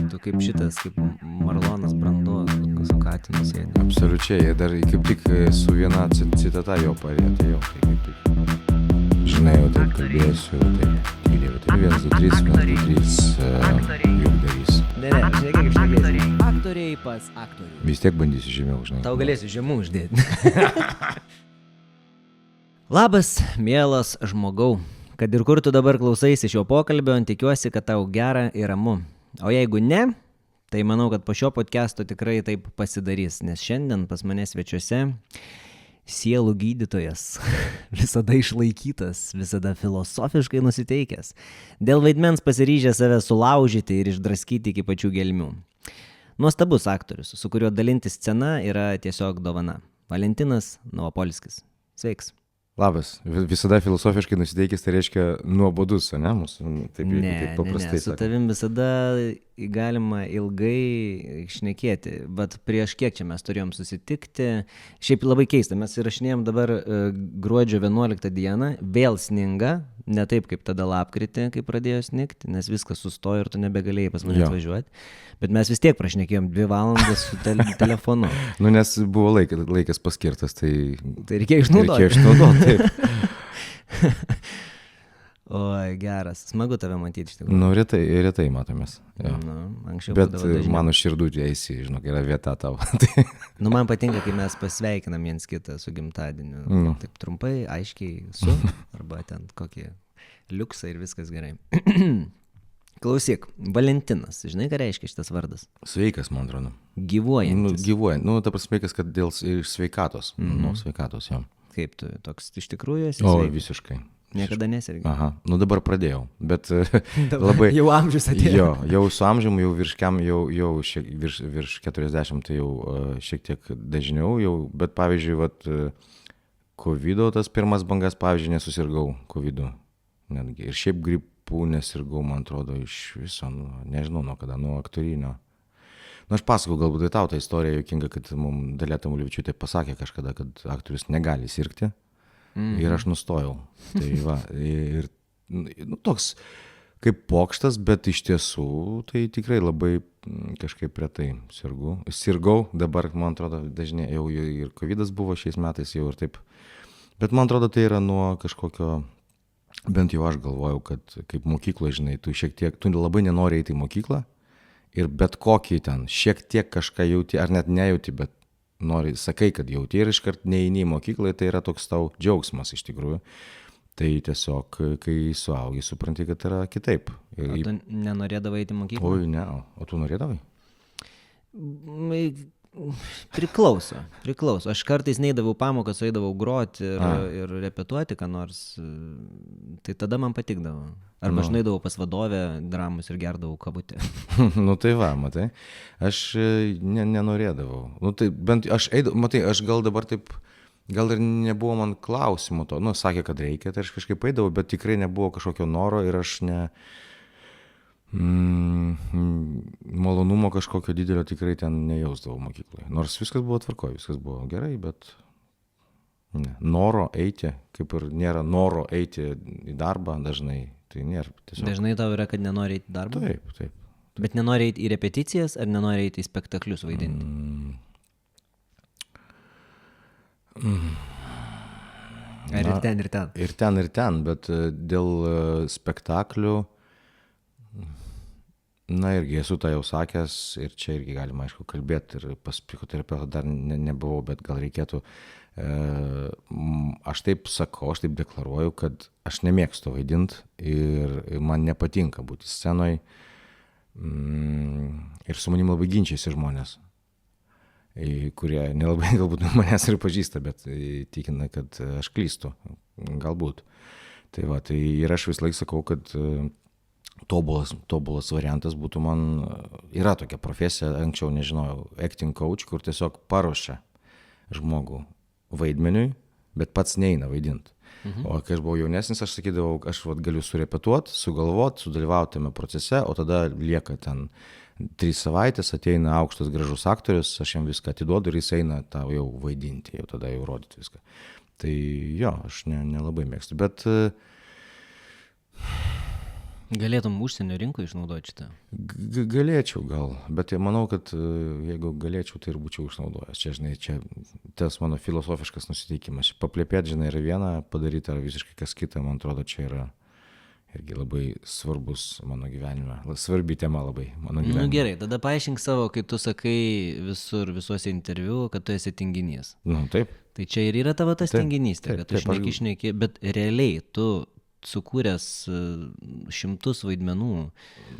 Tu kaip šitas, kaip Marlonas Brando, su Katinu sėdi. Absoliučiai, dar kaip tik su viena citata jo parėtė, tai kaip tik. Žinai, jau taip kalbėsiu, taip, tyliai, tai 1, 2, 3, 1, 2, 3, juk darys. Ne, žinai, kaip šnekėsi. Aktoriai pas aktorių. Vis tiek bandysiu žemiau, žinai. Tau galėsiu žemų uždėti. Labas, mielas žmogau. Kad ir kur tu dabar klausaisi šio pokalbio, tikiuosi, kad tau gera ir ramu. O jeigu ne, tai manau, kad po šio podcast'o tikrai taip pasidarys, nes šiandien pas mane svečiuose sielų gydytojas, visada išlaikytas, visada filosofiškai nusiteikęs, dėl vaidmens pasiryžęs save sulaužyti ir išdraskyti iki pačių gelmių. Nuostabus aktorius, su kuriuo dalinti scena yra tiesiog dovana. Valentinas Novopolskis. Sveiks. Labas, visada filosofiškai nusiteikęs, tai reiškia nuobodus, ne, mūsų, taip paprastai. Ne, su tavim visada galima ilgai šnekėti, bet prieš kiek čia mes turėjom susitikti, šiaip labai keista, mes įrašinėjom dabar gruodžio 11 dieną, vėl sninga, ne taip kaip tada lapkritį, kai pradėjo snigti, nes viskas sustojo ir tu nebegalėjai pas mane atvažiuoti, bet mes vis tiek prašnekėjom 2 valandas su telefonu. Nu, nes buvo laikas paskirtas, tai reikėjo išnaudoti. Taip. Oi, geras. Smagu tave matyti iš tikrųjų. Nu, retai matomės. Bet mano širdutė eisi, žinok, yra vieta tau. Nu, man patinka, kai mes pasveikinam viens kitą su gimtadieniu. Taip trumpai, aiškiai, su, arba ten kokie liuksai ir viskas gerai. Klausyk, Valentinas, žinai, ką reiškia šitas vardas? Sveikas, man atrodo. Gyvuojantis. Gyvuojant. Nu, ta prasme, kad dėl sveikatos. Nu, sveikatos, jo. Kaip tu, toks iš tikrųjų esi sveikas? sveikas? O, visiškai. Niekada nesergi. Aha, nu dabar pradėjau, bet labai... Jau amžius atėjo. Jo, jau su amžiumi, jau virš 40, tai jau šiek tiek dažniau, bet pavyzdžiui, covido tas pirmas bangas, pavyzdžiui, nesusirgau covidu. Netgi. Ir šiaip gripų nesirgau, man atrodo, iš viso, nežinau nuo kada, nuo aktorinio. Nu, aš pasakau, galbūt tai tau ta istorija juokinga, kad mums Dalia Tamulevičiūtė pasakė kažkada, kad aktorius negali sirgti. Ir aš nustojau. Tai va, ir toks kaip pokštas, bet iš tiesų tai tikrai labai kažkaip retai sirgau, dabar, man atrodo, dažnai jau ir covidas buvo šiais metais jau ir taip. Bet man atrodo, tai yra nuo kažkokio, bent jau aš galvojau, kad kaip mokykloje, žinai, tu labai nenori eiti į mokyklą ir bet kokį ten šiek tiek kažką jauti, ar net nejauti, bet sakai, kad jauti ir iškart neini į mokyklą, tai yra toks tau džiaugsmas iš tikrųjų. Tai tiesiog, kai suaugi, supranti, kad yra kitaip. O tu nenorėdavai eiti į mokyklą? Oi, ne, o tu norėdavai? Priklauso. Aš kartais neidavau pamokas, eidavau groti ir repetuoti, ką nors. Tai tada man patikdavo. Arba aš neidavau pas vadovę dramos ir gerdavau kavutę. Nu tai va, matai, aš nenorėdavau. Nu tai bent aš eidavau, matai, aš gal dabar taip, gal ir nebuvo man klausimų to. Nu, sakė, kad reikia, tai aš kažkaip eidavau, bet tikrai nebuvo kažkokio noro ir aš malonumo kažkokio didelio tikrai ten nejausdavau mokykloje. Nors viskas buvo tvarkoje, viskas buvo gerai, bet ne. Noro eiti, kaip ir nėra noro eiti į darbą dažnai, tai nėra tiesiog. Dažnai tau yra, kad nenori eiti į darbą? Taip. Bet nenori eiti į repeticijas ar nenori eiti į spektaklius vaidinti? Ar ir ten, ir ten? Ir ten, bet dėl spektaklių irgi esu tą jau sakęs ir čia irgi galima, aišku, kalbėti ir pas psichoterapeutą dar nebuvau, bet gal reikėtų. Aš taip sakau, aš taip deklaruoju, kad aš nemėgstu vaidinti ir man nepatinka būti scenoje ir su manim labai ginčiasi žmonės, kurie nelabai galbūt manęs ir pažįsta, bet tikina, kad aš klystu, galbūt. Tai va, tai ir aš vis laik sakau, kad tobulas variantas būtų man, yra tokia profesija, anksčiau nežinojau, acting coach, kur tiesiog paruošia žmogų vaidmeniui, bet pats neina vaidinti. O kai aš buvau jaunesnis, aš sakydavau, aš galiu surepetuoti, sugalvoti, sudalyvauti tame procese, o tada lieka ten 3 savaitės, ateina aukštas gražus aktorius, aš jam viską atiduodu ir jis eina tau jau vaidinti, jau tada jau rodyti viską. Tai jo, aš nelabai mėgstu, bet Galėtum užsienio rinkoje išnaudoti šitą. Galėčiau gal, bet manau, kad jeigu galėčiau, tai ir būčiau išnaudojęs. Čia, žinai, čia tas mano filosofiškas nusiteikimas. Plėpėti, žinai, yra viena, padaryti ar visiškai kas kita, man atrodo, čia yra irgi labai svarbus mano gyvenime. Svarbi tema labai mano gyvenime. Nu gerai, tada paaiškink savo, kai tu sakai visuose interviu, kad tu esi tinginys. Taip. Tai čia ir yra tavo tas tinginystė, kad tu šneki, bet realiai tu sukūręs šimtus vaidmenų.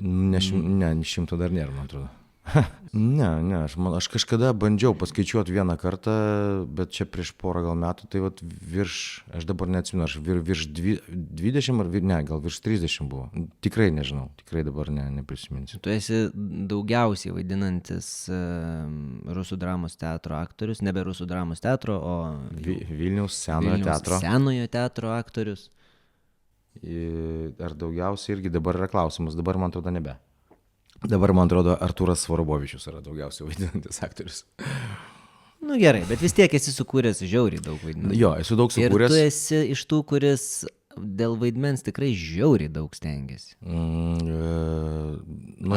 Ne, 100 dar nėra, man atrodo. Ne, aš kažkada bandžiau paskaičiuoti vieną kartą, bet čia prieš porą gal metų, tai vat aš dabar neatsimenu, aš virš 20 ar gal virš 30 buvo. Tikrai nežinau, tikrai dabar neprisiminsiu. Tu esi daugiausiai vaidinantis Rusų dramos teatro aktorius, nebe Rusų dramos teatro, o Vilniaus senojo teatro aktorius. Ar daugiausiai irgi dabar yra klausimas, dabar man atrodo nebe. Dabar, man atrodo, Artūras Svorobovičius yra daugiausiai vaidinantis aktorius. Nu gerai, bet vis tiek esi sukūręs žiauriai daug vaidmenų. Jo, esu daug sukūręs. Ir tu esi iš tų, kuris dėl vaidmens tikrai žiauriai daug stengiasi.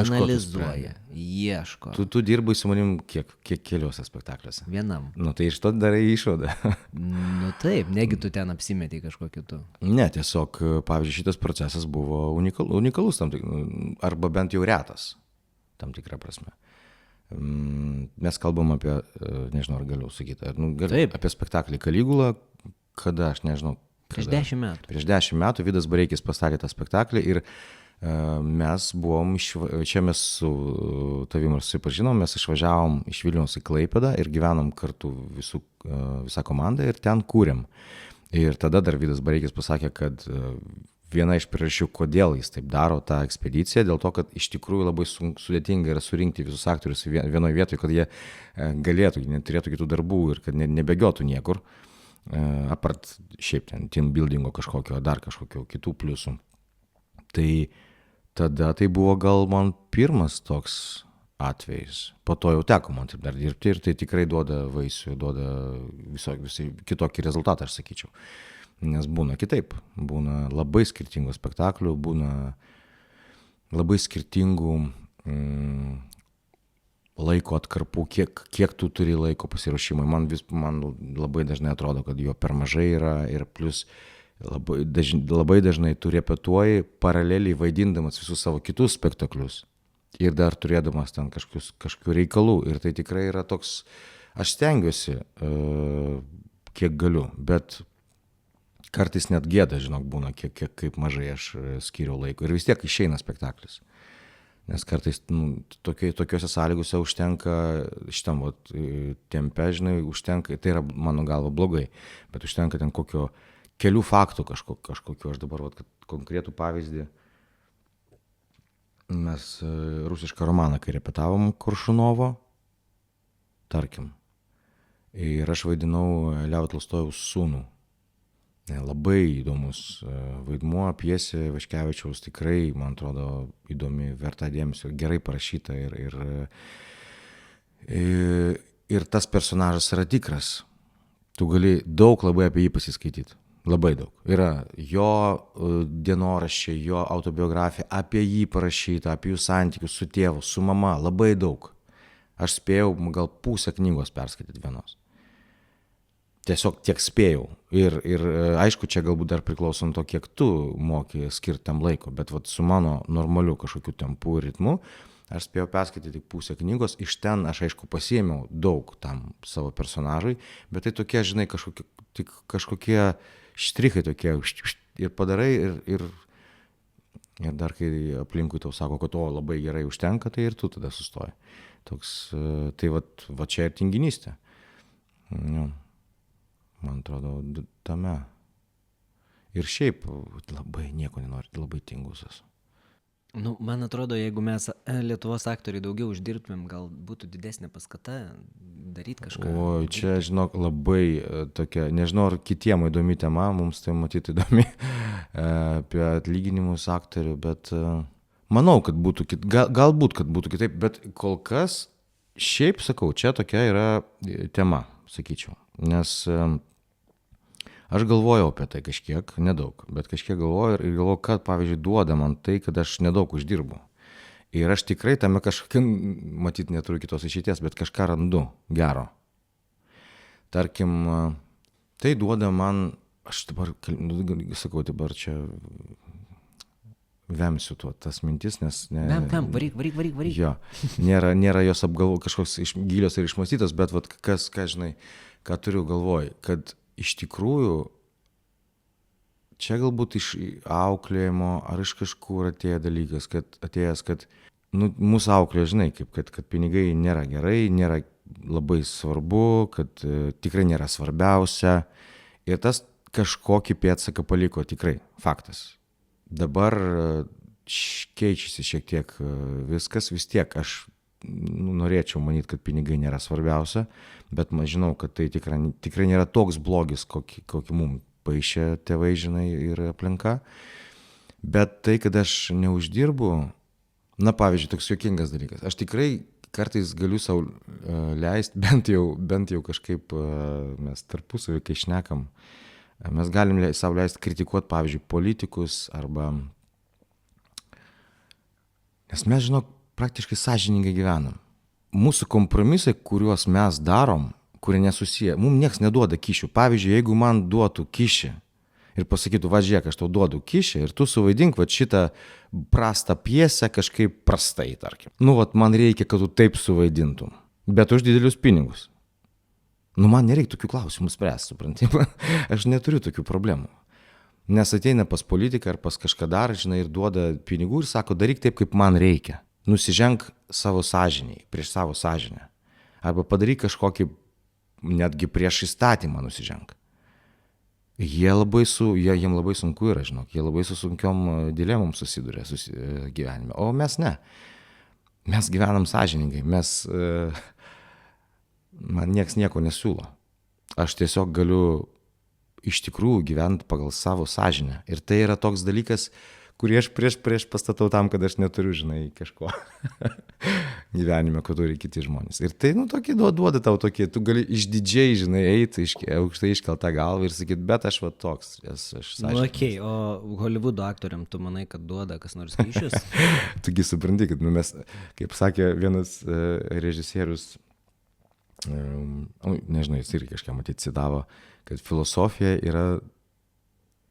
Analizuoja, ieško. Tu dirbai su manim kiek keliuose spektakliuose? Vienam. Nu tai iš to darai išvadą. Nu taip, negi tu ten apsimetei kažko kitu. Ne, tiesiog, pavyzdžiui, šitas procesas buvo unikalus, arba bent jau retas, tam tikrą prasme. Mes kalbam apie, nežinau, ar galiu sakyti, apie spektaklį Kaligula, kada, aš nežinau. Prieš 10 metų. Prieš 10 metų Vidas Bareikis pastatė tą spektaklį ir mes buvom, čia mes su tavim ir susipažinom, mes išvažiavom iš Vilniaus į Klaipėdą ir gyvenom kartu visą komandą ir ten kūrėm. Ir tada dar Vidas Bareikis pasakė, kad viena iš priežasčių, kodėl jis taip daro tą ekspediciją, dėl to, kad iš tikrųjų labai sudėtinga yra surinkti visus aktorius vienoje vietoje, kad jie galėtų, neturėtų kitų darbų ir kad nebėgiotų niekur. Apart šiaip ten team buildingo kažkokio, dar kažkokio kitų pliusų. Tai tada tai buvo gal man pirmas toks atvejis. Po to jau teko man taip dar dirbti ir tai tikrai duoda vaisių, duoda visai kitokį rezultatą, aš sakyčiau. Nes būna kitaip, būna labai skirtingų spektaklių, būna labai skirtingų laiko atkarpų, kiek tu turi laiko pasiruošimui. Man labai dažnai atrodo, kad jo per mažai yra ir plus labai dažnai tu repetuoji paraleliai vaidindamas visus savo kitus spektaklius ir dar turėdamas ten kažkokių reikalų. Ir tai tikrai yra toks, aš stengiuosi, kiek galiu, bet kartais net gėda, žinok, būna, kaip mažai aš skiriu laiko. Ir vis tiek išeina spektaklis. Nes kartais tokiuose sąlygose užtenka, šitam tempe, žinai, užtenka, tai yra mano galva blogai, bet užtenka ten kelių faktų kažkokiu. Aš dabar, konkretų pavyzdį, mes rusišką romaną, kai repetavom Koršunovo, tarkim, ir aš vaidinau Levo Tolstojaus sūnų. Labai įdomus vaidmuo, pjesė Vaškevičiaus, tikrai, man atrodo, įdomi, verta dėmesio, gerai parašyta ir tas personažas yra tikras. Tu gali daug labai apie jį pasiskaityti, labai daug. Yra jo dienoraščiai, jo autobiografija, apie jį parašyta, apie jų santykius su tėvu, su mama, labai daug. Aš spėjau gal pusę knygos perskaityti vienos. Tiesiog tiek spėjau. Ir aišku, čia galbūt dar priklauso nuo to, kiek tu moki skirtam laiko, bet su mano normaliu kažkokiu tempu ir ritmu, aš spėjau perskaityti tik pusę knygos, iš ten aš aišku pasiėmiau daug tam savo personažui, bet tai tokie, žinai, kažkokie štrichai tokie ir padarai ir dar kai aplinkui tau sako, kad labai gerai užtenka, tai ir tu tada sustoji. Toks, tai va čia ir tinginystė. Man atrodo, tame. Ir šiaip labai nieko nenori, labai tingus esu. Man atrodo, jeigu mes Lietuvos aktoriai daugiau uždirbtumėm, gal būtų didesnė paskata daryti kažką. O čia, žinok, labai tokia, nežinau, ar kitiem įdomi tema, mums tai matyti įdomi apie atlyginimus aktorių, bet manau, kad būtų galbūt, kad būtų kitaip, bet kol kas, šiaip sakau, čia tokia yra tema, sakyčiau, nes Aš galvojau apie tai kažkiek, nedaug, bet kažkiek galvojau ir galvojau, kad, pavyzdžiui, duoda man tai, kad aš nedaug uždirbu. Ir aš tikrai tame kažkokiam, matyt, neturiu kitos išeities, bet kažką randu gero. Tarkim, tai duoda man, aš dabar, sakau, dabar čia vemsiu tas mintis, nes... Varyk. Jo, nėra jos kažkoks gilios ir išmąstytos, bet vat, ką žinai, ką turiu galvoj, kad iš tikrųjų čia galbūt iš auklėjimo ar iš kažkur atėjo dalykas, kad mūsų auklėjo, žinai, kad pinigai nėra gerai, nėra labai svarbu, kad tikrai nėra svarbiausia ir tas kažkokį pėdsaką paliko tikrai, faktas. Dabar keičiasi šiek tiek viskas, vis tiek aš norėčiau manyti, kad pinigai nėra svarbiausia, bet man žinau, kad tai tikrai nėra toks blogis, kokį mums paišė tėvai, žinai, ir aplinka. Bet tai, kad aš neuždirbu, pavyzdžiui, toks juokingas dalykas. Aš tikrai kartais galiu sau leisti, bent jau kažkaip mes tarpusavį, kai šnekam, mes galim sau leisti kritikuoti, pavyzdžiui, politikus arba... Nes mes, žinok, praktiškai sąžiningai gyvenam. Mūsų kompromisai, kuriuos mes darom, kurie nesusiję, mums nieks neduoda kyšių. Pavyzdžiui, jeigu man duotų kyšį ir pasakytų, va žiūrėk, aš tau duodu kyšį ir tu suvaidink va šitą prastą pjesę kažkaip prastai, tarkim. Man reikia, kad tu taip suvaidintum, bet už didelius pinigus. Man nereikia tokių klausimų spręsti, supranti? Aš neturiu tokių problemų. Nes ateina pas politiką ar pas kažką dar, žinai, ir duoda pinigų ir sako, daryk taip, kaip man reikia. Nusiženk savo sąžiniai, prieš savo sąžinę. Arba padaryk kažkokį, netgi prieš įstatymą nusiženk. Jiem labai sunku yra, žinok, jie labai su sunkiom dilemom susiduria gyvenime. O mes ne. Mes gyvenam sąžiningai, man nieks nieko nesiūlo. Aš tiesiog galiu iš tikrųjų gyventi pagal savo sąžinę. Ir tai yra toks dalykas, kurį aš prieš pastatau tam, kad aš neturiu, žinai, kažko gyvenime, ko turi kiti žmonės. Ir tai, tokį duoda tau tokį, tu gali išdidžiai, žinai, eiti aukštai iškeltą galvą ir sakyti, bet aš va toks, aš sąžiningas. Okay, o Hollywoodo aktoriam tu manai, kad duoda kas nors kyšius? Tugi supranti, kad mes, kaip sakė vienas režisierius, nežinau, jis irgi kažką matyti citavo, kad filosofija yra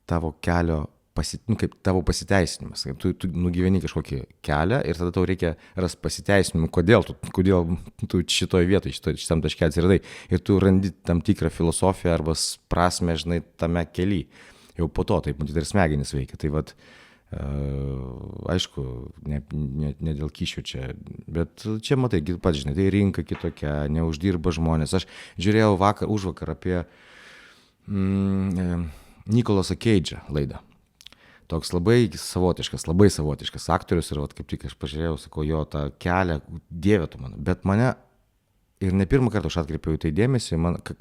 tavo kelio, kaip tavo pasiteisinimas. Tu nugyveni kažkokį kelią ir tada tau reikia rasti pasiteisinimą, kodėl tu šitoje vietoje, šitam taške atsiradai. Ir tu randi tam tikrą filosofiją arba prasmę, žinai, tame kely. Jau po to, taip, matyt, ir smegenys veikia. Tai vat, aišku, ne dėl kyšių čia, bet čia matai, pats žinai, tai rinka kitokia, neuždirba žmonės. Aš žiūrėjau užvakar apie Nicolasą Cage'ą laidą. Toks labai savotiškas aktorius ir vat, kaip tik aš pažiūrėjau, sakau, jo tą kelią, dieve tu mano, bet mane ir ne pirmą kartą aš atkreipiau į tai dėmesį, į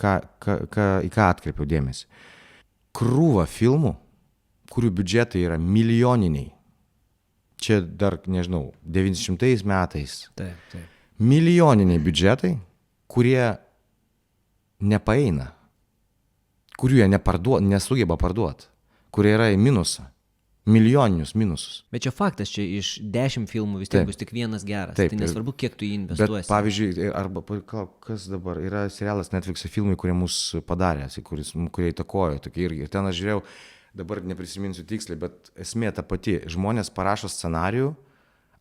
ką atkreipiau dėmesį. Krūva filmų, kurių biudžetai yra milijoniniai. Čia dar, nežinau, 900 metais. Taip. Milijoniniai biudžetai, kurie nepaeina, kurių jie nesugeba parduoti, kurie yra į minusą, milijoninius minusus. Bet čia faktas, čia iš 10 filmų vis tiek bus tik vienas geras. Taip, tai nesvarbu, kiek tu jį investuosi. Bet pavyzdžiui, arba kas dabar, yra serialas Netflix'o filmai, kurie mus padarė, kurie įtakojo. Ir ten aš žiūrėjau, dabar neprisiminsiu tiksliai, bet esmė ta pati. Žmonės parašo scenarijų.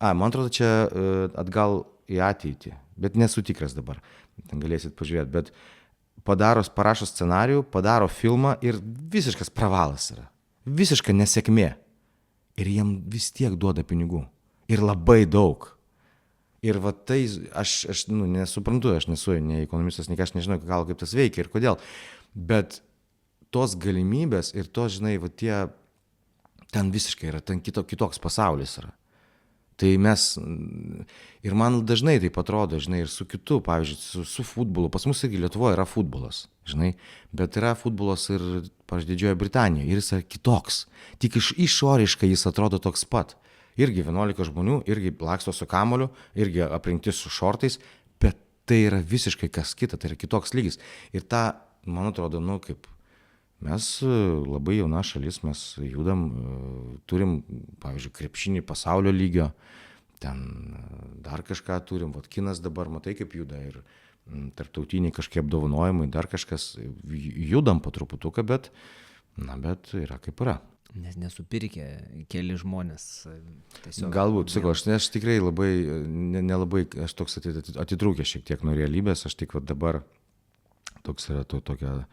Man atrodo, čia atgal į ateitį, bet nesu tikras dabar. Ten galėsit pažiūrėti, bet parašo scenarijų, padaro filmą ir visiškas pravalas yra. Visiška nesėkmė. Ir jiem vis tiek duoda pinigų. Ir labai daug. Ir va tai, aš nesuprantu, aš nesu nei ekonomistas, nei aš nežinau, kaip tas veikia ir kodėl. Bet tos galimybės ir tos, žinai, va tie, ten visiškai yra, ten kitoks pasaulis yra. Tai mes, ir man dažnai taip atrodo, žinai, ir su kitu, pavyzdžiui, su futbolu, pas mus irgi Lietuvoje yra futbolas, žinai, bet yra futbolas ir, pavyzdžiui, Didžiojoje Britanijoje, ir jis yra kitoks, tik išoriškai jis atrodo toks pat. Irgi 11 žmonių, irgi laksto su kamuoliu, irgi aprinkti su šortais, bet tai yra visiškai kas kita, tai yra kitoks lygis. Ir tą, man atrodo, kaip Mes labai jauna šalis, mes judam, turim, pavyzdžiui, krepšinį pasaulio lygio, ten dar kažką turim, vat kinas dabar, matai kaip juda ir tarptautiniai kažkiek apdovanojimai, dar kažkas, judam po truputuką, bet yra kaip yra. Nes nesupirkė keli žmonės. Tiesiog, Galbūt, sakau, aš tikrai labai, nelabai, aš toks atitrūkęs šiek tiek nuo realybės, aš tik dabar toks yra tokia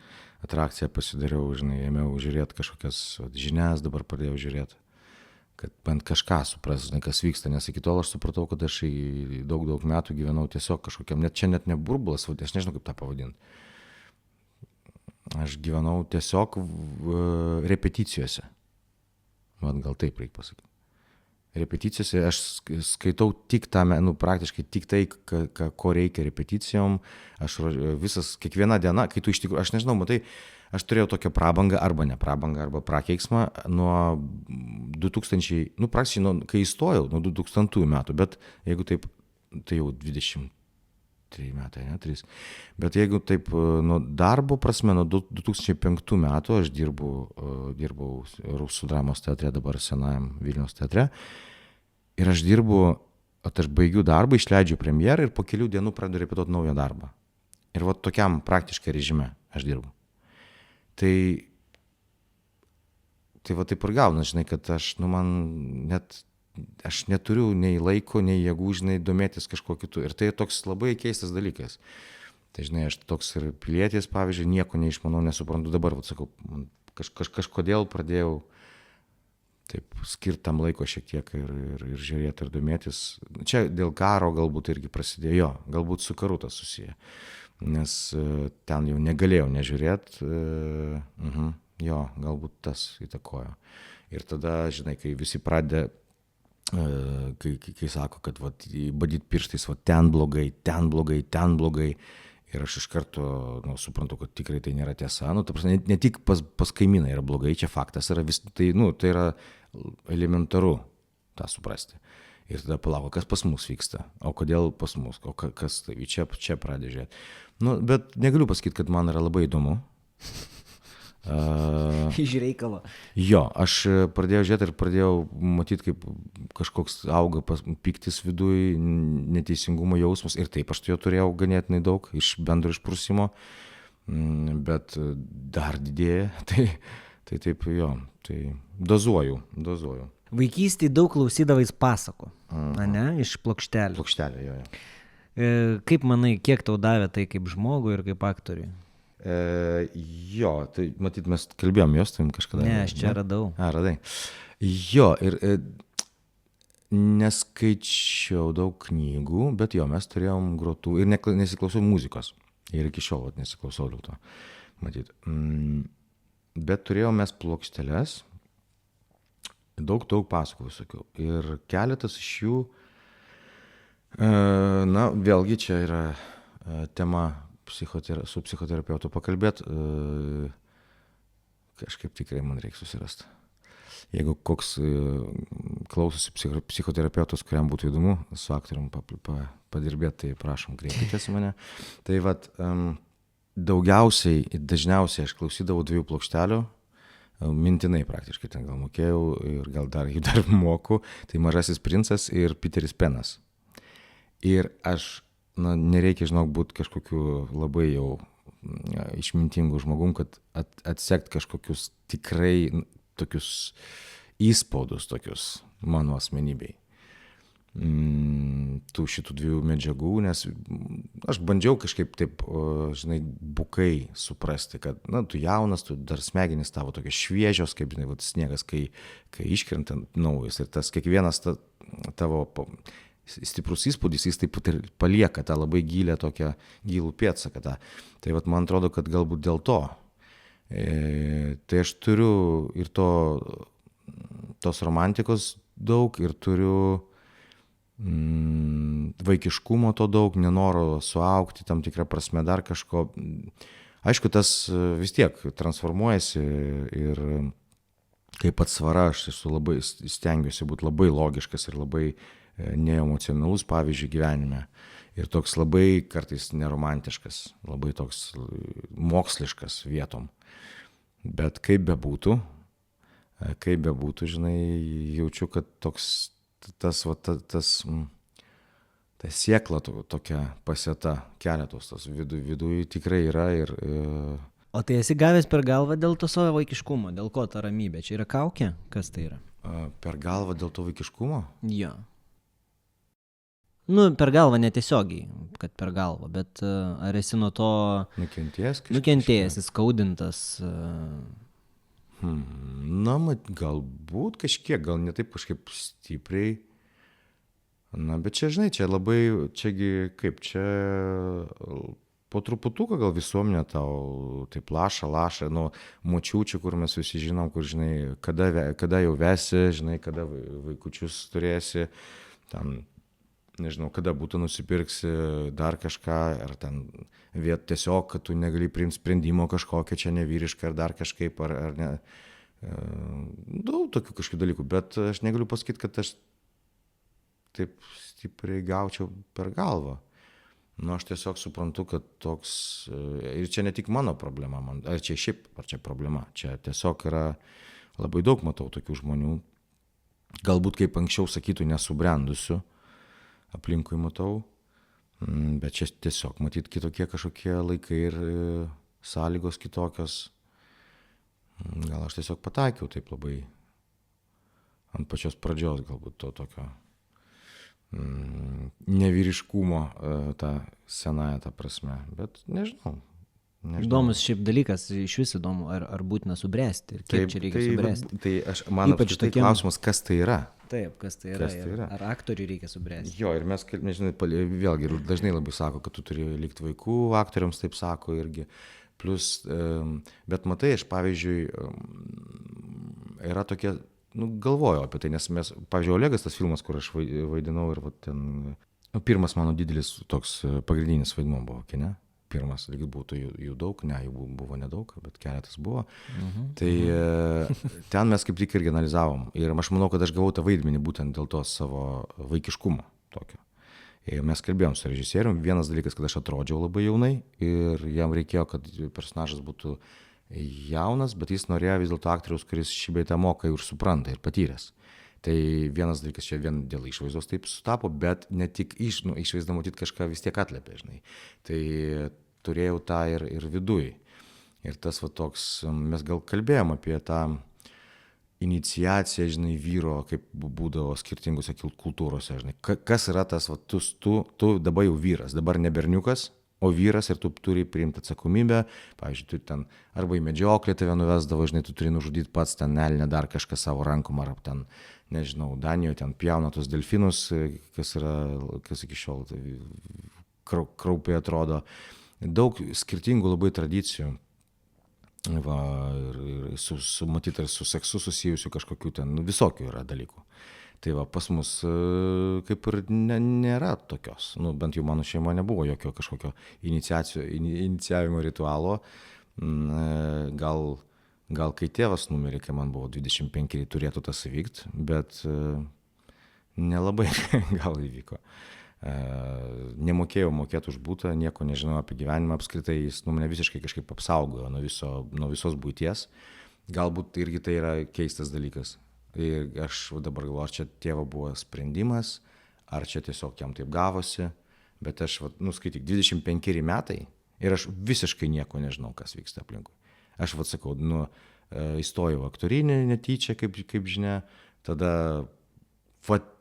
atrakcija pasidariau, žinai, ėmiau žiūrėti kažkokias žinias, dabar pradėjau žiūrėti, kad bent kažką supras, žinai, kas vyksta, nes iki tol aš supratau, kad aš daug metų gyvenau tiesiog kažkokiam, net ne burbulas, aš nežinau kaip tą pavadinti. Aš gyvenau tiesiog repeticijose. Gal taip reikia pasakyti. Repeticijose aš skaitau tik tame, praktiškai tik tai, ko reikia repeticijom. Aš kiekviena diena, kai tu iš tikrųjų, aš nežinau, matai, aš turėjau tokią prabangą, arba ne prabangą, arba prakeiksmą nuo 2000, praktiškai, kai įstojau, nuo 2000 metų, bet jeigu taip, tai jau 23 metai, ne, 3. Bet jeigu taip, nuo darbo prasme, nuo 2005 metų aš dirbau Rusų dramos teatre, dabar senajam Vilniaus teatre. Ir aš aš baigiu darbą, išleidžiu premjerą ir po kelių dienų pradedu repetuoti naują darbą. Ir tokiam praktiškai režime aš dirbu. Tai taip ir gauna, žinai, kad aš neturiu nei laiko, nei jėgų, žinai, domėtis kažkuo kitu. Ir tai toks labai keistas dalykas. Tai, žinai, aš toks ir pilietis, pavyzdžiui, nieko neišmanau, nesuprantu. Dabar, sakau, kažkodėl pradėjau taip skirtam laiko šiek tiek ir žiūrėti ir domėtis. Čia dėl karo galbūt irgi prasidėjo, galbūt su karu tas susiję. Nes ten jau negalėjau nežiūrėti. Jo, galbūt tas įtakojo. Ir tada, žinai, kai visi pradeda, kai sako, kad badyt pirštais, ten blogai, ten blogai, ten blogai. Ir aš iš karto suprantu, kad tikrai tai nėra tiesa. Ta prasme, ne tik pas kaimyną yra blogai, čia faktas yra tai yra elementaru tą suprasti. Ir tada palauko, kas pas mus vyksta, o kodėl pas mus, kas tai čia pradėjo žiūrėti. Bet negaliu pasakyti, kad man yra labai įdomu. Iš reikalo. Jo, aš pradėjau žiūrėti ir pradėjau matyti, kaip kažkoks auga piktis viduj, neteisingumo jausmas. Ir taip, aš jo turėjau ganėtinai daug iš bendro išprusimo, bet dar didėja. Tai taip, jo, tai dozuoju. Vaikystėje daug klausydavais pasakų, ne, iš plokštelių. Plokštelė, jo. Kaip manai, kiek tau davė tai kaip žmogui ir kaip aktoriui? Jo, tai matyt, mes kalbėjom jos tam kažkada. Ne, aš čia radau. Radai. Jo, ir neskaičiau daug knygų, bet jo, mes turėjom grotų ir nesiklausau muzikos. Ir iki šiol nesiklausau dėl to, matyt. Bet turėjom mes plokšteles, daug pasakų visokių. Ir keletas iš jų, vėlgi čia yra tema su psichoterapeutu pakalbėti, kažkaip tikrai man reikia susirasti. Jeigu koks klausosi psichoterapeutas, kuriam būtų įdomu su aktorium padirbėti, tai prašom, kreipkitės mane. Tai dažniausiai aš klausydavau 2 plokštelių, mintinai praktiškai ten gal mokėjau ir gal dar moku, tai Mažasis princas ir Piteris Penas. Ir aš nereikia, žinok, būti kažkokiu labai jau išmintingu žmogum, kad atsekti kažkokius tikrai tokius įspaudus tokius mano asmenybei. Tų šitų 2 medžiagų, nes aš bandžiau kažkaip taip, žinai, bukai suprasti, kad, tu jaunas, tu dar smegenys tavo tokios šviežios, kaip, žinai, sniegas, kai iškrenta naujas ir tas kiekvienas tavo stiprus įspūdis, jis taip ir palieka tą labai gilų pėdsaką. Tai man atrodo, kad galbūt dėl to. Tai aš turiu ir tos romantikos daug ir turiu vaikiškumo to daug, nenoro suaugti tam tikrą prasme dar kažko. Aišku, tas vis tiek transformuojasi ir kaip atsvara aš labai stengiuosi būti labai logiškas ir labai neemocionalus, pavyzdžiui, gyvenime. Ir toks labai kartais neromantiškas, labai toks moksliškas vietom. Bet kaip bebūtų, žinai, jaučiu, kad toks, ta siekla tokia pasėta, keletos tos viduje tikrai yra ir O tai esi gavęs per galvą dėl to savo vaikiškumo, dėl ko ta ramybė? Čia yra kaukė? Kas tai yra? per galvą dėl to vaikiškumo. Jo. Nu, per galvą netiesiogiai, kad per galvą, bet ar esi nuo to nukentėjęs, įskaudintas? Na, galbūt kažkiek, gal ne taip kažkaip stipriai. Na, bet čia, žinai, čia labai, čiagi kaip, čia po truputuką gal visuomenė tau taip laša, nu, močiučių, kur mes visi žinom, kur, žinai, kada jau vesi, žinai, kada vaikučius turėsi, ten, nežinau, kada būtų nusipirksi dar kažką, ar ten tiesiog, kad tu negali priimti sprendimo kažkokio, čia nevyriška, ar dar kažkaip, ar ne. Daug tokių kažkokių dalykų, bet aš negaliu pasakyti, kad aš taip stipriai gaučiau per galvą. Nu, aš tiesiog suprantu, kad toks, ir čia ne tik mano problema, ar čia problema, čia tiesiog yra, labai daug matau tokių žmonių, galbūt kaip anksčiau sakytų, nesubrendusių, aplinkui matau, bet čia tiesiog matyt kitokie kažkokie laikai ir sąlygos kitokios. Gal aš tiesiog pataikiau taip labai ant pačios pradžios galbūt to tokio nevyriškumo tą senąją tą prasme, bet nežinau. Įdomus šiaip dalykas, iš vis įdomu, ar būtina subręsti ir kiek čia reikia subręsti. Tai man apskritai klausimas, kas tai yra. Taip, kas tai yra. Ar aktoriui reikia subręsti. Jo, ir mes, nežinai, vėlgi dažnai labai sako, kad tu turi likti vaikų, aktoriams taip sako irgi. Plus, bet matai, aš pavyzdžiui, yra tokie, nu, galvoju apie tai, nes mes, pavyzdžiui, Olegas, tas filmas, kur aš vaidinau ir va, ten, nu, pirmas mano didelis toks pagrindinis vaidmuo buvo kine. Pirmas, lygiai būtų jų daug, ne, jų buvo nedaug, bet keletas buvo. Tai ten mes kaip tik irgi analizavom. Ir aš manau, kad aš gavau tą vaidmenį būtent dėl to savo vaikiškumo tokio. Ir mes kalbėjom su režisierium. Vienas dalykas, kad aš atrodžiau labai jaunai ir jam reikėjo, kad personažas būtų jaunas, bet jis norėjo vis dėlto aktoriaus, kuris šį bei tą moka ir supranta ir patyręs. Tai vienas dalykas čia vien dėl išvaizdos taip sutapo, bet ne tik išvaizda matyti kažką vis tiek atliepia, žinai. Tai turėjau tą ir viduj. Ir tas va toks, mes gal kalbėjom apie tą iniciaciją, žinai, vyro, kaip būdavo skirtingose kultūrose, žinai. Kas yra tas, va, tu dabar jau vyras, dabar ne berniukas, o vyras ir tu turi priimti atsakomybę, pavyzdžiui, tu ten arba į medžioklę tave nuvesdavo, žinai, tu turi nužudyti pats ten elnę dar kažką savo rankom, ar ten, nežinau, Danijoje ten pjauna tus delfinus, kas iki šiol kraupiai atrodo. Daug skirtingų labai tradicijų. Va, ir matyt, ir su seksu susijusių kažkokių ten, nu, visokių yra dalykų. Tai va, pas mus kaip ir nėra tokios, nu, bent jau mano šeima nebuvo jokio kažkokio inicijavimo ritualo. Gal kai tėvas numirė, kai man buvo 25, turėtų tas įvykti, bet nelabai gal įvyko. Nemokėjau mokėti už butą, nieko nežinau apie gyvenimą apskritai, jis mane visiškai kažkaip apsaugojo nuo visos būties. Galbūt irgi tai yra keistas dalykas. Ir aš dabar galvoju, ar čia tėvo buvo sprendimas, ar čia tiesiog jam taip gavosi, bet aš, skaityk, 25 metai ir aš visiškai nieko nežinau, kas vyksta aplinkui. Aš sakau, įstojau aktorinį netyčia, kaip žinia, tada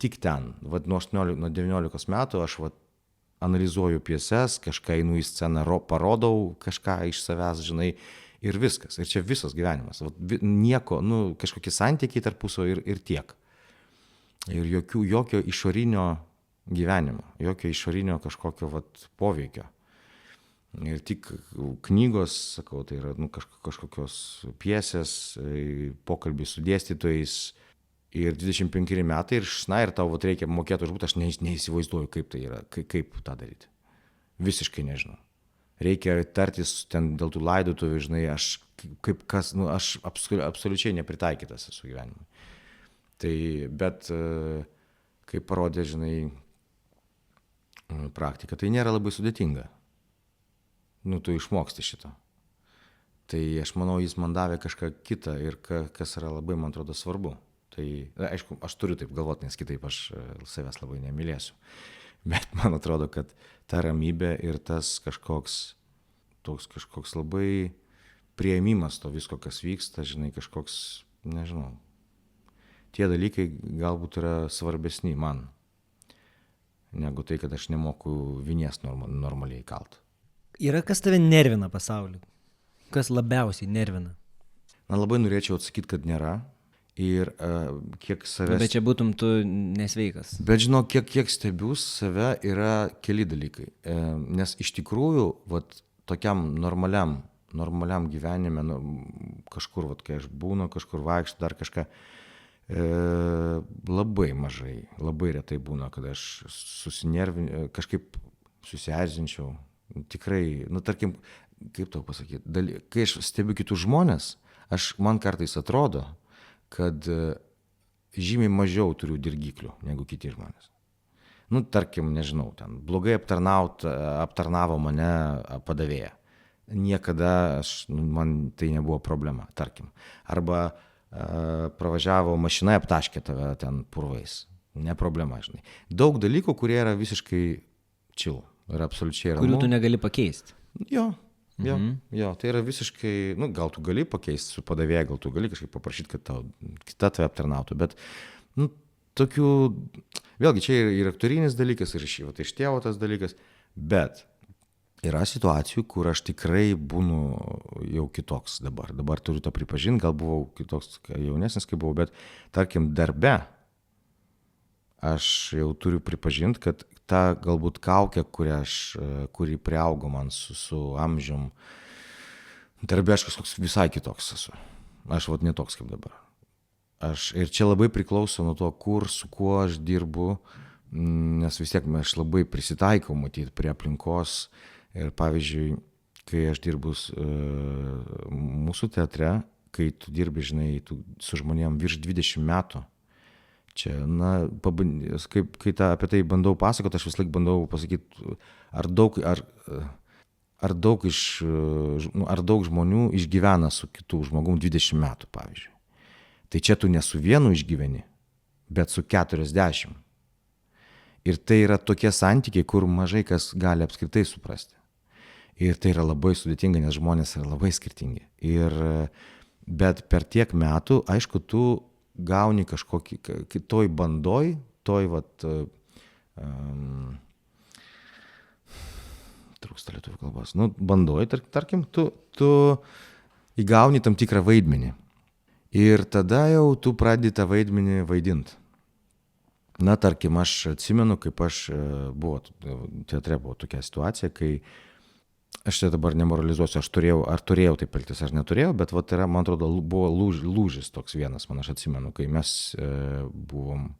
tik ten, nuo 19 metų aš analizuoju pjeses, kažką einu į sceną, parodau kažką iš savęs, žinai, ir viskas. Ir čia visas gyvenimas. Nieko, kažkokie santykiai tarpusio ir tiek. Ir jokio išorinio gyvenimo, jokio išorinio kažkokio poveikio. Ir tik knygos, sakau, tai yra kažkokios pjesės, pokalbiai su dėstytojais. Ir 25 metai ir tau reikia mokėti už butą, aš neįsivaizduoju, kaip tai yra, kaip tą daryti. Visiškai nežinau. Reikia tartis ten dėl tų laidotuvių, žinai, aš absoliučiai nepritaikytas esu gyvenimui. Tai, bet, kaip parodė, žinai, praktika, tai nėra labai sudėtinga. Tu išmoksti šito. Tai aš manau, jis man davė kažką kitą ir kas yra labai, man atrodo, svarbu. Tai, aišku, aš turiu taip galvoti, nes kitaip aš savęs labai nemylėsiu. Bet man atrodo, kad ta ramybė ir tas kažkoks labai priėmimas to visko, kas vyksta, žinai, kažkoks, nežinau, tie dalykai galbūt yra svarbesni man, negu tai, kad aš nemoku vinies normaliai kalt. Yra kas tave nervina pasaulyje? Kas labiausiai nervina? Na, labai norėčiau atsakyti, kad nėra. Ir kiek savęs... Bet čia būtum tu nesveikas. Bet žinau, kiek stebiu save, yra keli dalykai. Nes iš tikrųjų, vat, tokiam normaliam gyvenime, kažkur, vat, kai aš būnu, kažkur vaikščiu, dar kažką, labai mažai, labai retai būna, kad aš kažkaip susierzinčiau. Tikrai, tarkim, kaip tau pasakyti, kai aš stebiu kitus žmonės, man kartais atrodo, kad žymiai mažiau turiu dirgiklių negu kiti žmonės. Tarkim, nežinau, ten blogai aptarnavo mane padavėja. Niekada man tai nebuvo problema, tarkim. Arba pravažiavo mašina, aptaškė tave ten purvais. Ne problema, žinai. Daug dalykų, kurie yra visiškai chill. Yra absoliučiai ramu. Kurių tu negali pakeisti. Jo, tai yra visiškai, gal tu gali pakeisti su padavėja, gal tu gali kažkaip paprašyti, kad kita tave aptarnautų, bet, tokių, vėlgi čia yra aktorinis dalykas ir iš tėvo tas dalykas, bet yra situacijų, kur aš tikrai būnu jau kitoks dabar. Dabar turiu tą pripažinti, gal buvau kitoks jaunesnis, kai buvau, bet tarkim darbe aš jau turiu pripažinti, kad ta galbūt kaukė, kuri priaugo man su amžium, darbe aš kažkoks visai kitoks esu. Aš netoks kaip dabar. Ir čia labai priklauso nuo to, su kuo aš dirbu, nes vis tiek aš labai prisitaikau, matyti, prie aplinkos. Ir pavyzdžiui, kai aš dirbu mūsų teatre, kai tu dirbi, žinai, su žmonėm virš 20 metų, čia, kai apie tai bandau pasakoti, aš vis laik bandau pasakyti, ar daug žmonių išgyvena su kitų žmogum 20 metų, pavyzdžiui. Tai čia tu ne su vienu išgyveni, bet su 40. Ir tai yra tokie santykiai, kur mažai kas gali apskritai suprasti. Ir tai yra labai sudėtinga, nes žmonės yra labai skirtingi. Bet per tiek metų, aišku, tu gauni kažkokį, kitoj bandoj, trūksta lietuvių kalbos, bandoj, tarkim, tu įgauni tam tikrą vaidmenį. Ir tada jau tu pradedi tą vaidmenį vaidinti. Tarkim, aš atsimenu, kaip teatre buvo tokia situacija, kai aš čia dabar nemoralizuosiu, ar turėjau taip elgtis, ar neturėjau, bet man atrodo, buvo lūžis toks vienas, aš atsimenu, kai mes buvom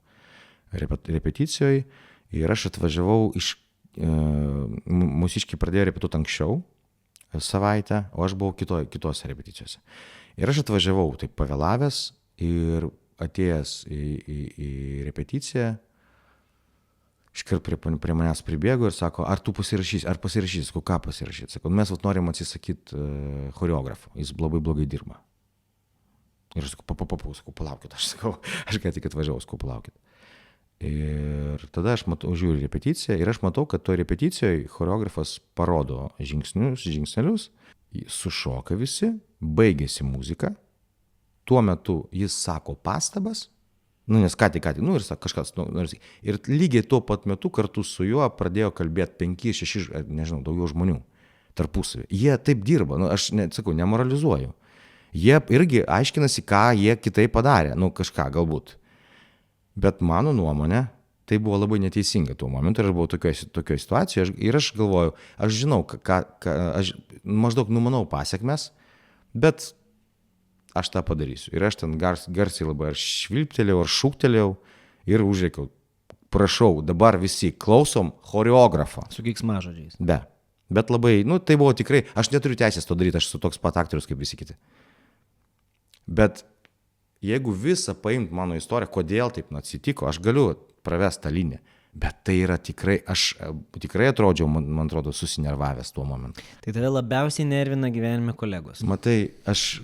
repeticijoje ir aš atvažiavau mūsiškiai pradėjo repetuoti anksčiau savaitę, o aš buvau kitose repeticijose. Ir aš atvažiavau taip pavėlavęs ir atėjęs į repeticiją, iškart prie manęs pribėgo ir sako, ar tu pasirašysi, sakau, ką pasirašyti. Sakau, mes norim atsisakyti choreografo, jis labai blogai dirba. Ir aš sakau, palaukit, aš ką tik atvažiavau, sakau, palaukit. Ir tada aš žiūriu repeticiją ir aš matau, kad to repeticijoje choreografas parodo žingsnelius, sušoka visi, baigėsi muzika, tuo metu jis sako pastabas, nes ką tik, ir kažkas, ir lygiai tuo pat metu kartu su juo pradėjo kalbėti 5-6, nežinau, daugiau žmonių tarpusavį. Jie taip dirba, aš sakau, nemoralizuoju. Jie irgi aiškinasi, ką jie kitaip padarė, kažką galbūt. Bet mano nuomonė, tai buvo labai neteisinga tuo momentu ir aš buvau tokioje situacijoje ir aš galvoju, aš žinau, aš maždaug numanau pasiekmes, bet aš tą padarysiu. Ir aš ten garsiai labai ar švilptelėjau, ar šūktelėjau ir užrėkiau. Prašau, dabar visi klausom choreografą. Su keiksmažodžiais. Bet labai, tai buvo tikrai, aš neturiu teisės to daryti, aš esu toks pat aktorius kaip visi kiti. Bet jeigu visą paimt mano istoriją, kodėl taip atsitiko, aš galiu pravesti tą liniją. Bet tai yra tikrai, aš tikrai atrodžiau, man atrodo, susinervavęs tuo momentu. Tai tave labiausiai nervina gyvenime kolegos. Matai, aš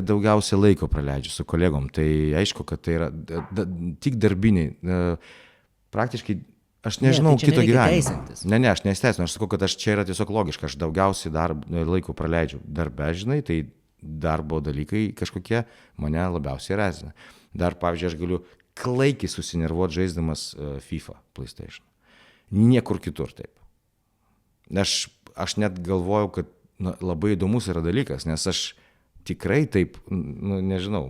daugiausia laiko praleidžiu su kolegom, tai aišku, kad tai yra tik darbiniai. Praktiškai aš nežinau tai čia kito nereikia gyvenimo. teisintis. Ne, aš nesteisinu, aš sakau, kad aš čia yra tiesiog logiška, aš daugiausiai laiko praleidžiu darbe, žinai, tai darbo dalykai kažkokie mane labiausiai erzina. Dar, pavyzdžiui, aš galiu klaikiai susinervuoti žaisdamas FIFA PlayStation. Niekur kitur taip. Aš net galvojau, kad labai įdomus yra dalykas, nes aš tikrai taip, nežinau,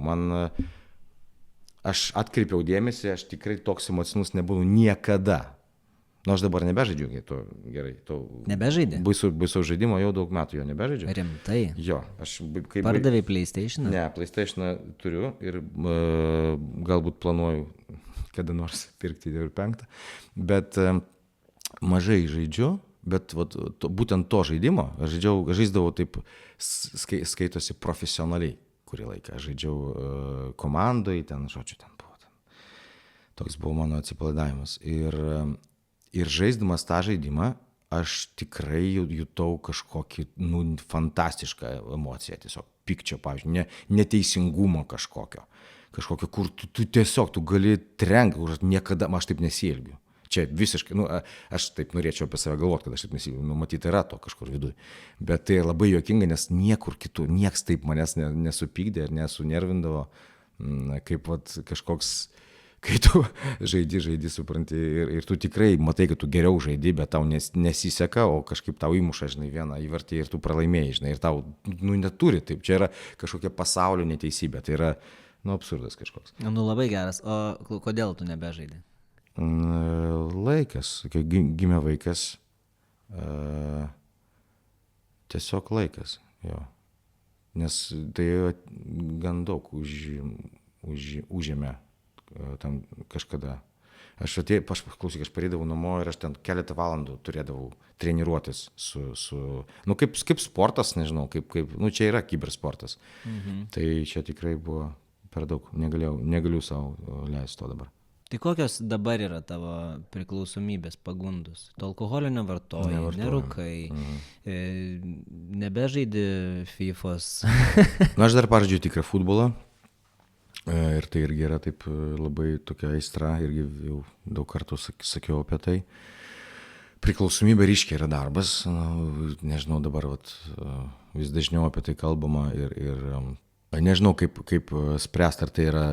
aš atkreipiau dėmesį, aš tikrai toks emocinus nebūnu niekada. Aš dabar nebežaidžiu, gerai. Nebežaidė? Baisaus žaidimo jau daug metų jo nebežaidžiu. Rimtai? Jo. Pardavai PlayStation? Ne, PlayStation turiu ir galbūt planuoju kada nors pirkti ir 5. Bet mažai žaidžiu, bet būtent to žaidimo aš žaisdavau taip, skaitosi profesionaliai kurį laiką. Aš žaidžiau komandai, ten buvo. Toks buvo mano atsipalaidavimas. Ir žaisdamas tą žaidimą, aš tikrai jutau kažkokį fantastišką emociją, tiesiog pykčio, pavyzdžiui, neteisingumo kažkokio, kur tu tiesiog, tu gali trenkti, niekada, aš taip nesielgiu. Čia visiškai, aš taip norėčiau apie save galvoti, kad aš taip nesielgiu, matyti yra to kažkur viduje. Bet tai labai juokinga, nes niekur kitur, nieks taip manęs nesupykdė ir nesunervindavo, kaip kažkoks... Kai tu žaidi, supranti, ir tu tikrai matai, kad tu geriau žaidi, bet tau nesiseka, o kažkaip tau įmuša, žinai, vieną įvartį ir tu pralaimėjai, žinai, ir tau, neturi taip. Čia yra kažkokia pasaulio neteisybė, tai yra, absurdas kažkoks. Labai geras. O kodėl tu nebežaidai? Laikas, kai gimė vaikas, tiesiog laikas, jo. Nes tai gan daug užėmė. Tam kažkada. Aš pareidavau namo ir aš ten keletą valandų turėdavau treniruotis kaip sportas, nežinau, čia yra kibersportas. Tai čia tikrai buvo per daug, negaliu savo leisti to dabar. Tai kokios dabar yra tavo priklausomybės pagundus? Tu alkoholio nevartoji, nerūkai, nebežaidi FIFOs. Aš dar pažaidžiu tikrą futbolą. Ir tai irgi yra taip labai tokia aistra, irgi jau daug kartų sakiau apie tai. Priklausomybė ryškiai yra darbas, nežinau, dabar vis dažniau apie tai kalbama ir nežinau, kaip spręsti, ar tai yra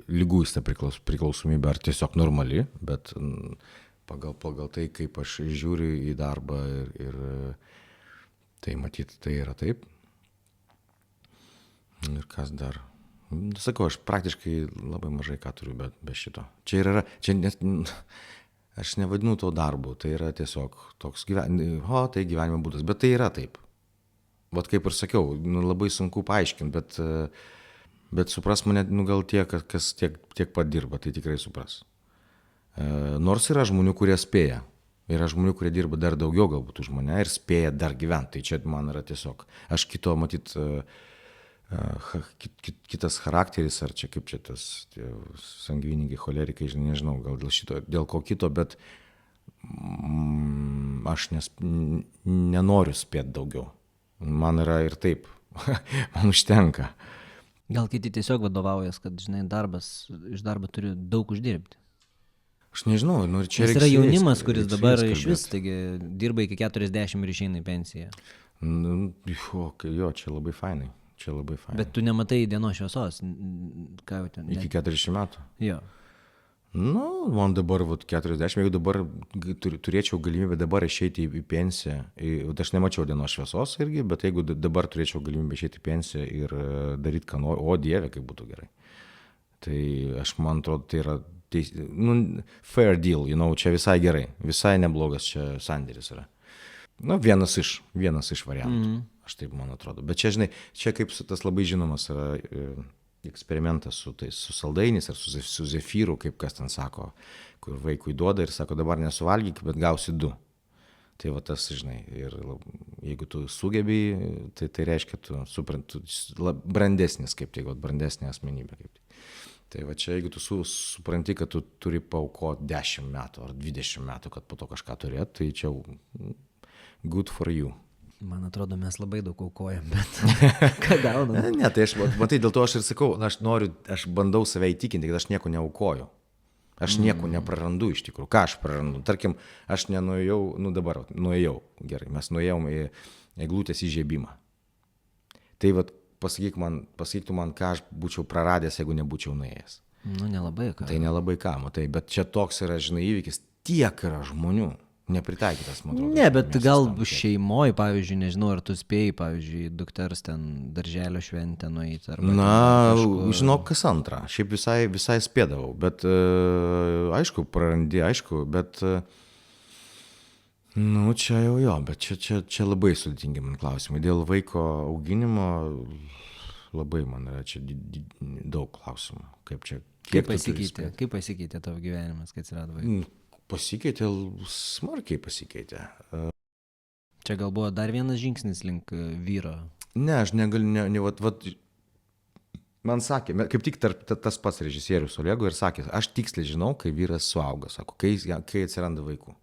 liguista priklausomybė, ar tiesiog normali, bet pagal tai, kaip aš žiūriu į darbą ir tai matyti, tai yra taip. Ir kas dar? Sakau, aš praktiškai labai mažai ką turiu be šito. Aš nevadinu to darbu, tai yra tiesiog toks tai gyvenimo būdas, bet tai yra taip. Vat kaip ir sakiau, labai sunku paaiškinti, bet supras mane, gal tie, kas tiek pat dirba, tai tikrai supras. Nors yra žmonių, kurie spėja, yra žmonių, kurie dirba dar daugiau galbūt už mane ir spėja dar gyventi, tai čia man yra tiesiog, aš kito matyt, kitas charakteris, ar čia kaip čia tas sangvinikai, cholerikai, nežinau, gal dėl ko kito, bet aš nenoriu spėti daugiau. Man yra ir taip, man užtenka. Gal kiti tiesiog vadovaujas, kad, žinai, iš darbo turi daug uždirbti. Aš nežinau, čia yra jaunimas, kuris dabar iš vis, taigi dirba iki 40 ir išeina į pensiją. Jo, čia labai fainai. Bet tu nematai dienos šviesos. Iki 40 metų? Jo. Man dabar 40, jeigu dabar turėčiau galimybę dabar išeiti į pensiją, aš nemačiau dienos šviesos irgi, bet jeigu dabar turėčiau galimybę išeiti į pensiją ir daryti ką noriu, o Dieve, kaip būtų gerai. Tai aš, man atrodo, tai yra fair deal, čia visai gerai, visai neblogas čia sandėris yra. Vienas iš variantų. Aš taip, man atrodo. Bet čia, žinai, čia kaip tas labai žinomas yra eksperimentas su saldainis ar su zefyru, kaip kas ten sako, kur vaikui duoda ir sako, dabar nesuvalgyk, bet gausi 2. Tai tas, žinai, ir jeigu tu sugebi, tai reiškia, tu supranti, brandesnis, kaip tai, brandesnė asmenybė. Tai va čia, jeigu tu supranti, kad tu turi paaukoti 10 metų ar 20 metų, kad po to kažką turėt, tai čia jau good for you. Man atrodo, mes labai daug aukojam, bet ką gaunam? Ne, tai matai, dėl to aš ir sakau, aš bandau save įtikinti, kad aš nieko neaukoju. Aš nieko neprarandu iš tikrųjų. Ką aš prarandu? Tarkim, aš nenuėjau, dabar nuėjau, gerai, mes nuėjom į eglutės įžiebimą. Tai vat pasakyk man, ką aš būčiau praradęs, jeigu nebūčiau nuėjęs. Nelabai ką. Tai nelabai ką, matai, bet čia toks yra, žinai, įvykis, tiek yra žmonių. Nepritaikytas, man atrodo. Ne, bet gal šeimoje, pavyzdžiui, nežinau, ar tu spėjai, pavyzdžiui, dukters ten darželio šventę nueiti. Žinok, kas antrą. Šiaip visai spėdavau, bet aišku, prarandi, aišku, bet čia jau jo, bet čia labai sudėtingi man klausimai. Dėl vaiko auginimo labai man yra čia daug klausimų. Kaip pasikeitė tavo gyvenimas, kai atsirado vaikas? Pasikeitė, smarkiai pasikeitė. Čia gal buvo dar vienas žingsnis link vyro? Ne, aš negaliu, man sakė, kaip tik tas pats režisierius Olego ir sakė, aš tiksliai žinau, kai vyras suauga, sako, kai atsiranda vaikų.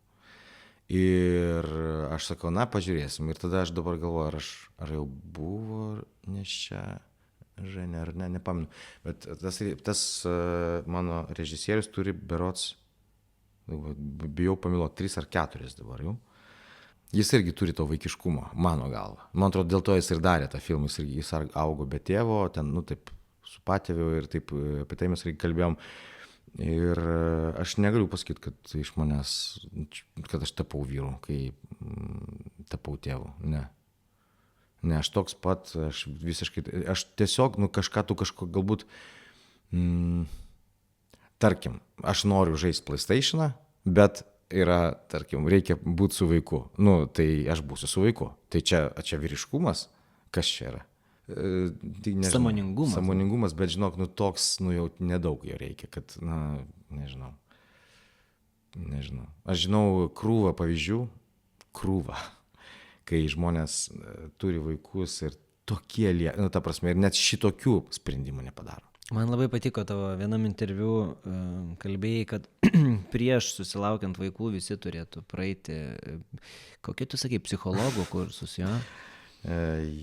Ir aš sakau, pažiūrėsim. Ir tada aš dabar galvoju, ar jau buvo neščia žainė, ar ne, nepamenu. Bet tas mano režisierius turi berods, bijau pameluoti, 3 ar 4 dabar jau. Jis irgi turi to vaikiškumo, mano galva. Man atrodo, dėl to jis ir darė tą filmą, jis augo be tėvo, ten, taip, su patėviu ir taip, apie tai mes irgi kalbėjom. Ir aš negaliu pasakyti, kad iš manęs, kad aš tapau vyru, kai tapau tėvu, ne. Ne, aš toks pat, aš visiškai, aš tiesiog, kažko galbūt, tarkim, aš noriu žaisti PlayStationą, bet yra, tarkim, reikia būti su vaiku. Tai aš būsiu su vaiku. Tai čia vyriškumas, kas čia yra? Sąmoningumas. Sąmoningumas, bet žinok, toks, jau nedaug jo reikia, kad, nežinau. Aš žinau krūvą pavyzdžių, kai žmonės turi vaikus ir tokie ta prasme, ir net šitokių sprendimų nepadaro. Man labai patiko tavo vienam interviu, kalbėjai, kad prieš susilaukiant vaikų visi turėtų praeiti, kokie tu sakai, psichologų kursus, jo?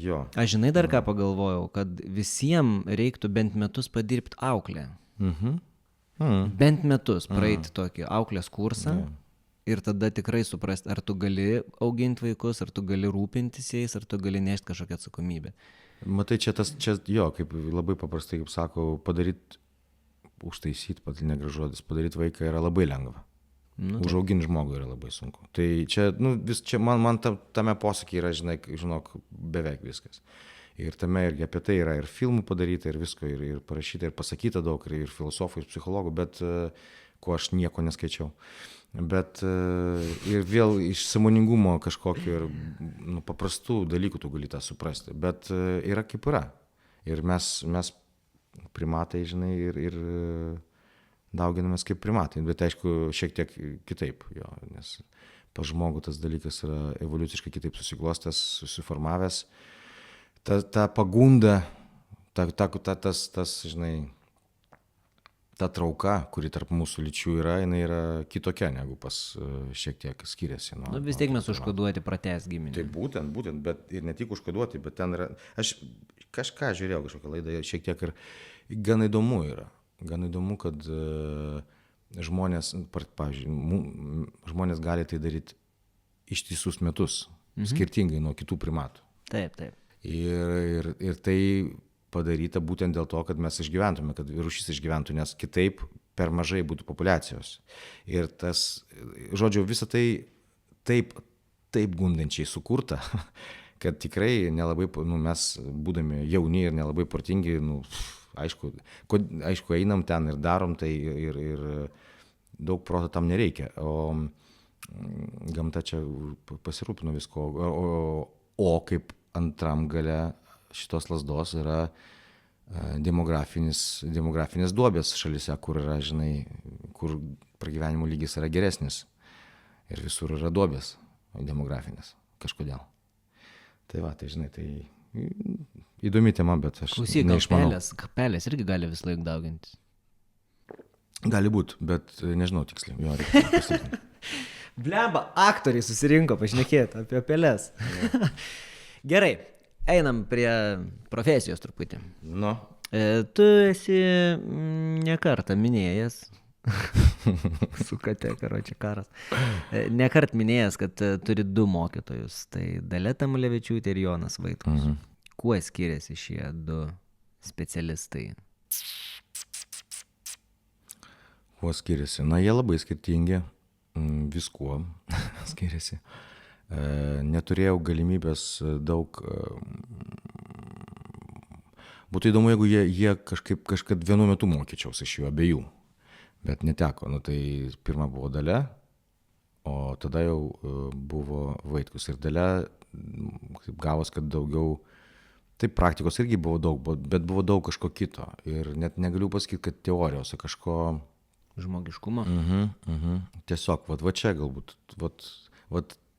Jo. Aš žinai dar ką pagalvojau, kad visiems reiktų bent metus padirbti auklę. Bent metus praeiti tokį auklės kursą ir tada tikrai suprasti, ar tu gali auginti vaikus, ar tu gali rūpintis jais, ar tu gali nešti kažkokią atsakomybę. Matai, čia kaip labai paprastai, kaip sako, užtaisyti, negražuodis, padaryti vaiką yra labai lengva. Užauginti žmogų yra labai sunku. Tai čia, man tame posakyje yra, žinok, beveik viskas. Ir tame irgi apie tai yra ir filmų padaryta, ir visko, ir parašyta, ir pasakyta daug, ir filosofų, ir psichologų, bet ko aš nieko neskaičiau. Bet ir vėl iš sąmoningumo kažkokio ir paprastų dalykų tu gali tą suprasti. Bet yra kaip yra. Ir mes primatai, ir dauginamės kaip primatai. Bet aišku, šiek tiek kitaip. Jo, nes pas žmogų tas dalykas yra evoliuciškai kitaip susiklostęs, susiformavęs. Ta pagunda, ta trauka, kuri tarp mūsų lyčių yra, jinai yra kitokia negu pas šiek tiek skiriasi. Vis tiek mes užkoduoti pratęs giminę. Tai būtent, bet ir ne tik užkoduoti, bet ten yra, aš kažką žiūrėjau, kažkokią laidą, šiek tiek ir gan įdomu yra. Gan įdomu, kad žmonės, pavyzdžiui, žmonės gali tai daryti ištisus metus, skirtingai nuo kitų primatų. Taip. Ir tai padaryta būtent dėl to, kad mes išgyventume, kad rūšis išgyventų, nes kitaip per mažai būtų populiacijos. Ir tas, žodžiu, visą tai taip gundančiai sukurta, kad tikrai nelabai, mes būdami jauni ir nelabai protingi, aišku, einam ten ir darom tai ir daug proto tam nereikia. O gamta čia pasirūpino visko. O kaip antram gale šitos lazdos yra demografinės duobės šalyse, kur yra, kur pragyvenimo lygis yra geresnis. Ir visur yra duobės demografinės kažkodėl. Tai įdomi tema, bet aš neišmanau. Pelės irgi gali vis laik daugintis. Gali būti, bet nežinau tiksliai. Jo, reikia pasitikrinti. Blemba, aktoriai susirinko pašnekėti apie pelės. Gerai, einam prie profesijos truputį. Nu, Tu esi ne kartą minėjęs, su kate, karoči karas, ne kartą minėjęs, kad turi 2 mokytojus, tai Dalia Tamulevičiūtė ir Jonas Vaitkus. Kuo skiriasi šie 2 specialistai? kuo skiriasi? Na, jie labai skirtingi, viskuo skiriasi. Neturėjau galimybės daug. Būtų įdomu, jeigu jie kažkad vienu metu mokyčiaus iš jų abiejų, bet neteko. Nu, tai pirma buvo Dalia, o tada jau buvo Vaitkus. Ir Dalia, kaip gavos, kad daugiau, taip praktikos irgi buvo daug, bet buvo daug kažko kito. Ir net negaliu pasakyti, kad teorijos, kažko... Žmogiškumo? Tiesiog, va čia galbūt,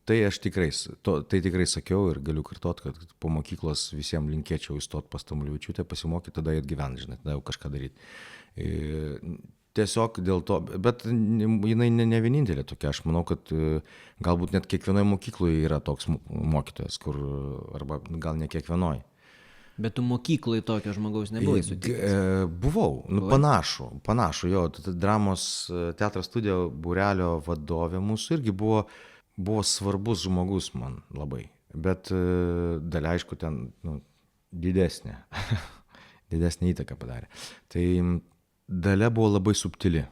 tai aš tikrai sakiau ir galiu kartot, kad po mokyklos visiems linkėčiau įstoti pas Tamulevičiūtę, pasimokyti, tada ir gyventi, žinai, tada jau kažką daryti. Tiesiog dėl to, bet jinai ne vienintelė tokia, aš manau, kad galbūt net kiekvienoje mokykloje yra toks mokytojas, arba gal ne kiekvienoje. Bet tu mokykloje tokio žmogaus nebuvai sutikęs? Buvau, panašu, jo, dramos teatro studijo būrelio vadovė mūsų irgi buvo svarbus žmogus man labai, bet Dalia, aišku, ten didesnė įtaką padarė. Tai Dalia buvo labai subtili.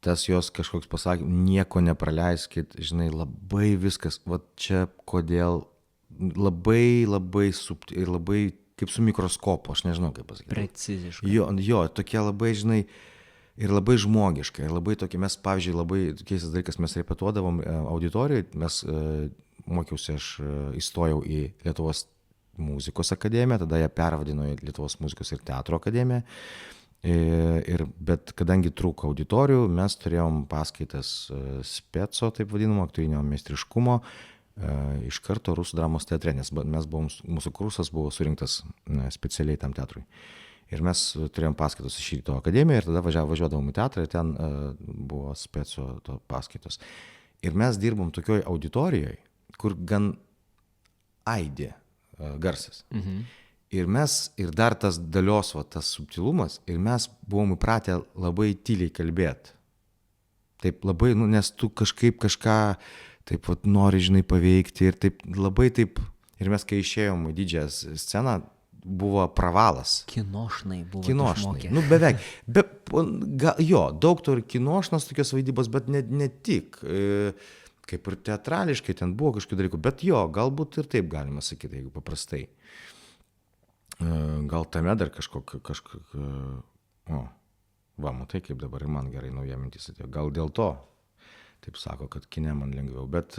Tas jos kažkoks pasakymas, nieko nepraleiskit, žinai, labai viskas, va čia kodėl, labai subtili ir labai kaip su mikroskopu, aš nežinau kaip pasakyti. Preciziškai. Jo, tokie labai, žinai, ir labai žmogiškai, ir labai tokie, mes, pavyzdžiui, labai keistas dalykas, mes repetuodavom auditorijoje, mokiausi, aš įstojau į Lietuvos muzikos akademiją, tada ją pervadino į Lietuvos muzikos ir teatro akademiją, bet kadangi trūko auditorijų, mes turėjom paskaitas speco, taip vadinamo, aktorinio meistriškumo, iš karto Rusų dramos teatre, nes mūsų kursas buvo surinktas specialiai tam teatrui. Ir mes turėjom paskaitos iš ryto akademiją ir tada važiuodavom į teatrą ir ten buvo speco paskaitos. Ir mes dirbom tokioj auditorijoje, kur gan aidė garsas. Ir dar tas Dalios, tas subtilumas, ir mes buvom įpratę labai tyliai kalbėti. Taip labai, nes tu kažką taip nori, žinai, paveikti ir taip labai taip. Ir mes, kai išėjom į didžiąją sceną, buvo pravalas. Kinošnai buvo. Kinošnai. Beveik. Jo, daug to ir kinošnos tokios vaidybos, bet ne tik. Kaip ir teatrališkai ten buvo kažkokių dalykų. Bet jo, galbūt ir taip galima sakyti, jeigu paprastai. Gal tame dar matai, kaip dabar ir man gerai nauja mintis atėjo. Gal dėl to. Taip sako, kad kine man lengviau, bet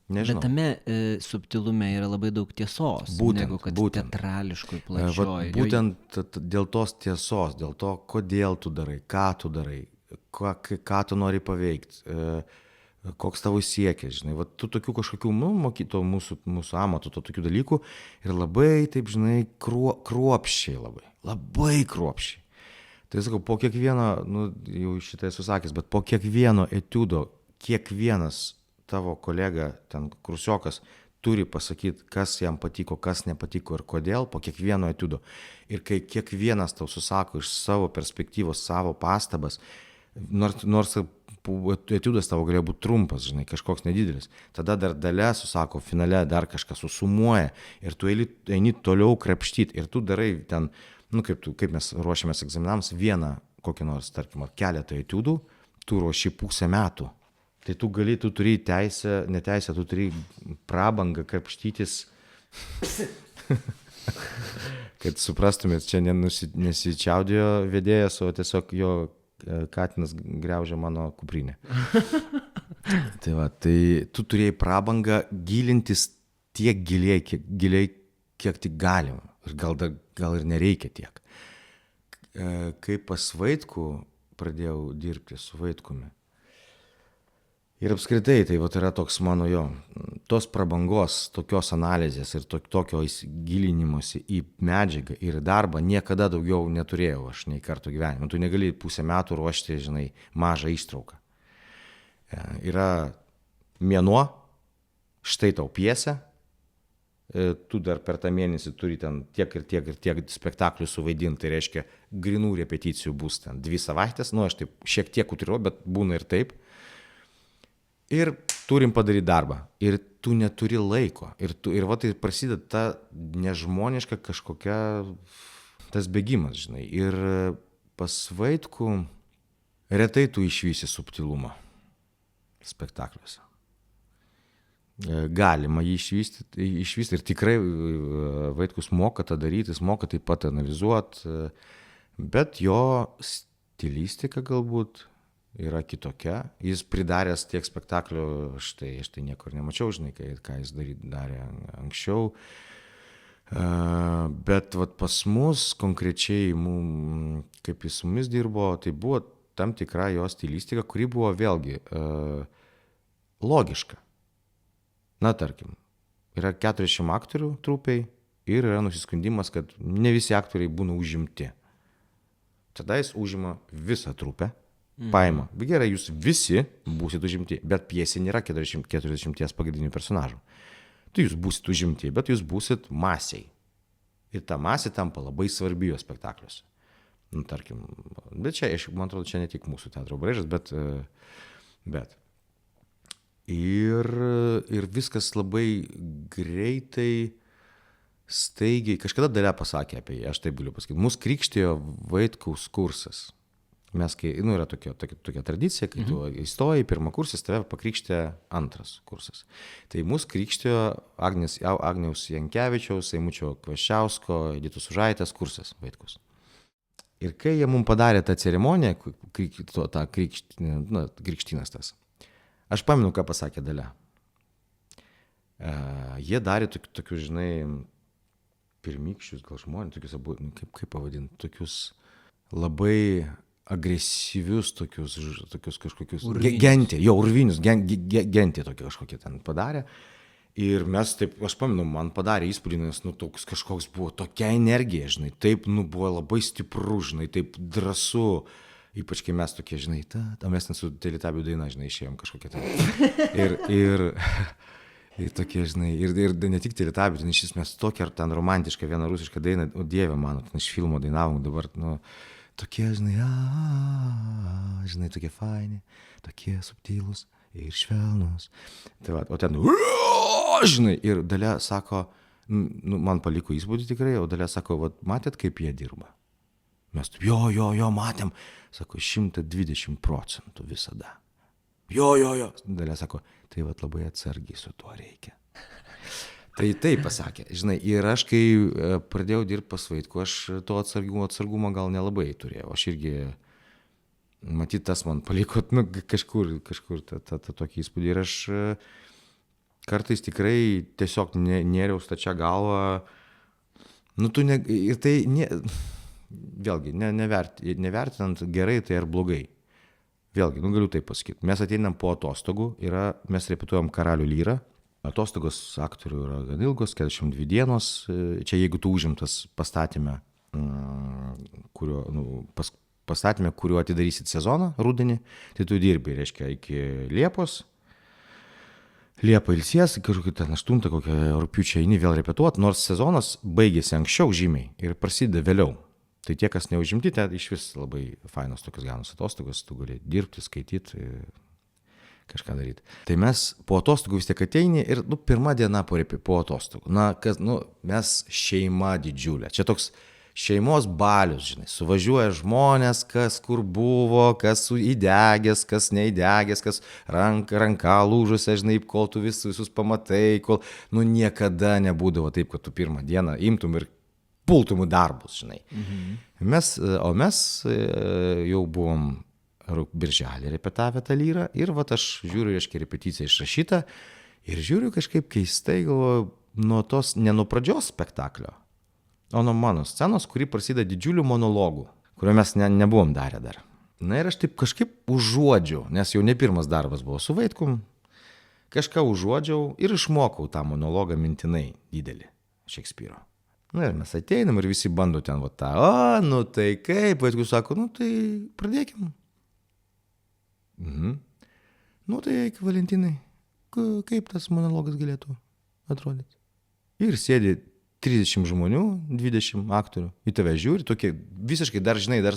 nežinau. Bet tame subtilume yra labai daug tiesos, negu kad teatrališkoj plačioj. Būtent dėl tos tiesos, dėl to, kodėl tu darai, ką tu darai, ką tu nori paveikti, koks tavo siekis, žinai. Tu tokių kažkokių, mokyto mūsų amato, tokių dalykų ir labai, taip, žinai, kruopščiai labai kruopščiai. Tai sakau, po kiekvieno, jau šitai esu sakęs, bet po kiekvieno etiudo, kiekvienas tavo kolega, ten kursiokas, turi pasakyti, kas jam patiko, kas nepatiko ir kodėl po kiekvieno etiudo. Ir kai kiekvienas tau susako iš savo perspektyvos, savo pastabas, nors etiudas tavo galėjo būti trumpas, žinai, kažkoks nedidelis, tada dar Dalia susako finale, dar kažką susumuoja ir tu eini toliau krapštyti ir tu darai ten, kaip mes ruošiamės egzaminams, vieną kokį nors, tarkim, ar keletą etiudų, tu ruoši pusę metų. Tai tu turi neteisę, tu turi prabangą krapštytis, kad suprastumėt, čia nesičiaudėjo vedėjas, o tiesiog jo katinas griaužia mano kuprinę. Tai tu turėjai prabangą gilintis tiek giliai, kiek tik galima. Ir gal ir nereikia tiek. Kai pas Vaitkų pradėjau dirbti su Vaitkumi, ir apskritai, tai yra toks mano tos prabangos, tokios analizės ir tokio įsigilinimuose į medžiagą ir darbą niekada daugiau neturėjau aš nei karto gyvenime. Tu negali pusę metų ruošti, žinai, mažą ištrauką. Yra mėnuo, štai tau pjesė, tu dar per tą mėnesį turi ten tiek ir tiek spektaklių suvaidinti, tai reiškia, grinų repeticijų bus ten 2 savaitės, nu aš taip šiek tiek utriuoju, bet būna ir taip. Ir turim padaryti darbą. Ir tu neturi laiko. Ir va tai prasideda ta nežmoniška kažkokia, tas bėgimas, žinai. Ir pas Vaitkų retai tu išvysi subtilumą spektakliuose. Galima jį išvysti ir tikrai Vaitkus moka tą daryti, jis moka taip pat analizuoti, bet jo stilistika galbūt yra kitokia. Jis pridaręs tiek spektaklių, štai niekur nemačiau, žinai, ką jis darė anksčiau. Bet vat pas mus konkrečiai, kaip jis su mumis dirbo, tai buvo tam tikra jo stilistika, kuri buvo vėlgi logiška. Na, tarkim, yra 40 aktorių trupėj ir yra nusiskundimas, kad ne visi aktoriai būna užimti. Tada jis užima visą trupę, paima. Gerai, jūs visi būsit užimti, bet pjesė nėra 40 pagrindinių personažų. Tai jūs būsit užimti, bet jūs būsit masiai. Ir ta masė tampa labai svarbi jo spektakliuose. Nu, tarkim, bet čia, man atrodo, čia ne tik mūsų teatro braižas, bet. Ir viskas labai greitai, staigiai, kažkada Dalia pasakė apie jį, aš taip galiu pasakyti, mus krikštijo Vaitkaus kursas. Mes, yra tokia tradicija, kai tu įstoji pirmą kursą, tave pakrikštė antras kursas. Tai mus krikštijo Agniaus Jankevičiaus, Eimučio Kvaščiausko, Editos Užaitės kursas Vaitkus. Ir kai jie mums padarė tą ceremoniją, krikštynas tas, aš pamenu, ką pasakė Dalia. Jie darė tokius, žinai, pirmykščius, gal žmonės, tokius, kaip pavadinti, tokius labai agresyvius, tokius kažkokius, gentį, urvinius, gentį tokie kažkokie ten padarė. Ir mes taip, aš pamenu, man padarė įspūdį, nes, toks kažkoks buvo tokia energija, žinai, taip, buvo labai stipru, žinai, taip drąsu. Ypač kai mes tokie, žinai, mes ten su Teletabių daina, žinai, išėjom kažkokią ten. Ir tokie, žinai, ir ne tik Teletabių, ten iš esmės tokia ten romantiška viena rusiška daina, o Dieve mano, ten iš filmo dainavom dabar, tokie, žinai, žinai, tokie faini, tokie subtilūs ir švelnus. Tai va, o ten, žinai, ir Dalia sako, man paliko įspūdį tikrai, o Dalia sako, va, matėt, kaip jie dirba? Mes taip, jo, matėm. Sako, 120% visada. Jo. Dalia sako, tai vat labai atsargiai su tuo reikia. Tai taip pasakė, žinai, ir aš kai pradėjau dirbti pas Vaitkų, aš to atsargumo gal nelabai turėjau. Aš irgi, matyt, tas man paliko, kažkur tą tokį įspūdį. Ir aš kartais tikrai tiesiog nėriau stačia galva. Ir tai... Vėlgi, nevertinant gerai tai ar blogai. Vėlgi, galiu taip pasakyti. Mes ateinam po atostogų, mes repetuojam Karalių lyrą. Atostogos aktorių yra gan ilgos, 42 dienos. Čia jeigu tu užimtas pastatymę, kuriuo atidarysit sezoną rudenį, tai tu dirbi, reiškia, iki Liepos. Liepa ilsies, kažkokį ten 8, kokią rugpjūčio eini vėl repetuoti, nors sezonas baigėsi anksčiau žymiai ir prasideda vėliau. Tai tie, kas neužimti, ten iš vis labai fainos tokios gaunos atostogos, tu gali dirbti, skaityti, kažką daryti. Tai mes po atostogų vis tiek ateini ir pirma diena po atostogų. Mes šeima didžiulė. Čia toks šeimos balius, žinai, suvažiuoja žmonės, kas kur buvo, kas įdegęs, kas neįdegęs, kas ranka lūžusia, žinai, kol tu visus pamatai, kol, niekada nebūdavo taip, kad tu pirmą dieną imtum ir pultumų darbus, žinai. Mes jau buvom birželį repetavę tą lyrą ir aš žiūriu, reiškia, repeticija išrašyta ir žiūriu kažkaip keistai, galvoju, ne nuo pradžios spektaklio, o nuo mano scenos, kuri prasideda didžiulių monologų, kurio mes nebuvom darę dar. Na ir aš taip kažkaip užuodžiu, nes jau ne pirmas darbas buvo su Vaitkum, kažką užuodžiau ir išmokau tą monologą mintinai didelį Šekspyro. Ir mes ateinam ir visi bando ten tą, nu tai kaip, vaikus sako, nu tai pradėkim. Nu tai eik, Valentinai, kaip tas monologas galėtų atrodyti. Ir sėdi 30 žmonių, 20 aktorių, į tave žiūri, tokie visiškai dar, žinai, dar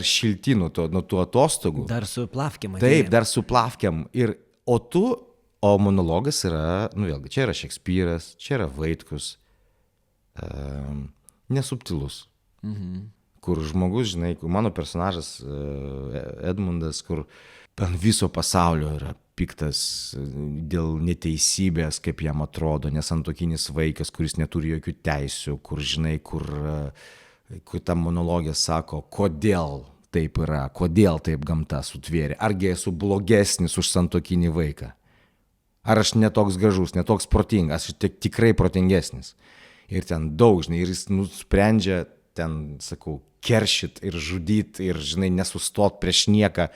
šilti nuo tų atostogų. Dar su plavkiam. Taip, dar su plavkiam. O monologas yra, nu vėlgi, čia yra Šekspyras, čia yra Vaitkus, nesubtilus. Kur žmogus, žinai, mano personažas Edmundas, kur ant viso pasaulio yra piktas dėl neteisybės, kaip jam atrodo, nesantuokinis vaikas, kuris neturi jokių teisių, kur, žinai, kur ta monologija sako, kodėl taip yra, kodėl taip gamta sutvėrė, argi esu blogesnis už santuokinį vaiką, ar aš netoks gražus, netoks protingas, aš tikrai protingesnis. Ir ten daug, žinai, ir jis nusprendžia ten, sakau, keršyt ir žudyt ir, žinai, nesustot prieš nieką.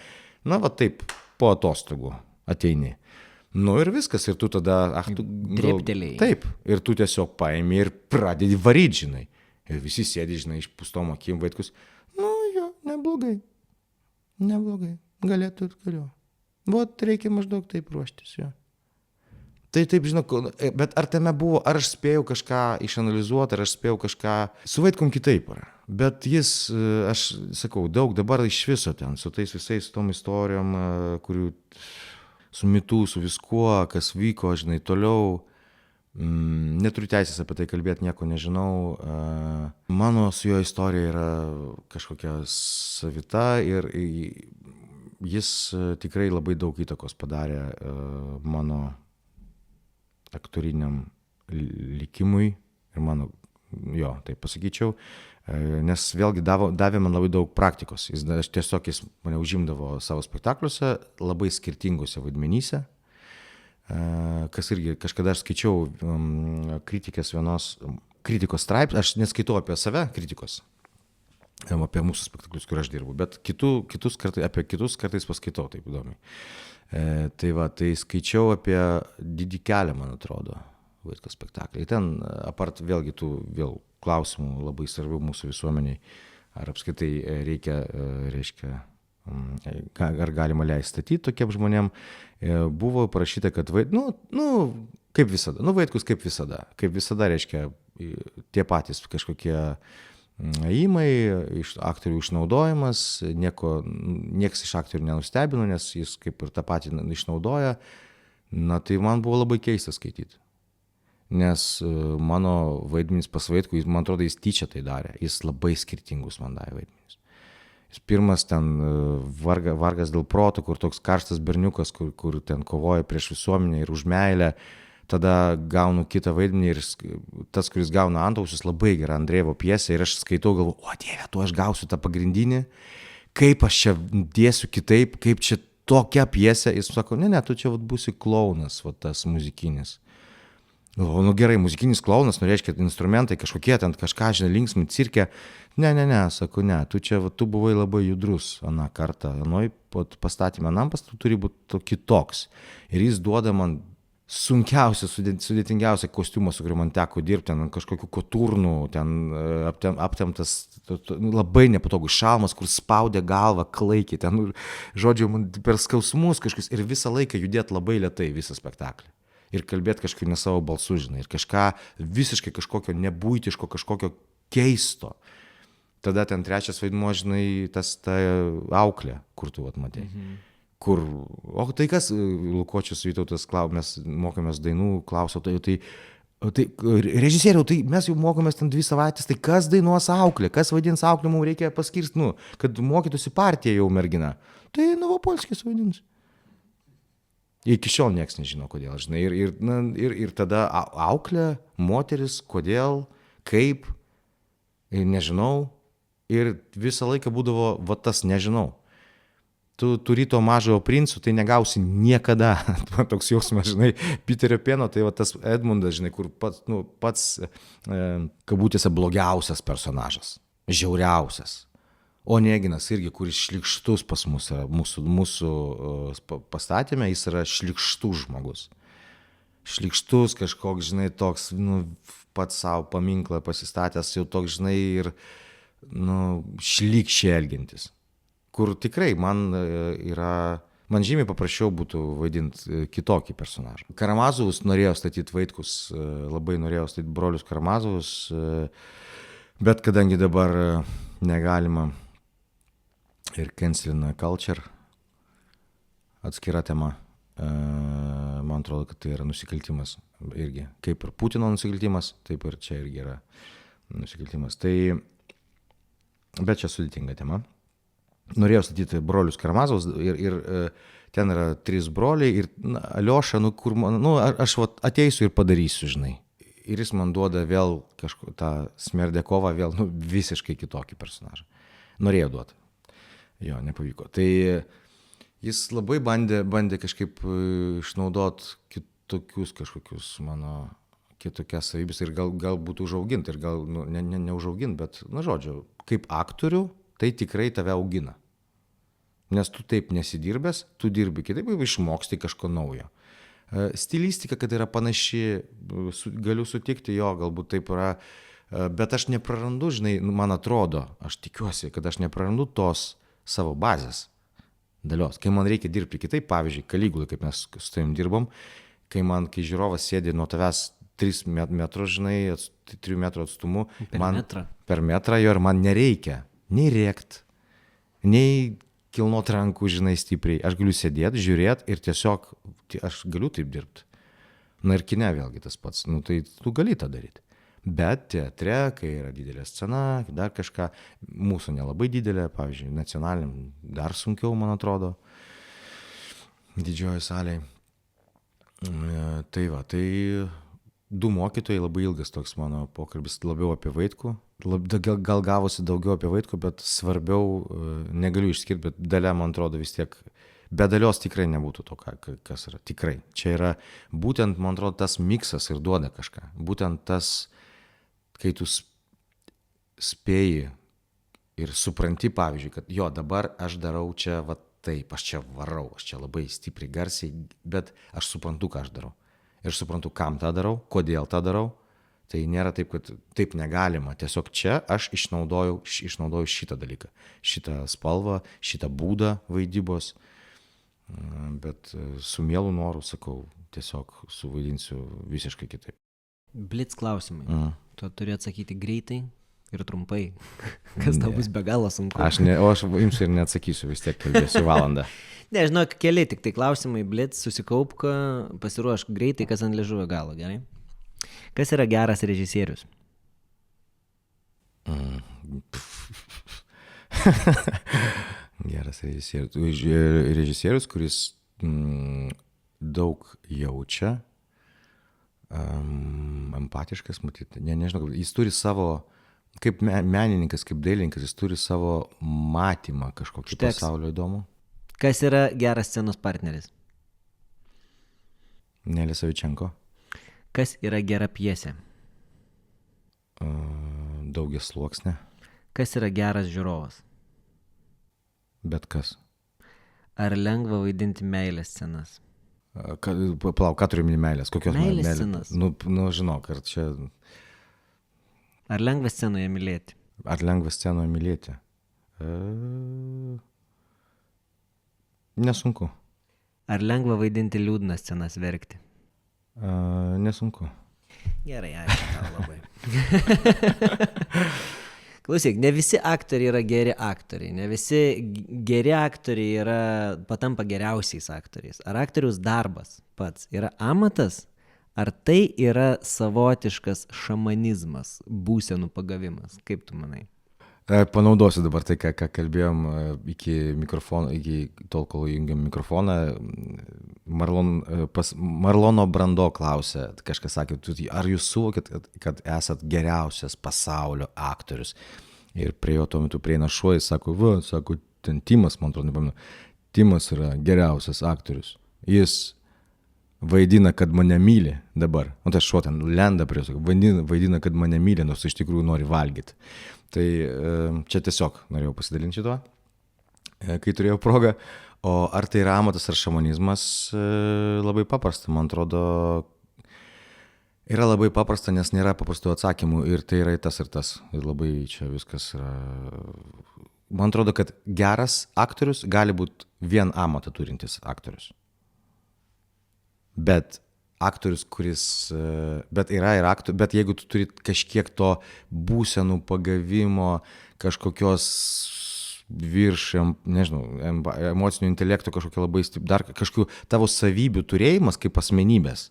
Na, va taip, po atostogų ateini. Nu ir viskas, ir tu tada, drėptelėjai. Taip, ir tu tiesiog paimi ir pradedi varyt, žinai. Ir visi sėdi, žinai, išpūstom akim, Vaitkus, nu jo, neblogai, galėtų ir galiu. Vot reikia maždaug taip ruoštis, jo. Tai taip, žinau, bet ar tame buvo, ar aš spėjau kažką išanalizuoti, ar aš spėjau kažką, su Vaitkum kitaip yra. Bet jis, aš sakau, daug dabar iš viso ten, su tais visais tom istorijom, kurių su mitu, su viskuo, kas vyko, žinai, toliau, neturiu teisės apie tai kalbėti, nieko nežinau. Mano su jo istorija yra kažkokia savita ir jis tikrai labai daug įtakos padarė mano aktoriniam likimui ir mano, jo, taip pasakyčiau, nes vėlgi davė man labai daug praktikos. Jis mane užimdavo savo spektakliuose, labai skirtingose vaidmenyse, kas irgi kažkada aš skaičiau kritikos straipsnį, aš neskaitau apie save kritikos, apie mūsų spektaklius, kur aš dirbu, bet apie kitus kartais paskaitau, taip įdomiai. Tai skaičiau apie Didį kelią, man atrodo, Vaitkaus spektaklį. Ten, apart vėlgi tų klausimų labai svarbių mūsų visuomeniai, ar apskritai reiškia, ar galima leisti statyti tokiem žmonėm, buvo parašyta, kad kaip visada, Vaitkus kaip visada, reiškia, tie patys kažkokie ėjimai, aktorių išnaudojimas, nieks iš aktorių nenustebino, nes jis kaip ir tą patį išnaudoja. Na tai man buvo labai keista skaityti. Nes mano vaidmenys pas Vaitkų, man atrodo, jis tyčia tai darė. Jis labai skirtingus man davė vaidmenys. Jis pirmas ten vargas dėl proto, kur toks karštas berniukas, kur ten kovoja prieš visuomenę ir už meilę. Tada gaunu kitą vaidmenį ir tas, kuris gauna antausius, labai gera Andrejevo pjesė ir aš skaitau, galvoju, o Dieve, tu aš gausiu tą pagrindinį, kaip aš čia dėsiu kitaip, kaip čia tokia pjesė. Jis sako, ne, tu čia būsi klounas, tas muzikinis. Nu gerai, muzikinis klounas, reiškia instrumentai kažkokie, ten kažką, žinai, linksmi, cirke. Ne, sako, ne, tu buvai labai judrus aną kartą, pastatymą anampas, tu turi būti kitoks. Ir jis duoda man sunkiausia, sudėtingiausia kostiumą, su kuriuo man teko dirbti, ten kažkokių koturnų, ten aptemtas, labai nepatogus šalmas, kur spaudė galvą klaikiai, ten, žodžiu, per skausmus kažkas ir visą laiką judėti labai lėtai visą spektaklį. Ir kalbėti kažkaip ne savo balsu, žinai, ir kažką visiškai kažkokio nebūtiško, kažkokio keisto. Tada ten trečias vaidmuo, žinai, ta auklė, kur tu matei. O tai kas, Lukočius Vytautas, mes mokomės dainų, klauso, tai režisieriau, tai mes jau mokomės ten 2 savaitės, tai kas dainuos auklė, kas vaidins auklę, mums reikia paskirsti, kad mokytųsi partiją jau mergina. Tai Novopolskis vaidins. Iki šiol nieks nežino, kodėl, žinai, ir tada auklė, moteris, kodėl, kaip, nežinau, ir visą laiką būdavo tas nežinau. Tu turi to Mažojo princo, tai negausi niekada. Toks jausmas, žinai, Piterio Peno, tai tas Edmundas, žinai, kur pats kabutėse blogiausias personažas, žiauriausias. O Neginas irgi, kuris šlikštus pas mus yra, mūsų pastatėme, jis yra šlikštus žmogus. Šlikštus kažkoks, žinai, toks, pats savo paminklą pasistatęs, jau toks, žinai, ir, šlikščiai elgiantis. Kur tikrai man žymiai paprasčiau būtų vaidinti kitokį personažą. Karamazovus norėjo statyti Vaitkus, labai norėjo statyti brolius Karamazovus, bet kadangi dabar negalima ir cancelina culture, atskira tema, man atrodo, kad tai yra nusikaltimas irgi. Kaip ir Putino nusikaltimas, taip ir čia irgi yra nusikaltimas. Tai, bet čia sudėtinga tema. Norėjau statyti brolius Karamazovus ir ten yra 3 broliai ir Alioša, aš ateisiu ir padarysiu, žinai. Ir jis man duoda vėl tą Smerdekovą, vėl visiškai kitokį personažą. Norėjau duoti. Jo, nepavyko. Tai jis labai bandė kažkaip išnaudot kitokius kažkokius mano kitokias savybės ir galbūt užauginti, ir gal neužauginti, bet, žodžiu, kaip aktorių, tai tikrai tave augina. Nes tu taip nesidirbęs, tu dirbi kitaip, išmoksti kažko naujo. Stilistika, kad yra panaši, galiu sutikti, jo, galbūt taip yra, bet aš neprarandu, žinai, man atrodo, aš tikiuosi, kad aš neprarandu tos savo bazės dalios. Kai man reikia dirbti kitaip, pavyzdžiui, Kaligulai, kaip mes su tavim dirbom, kai žiūrovas sėdi nuo tavęs 3 metrus, žinai, 3 metrų atstumu, per metrą jo, ir man nereikia nei rėkt, nei kilnot rankų, žinai, stipriai. Aš galiu sėdėti, žiūrėti ir tiesiog aš galiu taip dirbti. Ir kine vėlgi tas pats, tai tu gali tą daryti. Bet teatre, kai yra didelė scena, dar kažką, mūsų nelabai didelė, pavyzdžiui, nacionaliniam dar sunkiau, man atrodo, didžioji salėje. Tai 2 mokytojai, labai ilgas toks mano pokalbis, labiau apie Vaitkų, gal gavosi daugiau apie Vaitkų, bet svarbiau, negaliu išskirti, bet Dalia, man atrodo, vis tiek, be Dalios tikrai nebūtų to, kas yra, tikrai. Čia yra būtent, man atrodo, tas miksas ir duoda kažką, būtent tas, kai tu spėji ir supranti, pavyzdžiui, kad jo, dabar aš darau čia taip, aš čia varau, aš čia labai stipriai garsiai, bet aš suprantu, ką aš darau. Ir suprantu, kam tą darau, kodėl tą darau. Tai nėra taip, kad taip negalima. Tiesiog čia aš išnaudoju šitą dalyką, šitą spalvą, šitą būdą vaidybos, bet su mielu noru, sakau, tiesiog suvaidinsiu visiškai kitaip. Blitz klausimai. Tu turi atsakyti greitai ir trumpai, kas tau bus be galo sunku. Aš jums ir neatsakysiu, vis tiek kalbėsiu valandą. Ne, žinok, keli tik tai klausimai, Blitz, susikaupk, pasiruošk greitai, kas ant liežuvio galo, gerai? Kas yra geras režisierius? Geras režisierius. Režisierius, kuris daug jaučia, empatiškas, matyti, nežinau, jis turi savo, kaip menininkas, kaip dailininkas, jis turi savo matymą kažkokį pasaulio įdomų. Kas yra geras scenos partneris? Nelė Savičenko. Kas yra gera pjesė? Daugiasluoksnė. Kas yra geras žiūrovas? Bet kas. Ar lengva vaidinti meilės scenas? Palauk, ką turi meilės? Kokios meilės scenas? Žinok, ar čia... Ar lengva scenoje mylėti? Ar lengva scenoje mylėti? Nesunku. Ar lengva vaidinti liūdnas scenas, verkti? Nesunku. Gerai, ačiū tau labai. Klausyk, ne visi aktoriai yra geri aktoriai, ne visi geri aktoriai patampa geriausiais aktoriais. Ar aktoriaus darbas pats yra amatas, ar tai yra savotiškas šamanizmas, būsenų pagavimas? Kaip tu manai? Panaudosiu dabar tai, ką kalbėjom iki tol, kol įjungiam mikrofoną. Marlono Brando klausė, kažkas sakė, ar jūs suvokėt, kad esat geriausias pasaulio aktorius? Ir prie jo tuo metu prieina šuo, jis sako, ten Timas, man atrodo, nepamenu, Timas yra geriausias aktorius. Jis vaidina, kad mane myli dabar. O tas šuo ten lenda prie jo, vaidina, kad mane myli, nors iš tikrųjų nori valgyti. Tai čia tiesiog norėjau pasidalinti šituo, kai turėjau progą. O ar tai yra amatas ar šamanizmas, labai paprasta, man atrodo, yra labai paprasta, nes nėra paprastų atsakymų ir tai yra tas ir tas. Ir labai čia viskas yra. Man atrodo, kad geras aktorius gali būti vien amatą turintis aktorius. Bet aktorius, bet yra ir aktorius, bet jeigu tu turi kažkiek to būsenų pagavimo, kažkokios nežinau, emocinio intelekto kažkokio labai dar kažkokių tavo savybių turėjimas kaip asmenybės.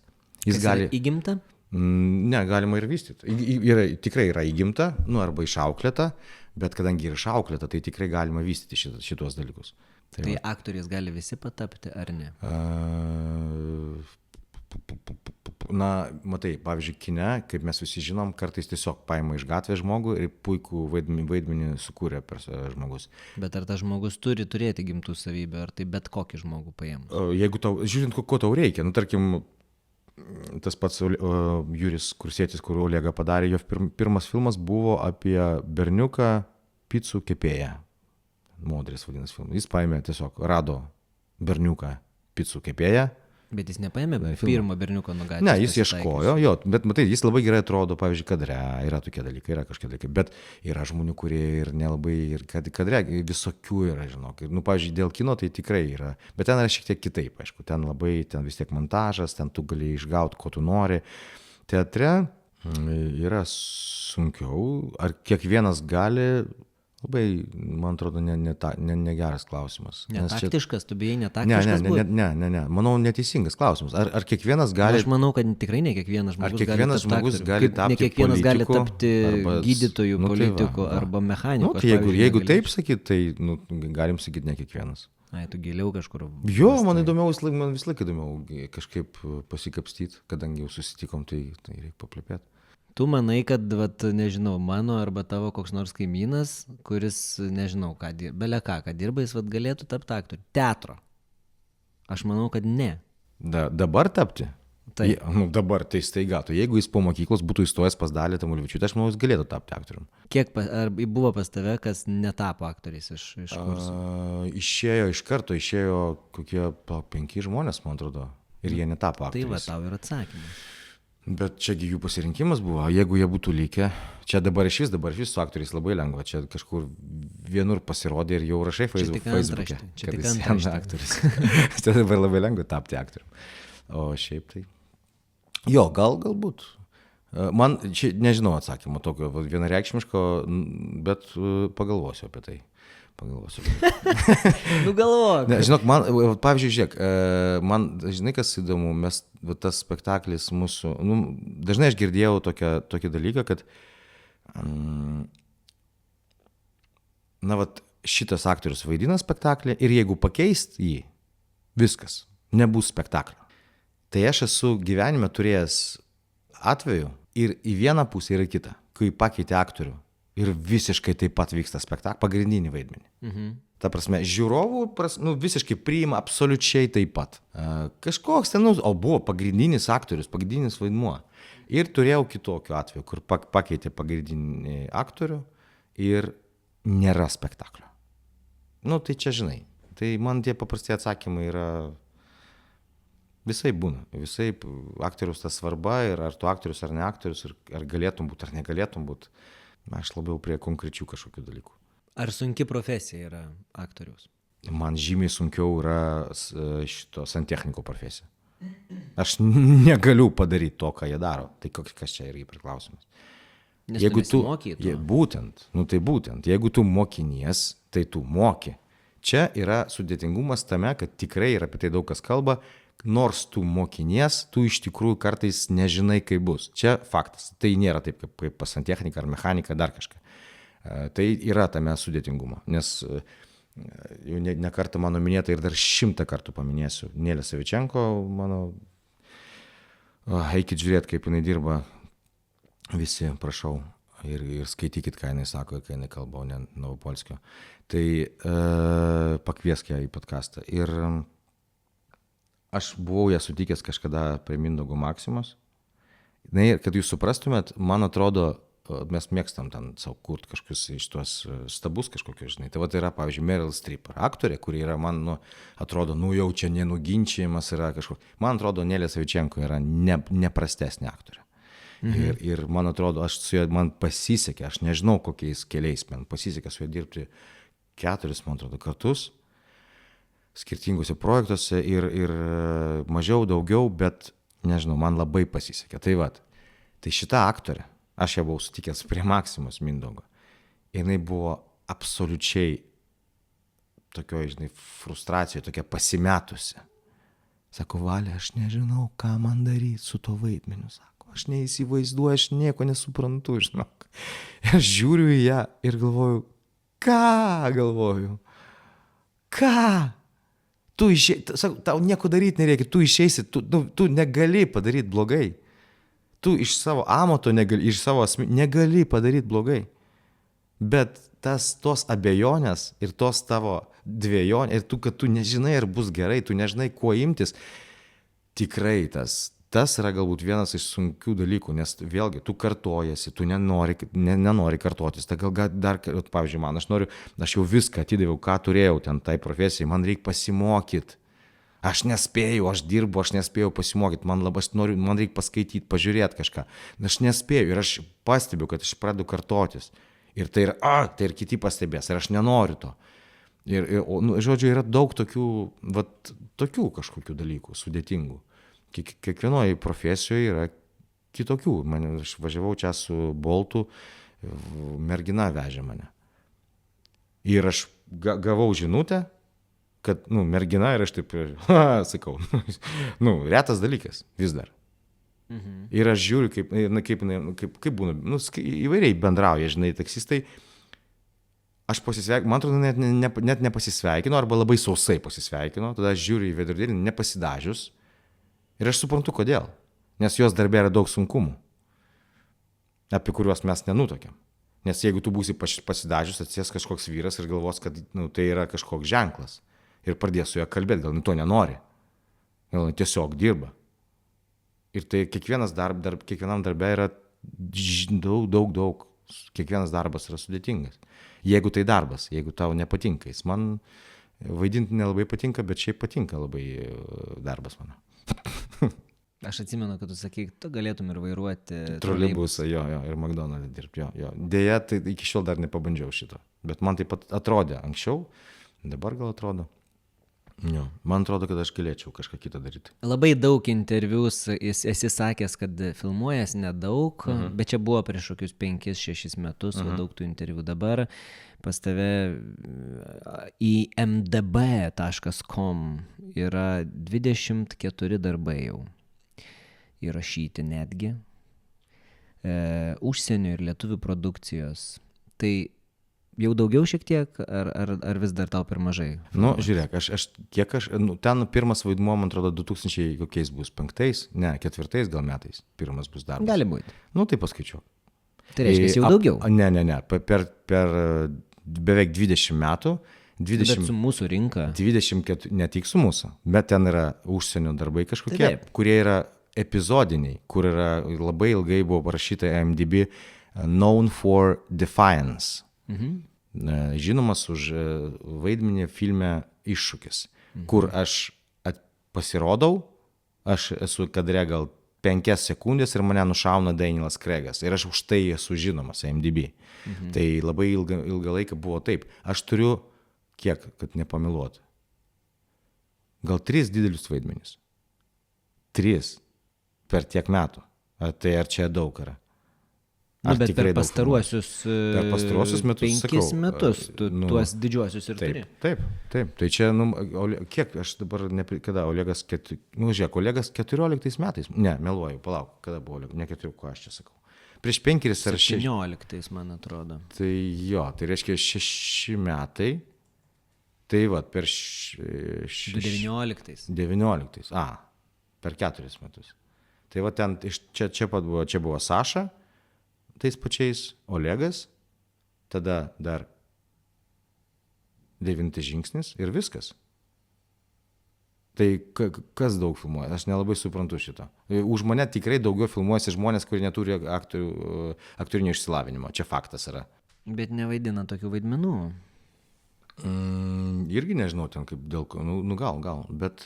Jis gali įgimta? Ne, galima ir vystyti. Tikrai yra įgimta, arba išauklėta, bet kadangi yra išauklėta, tai tikrai galima vystyti šitos dalykus. Tai aktoriais gali visi patapti, ar ne? Matai, pavyzdžiui, kine, kaip mes visi žinom, kartais tiesiog paima iš gatvės žmogų ir puikų vaidmenį sukūrė žmogus. Bet ar tas žmogus turi turėti gimtų savybių, ar tai bet kokį žmogų paėmus? Jeigu žiūrint, ko tau reikia, tarkim, tas pats Juris Kursietis, kur Olegą padarė, jo pirmas filmas buvo apie berniuką picų kepėją. Modris vadinasi filmas. Jis paėmė tiesiog, rado berniuką picų kepėją. Bet jis nepaėmė pirmo berniuko nuo gatvės. Ne, jis ieškojo, bet matai, jis labai gerai atrodo, pavyzdžiui, kadre, yra tokie dalykai, yra kažkokie dalykai, bet yra žmonių, kurie ir nelabai, ir kadre, visokių yra, žinok. Pavyzdžiui, dėl kino tai tikrai yra, bet ten yra šiek tiek kitaip, aišku, ten vis tiek montažas, ten tu gali išgauti, ko tu nori. Teatre yra sunkiau, ar kiekvienas gali. Labai, man atrodo, negeras klausimas. Netaktiškas, tu bijai netaktiškas būti? Ne, manau, neteisingas klausimas. Ar kiekvienas gali... Aš manau, kad tikrai ne kiekvienas žmogus gali tapti ne kiekvienas politiku, gali tapti gydytojų, politiku arba mechaniku. Jeigu taip sakyt, tai galim sakyti ne kiekvienas. Ai, tu giliau kažkur... Jo, man vis laik įdomiau kažkaip pasikapstyti, kadangi jau susitikom, tai reikia paplepėti. Tu manai, kad, nežinau, mano arba tavo koks nors kaimynas, kuris, nežinau, bele ką dirba, jis galėtų tapti aktorių. Teatro. Aš manau, kad ne. Dabar tapti? Taip. Dabar tai staiga. Jeigu jis po mokyklos būtų įstojęs pas Dalią Tamulevičiūtę, aš manau, jis galėtų tapti aktorium. Ar buvo pas tave, kas netapo aktoriais iš kursų? Išėjo kokie 5 žmonės, man atrodo, ir jie netapo aktoriais. Tai tau ir atsakymas. Bet čiagi jų pasirinkimas buvo, jeigu jie būtų likę, čia dabar iš vis su aktoriais labai lengva, čia kažkur vienur pasirodė ir jau rašai Facebook'e, kad jis yra aktorius. Čia dabar labai lengva tapti aktorium. O šiaip tai... Jo, galbūt. Man, čia nežinau atsakymo tokio vienareikšmiško, bet pagalvosiu apie tai. Nugalvok. Žinok, man, pavyzdžiui, žiūrėk, man, žinai, kas įdomu, tas spektaklis mūsų, dažnai aš girdėjau tokį dalyką, kad, šitas aktorius vaidina spektaklį ir jeigu pakeist jį, viskas, nebus spektaklio. Tai aš esu gyvenime turėjęs atveju ir į vieną pusę ir į kitą, kai pakeitė aktorių. Ir visiškai taip pat vyksta spektaklį, pagrindinį vaidmenį. Mhm. Ta prasme, žiūrovų visiškai priima absoliučiai taip pat. Kažkoks ten, buvo pagrindinis aktorius, pagrindinis vaidmuo. Ir turėjau kitokio atveju, kur pakeitė pagrindinį aktorių ir nėra spektaklio. Tai čia žinai. Tai man tie paprasti atsakymai yra... Visai būna. Visai aktorius ta svarba ir ar tu aktorius ar ne aktorius, ar galėtum būti ar negalėtum būti. Aš labiau prie konkrečių kažkokių dalykų. Ar sunki profesija yra aktoriaus? Man žymiai sunkiau yra santechniko profesija. Aš negaliu padaryti to, ką jie daro. Tai kas čia irgi priklausimas. Nes jeigu tu mokytum. Būtent. Jeigu tu mokinies, tai tu moki. Čia yra sudėtingumas tame, kad tikrai ir apie tai daug kas kalba, nors tu mokinies, tu iš tikrųjų kartais nežinai, kaip bus. Čia faktas. Tai nėra taip, kaip pas santechniką ar mechaniką, dar kažką. Tai yra tame sudėtingumo. Nes jau ne kartą mano minėta ir dar 100 kartų paminėsiu. Nelė Savičenko, eikit žiūrėti, kaip jinai dirba. Visi, prašau. Ir skaitykit, ką jinai sako, kai jinai kalba, o ne Novopolskio. Tai pakviesk ją į podcastą. Ir aš buvau ją sutikęs kažkada prie Mindaugo Maksimos. Na ir kad jūs suprastumėt, man atrodo, mes mėgstam ten savo kurt kažkokius iš tuos stabus kažkokius, žinai. Tai va tai yra, pavyzdžiui, Meryl Streep, aktorė, kuri yra, man atrodo, jau čia nenuginčiamas yra kažkoks. Man atrodo, Nelė Savičenko yra neprastesnė aktorė. Ir man atrodo, man pasisekė, aš nežinau kokiais keliais, man pasisekė su juo dirbti 4, man atrodo, kartus, skirtingose projektuose ir mažiau, daugiau, bet nežinau, man labai pasisekė. Tai šita aktorė, aš ją buvau sutikęs prie Maksimos Mindaugo. Jinai buvo absoliučiai tokioj, žinai, frustracijoje, tokia pasimetusi. Sako, Valė, aš nežinau, ką man daryti su to vaidmeniu, sako. Aš neįsivaizduoju, aš nieko nesuprantu, žinok. Ir aš žiūriu į ją ir galvoju, ką? Tu tau nieko daryti nereikia, tu išeisi, tu negali padaryti blogai. Tu iš savo amato negali, iš savo negali padaryti blogai. Bet tos abejonės ir tos tavo dvejonės, ir kad tu nežinai, ar bus gerai, tu nežinai, kuo imtis, tikrai tas yra galbūt vienas iš sunkių dalykų, nes vėlgi tu kartojasi, tu nenori kartotis. Tai gal dar, pavyzdžiui, aš jau viską atidaviau, ką turėjau ten tai profesijai, man reikia pasimokyti. Aš nespėjau, aš dirbu, aš nespėjau pasimokyti, man reikia paskaityti, pažiūrėti kažką. Aš nespėjau ir aš pastebiu, kad aš pradedu kartotis. Ir tai ir kiti pastebės, ir aš nenoriu to. Žodžiu, yra daug tokių kažkokių dalykų, sudėtingų. Kiekvienoje profesijoje yra kitokių. Aš važiavau čia su Boltu, mergina vežė mane. Ir aš gavau žinutę, kad, mergina ir aš taip, sakau, retas dalykas, vis dar. Ir aš žiūriu, kaip būna, įvairiai bendrauja, žinai, taksistai. Aš pasisveikinu, man atrodo, net nepasisveikinu, arba labai sausai pasisveikinu, tada aš žiūriu į veidrodėlį, nepasidažius. Ir aš suprantu, kodėl. Nes jos darbė yra daug sunkumų, apie kuriuos mes nenutuokiam. Nes jeigu tu būsi pasidažius, atsės kažkoks vyras ir galvos, kad tai yra kažkoks ženklas. Ir pradės su juo kalbėti, gal to nenori. Gal tiesiog dirba. Ir tai kiekvienam darbe yra daug. Kiekvienas darbas yra sudėtingas. Jeigu tai darbas, jeigu tau nepatinka. Jis man vaidinti nelabai patinka, bet šiaip patinka labai darbas mano. Aš atsimenu, kad tu sakai, tu galėtum ir vairuoti troleibusą, jo, ir McDonald's dirbti, jo. Deja, tai iki šiol dar nepabandžiau šito. Bet man taip pat atrodė anksčiau, dabar gal atrodo. Jo, man atrodo, kad aš galėčiau kažką kitą daryti. Labai daug interviu esi sakęs, kad filmuojas nedaug, bet čia buvo prieš kokius 5-6 metus, daug tų interviu. Dabar pas tave į mdb.com yra 24 darbai jau įrašyti netgi, užsienio ir lietuvių produkcijos. Tai jau daugiau šiek tiek, ar vis dar tau per mažai? Žiūrėk, ten pirmas vaidmuo, man atrodo, 2000 kokiais bus, 4 gal metais pirmas bus darbas. Gali būti. Tai paskaičiuok. Tai reiškia jau daugiau? Ne, per beveik 20 metų. Bet su mūsų rinka? 24, ne tik su mūsų, bet ten yra užsienio darbai kažkokie, kurie yra epizodiniai, kur yra labai ilgai buvo parašyta IMDb Known for Defiance. Žinomas už vaidmenį filme Iššūkis, kur aš pasirodau, aš esu kadre gal 5 sekundės ir mane nušauna Danielas Craigas ir aš už tai esu žinomas IMDb. Tai labai ilgą laiką buvo taip. Aš turiu, kiek, kad nepameluot, gal 3 didelius vaidmenis. 3 per tiek metų. Ar čia daug yra? Bet per pastaruosius metus, 5 metus tuos didžiuosius ir turi. Taip. Tai čia, kiek aš dabar, kada Olegas, Olegas 14 metais, ne, meluoju, palauk, kada buvo Olegas, ne 14, ko aš čia sakau. Prieš 5 ar 6. 17, man atrodo. Tai jo, tai reiškia 6 metai, tai per 19. Per 4 metus. Tai ten, čia buvo Saša, tais pačiais Olegas, tada dar 9 žingsnis ir viskas. Tai kas daug filmuoja? Aš nelabai suprantu šito. Už mane tikrai daugiau filmuojasi žmonės, kurie neturi aktorinio išsilavinimo. Čia faktas yra. Bet nevaidina tokių vaidmenų. Irgi nežinau ten kaip dėl ko, gal. Bet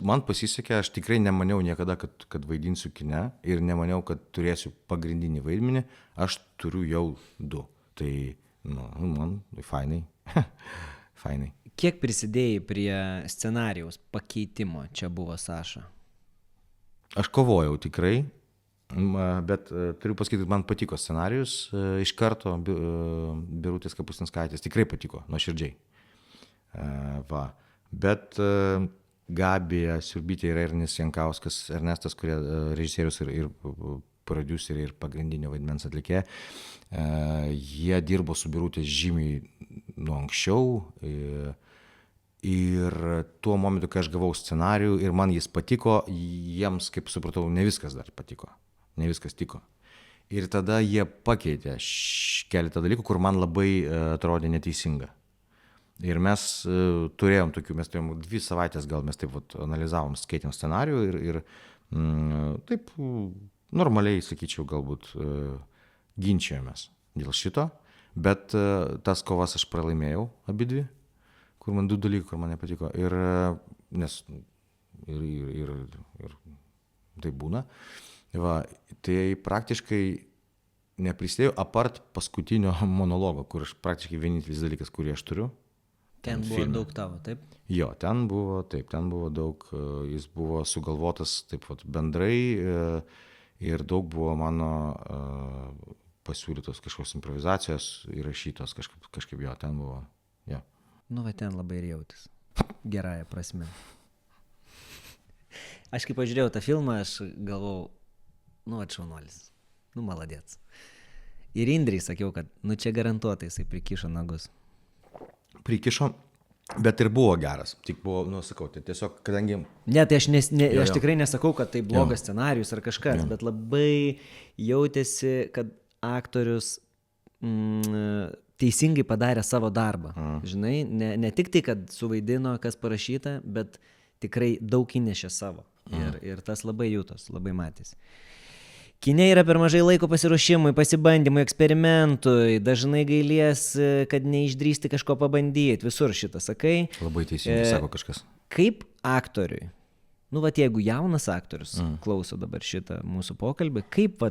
man pasisekė, aš tikrai nemaniau niekada, kad vaidinsiu kine ir nemaniau, kad turėsiu pagrindinį vaidmenį. Aš turiu jau 2. Tai, man fainai. Fainai. Kiek prisidėjai prie scenarijaus pakeitimo čia buvo Saša? Aš kovojau tikrai, bet turiu pasakyti, kad man patiko scenarijus iš karto Birutės Kapustinskaitės, tikrai patiko, nuoširdžiai. Bet Gabija Siurbytė ir Ernestas Jankauskas, Ernestas, kurie režisierius ir prodiuseriai ir pagrindinio vaidmens atlikė, jie dirbo su Birutė žymiai nuo anksčiau ir tuo momentu, kai aš gavau scenarijų ir man jis patiko, jiems, kaip supratau, ne viskas dar patiko, ne viskas tiko. Ir tada jie pakeitė keletą dalykų, kur man labai atrodė neteisinga. Ir mes turėjom 2 savaitės, gal mes taip analizavom, skaitėm scenarijų ir taip normaliai, sakyčiau, galbūt ginčijomės dėl šito, bet tas kovas aš pralaimėjau abidvi, kur man 2 dalykai, kur man nepatiko. Ir tai būna. Tai praktiškai neprisidėjau apart paskutinio monologo, kur aš praktiškai vienintelis dalykas, kurį aš turiu. Ten buvo filme. Daug tavo, taip? Jo, ten buvo daug, jis buvo sugalvotas taip bendrai ir daug buvo mano pasiūlytos kažkokios improvizacijos įrašytos, kažkaip jo, ten buvo, jo. Ten labai ir jautis. Gerąją prasme. Aš kai pažiūrėjau tą filmą, aš galvau, šaunuolis, maladėts. Ir Indrei sakiau, kad, čia garantuotai jisai prikišo nagus. Prikišo, bet ir buvo geras. Tik buvo, sakau, tai tiesiog, kadangi... Ne, tai aš tikrai nesakau, kad tai blogas scenarijus ar kažkas, bet labai jautėsi, kad aktorius teisingai padarė savo darbą. Žinai, ne tik tai, kad suvaidino, kas parašyta, bet tikrai daug įnešė savo. Ir tas labai jūtos, labai matėsi. Kine yra per mažai laiko pasiruošimui, pasibandymui, eksperimentui, dažnai gailies, kad neišdrįsti kažko pabandyti, visur šitą sakai. Labai teisingai sako kažkas. Kaip aktoriui, jeigu jaunas aktorius klauso dabar šitą mūsų pokalbį, kaip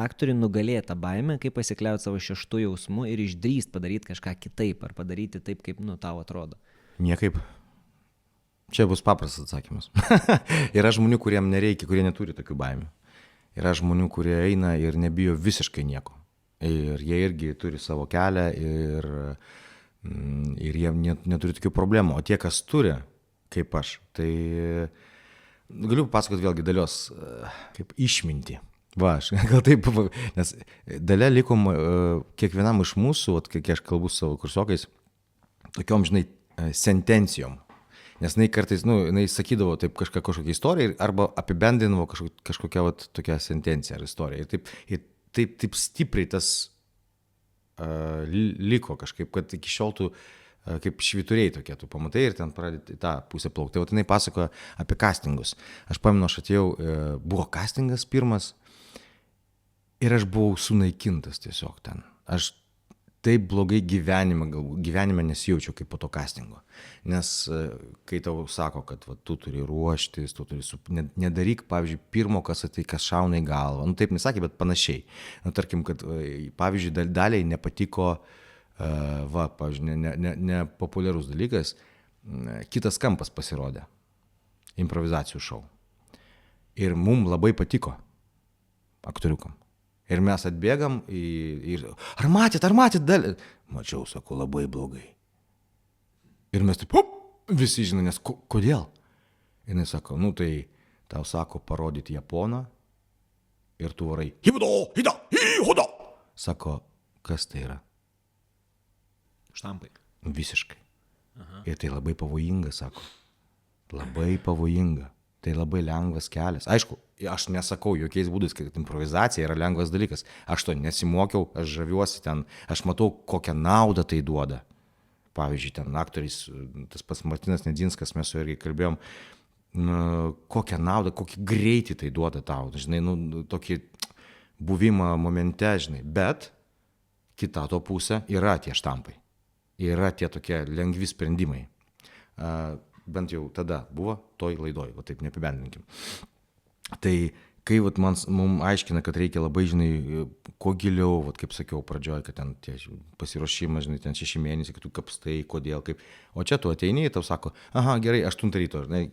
aktoriui nugalėti tą baimę, kaip pasikliauti savo 6 jausmu ir išdrįsti padaryti kažką kitaip, ar padaryti taip, kaip tau atrodo? Niekaip. Čia bus paprastas atsakymas. Yra žmonių, kuriem nereikia, kurie neturi tokių baimių. Yra žmonių, kurie eina ir nebijo visiškai nieko. Ir jie irgi turi savo kelią ir jie neturi tokių problemų. O tie, kas turi, kaip aš, tai galiu pasakoti vėlgi Dalios kaip išmintį. Aš gal taip, nes Dalia likom kiekvienam iš mūsų, kai aš kalbu su savo kursiokais, tokiom, sentencijom. Nes jinai kartais, jinai sakydavo taip kažkokią istoriją arba apibendrinavo kažkokią tokią sentenciją ar istoriją. Ir taip stipriai tas liko kažkaip, kad iki šiol tu kaip švyturiai tokie, tu pamatai ir ten pradedi tą pusę plaukti. Tai jinai pasakoja apie castingus. Aš pamenu, aš atėjau, buvo castingas pirmas ir aš buvau sunaikintas tiesiog ten. Aš taip blogai gyvenime nesijaučiau kaip po to castingo. Nes kai tau sako, kad tu turi ruoštis, tu turi nedaryk, pavyzdžiui, pirmo, kas šauna į galvą. Taip nesakė, bet panašiai. Tarkim, kad, pavyzdžiui, Daliai nepatiko, pavyzdžiui, nepopuliarus dalykas, kitas kampas pasirodė, improvizacijų šou. Ir mums labai patiko aktoriukam. Ir mes atbėgam ir ar matėt Dalį? Mačiau, sako, labai blogai. Ir mes taip, visi žino, nes kodėl? Ir jis sako, tai tau sako parodyti Japoną ir tu varai. Hibudo. Sako, kas tai yra? Štampai. Visiškai. Aha. Ir tai labai pavojinga, sako. Labai pavojinga. Tai labai lengvas kelias. Aišku, aš nesakau jokiais būdais, kad improvizacija yra lengvas dalykas. Aš to nesimokiau, aš žaviuosi ten, aš matau, kokią naudą tai duoda. Pavyzdžiui, ten aktoriais, tas pats Martynas Nedzinskas, mes su juo irgi kalbėjom, kokią naudą, kokį greitį tai duoda tau, žinai, tokį buvimą momente, žinai, bet kita to pusė yra tie štampai, yra tie tokie lengvi sprendimai. Bent jau tada buvo toj laidoj, va taip neapibendrinkim. Tai kai mums aiškina, kad reikia labai, žinai, kuo giliau, vat, kaip sakiau pradžioj, kad ten tie pasiruošimas, žinai, ten 6 mėnesiai, kad tu kapstai, kodėl, kaip. O čia tu ateini, tau sako, aha, gerai, 8 ryto, žinai,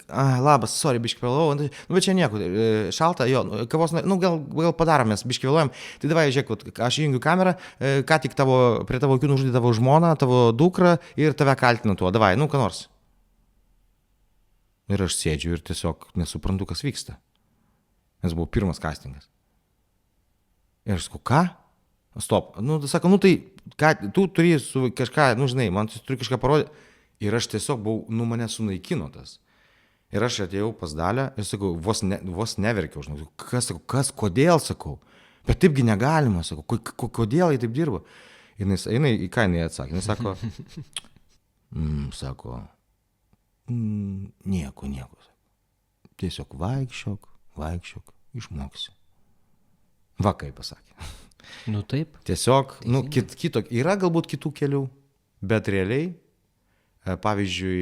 labas, sorry, biški vėlavau, bet čia nieko, šalta, jo, kavos, gal padaromės, biški vėluojam, tai davai, žiūrėk, aš įjungiu kamerą, ką tik prie tavo akių nužudė tavo žmoną, tavo dukrą ir tave kaltina tuo, davai, ką nors. Ir aš sėdžiu ir tiesiog nesuprantu, kas vyksta. Nes buvo pirmas castingas. Ir aš sakau, ką? Stop. Sako, tai ką, tu turi kažką, žinai, man turi kažką parodyti. Ir aš tiesiog buvau, mane sunaikino tas. Ir aš atėjau pas Dalią ir sakau, vos neverkiau, žinau, kas, kodėl, sakau. Bet taipgi negalima, sakau, kodėl jie taip dirba. Ir jis eina, į ką jinai atsakė. Jis sako, nieko. Tiesiog vaikščiok, išmoksi. Va, kaip pasakė. Taip. Tiesiog, yra galbūt kitų kelių, bet realiai, pavyzdžiui,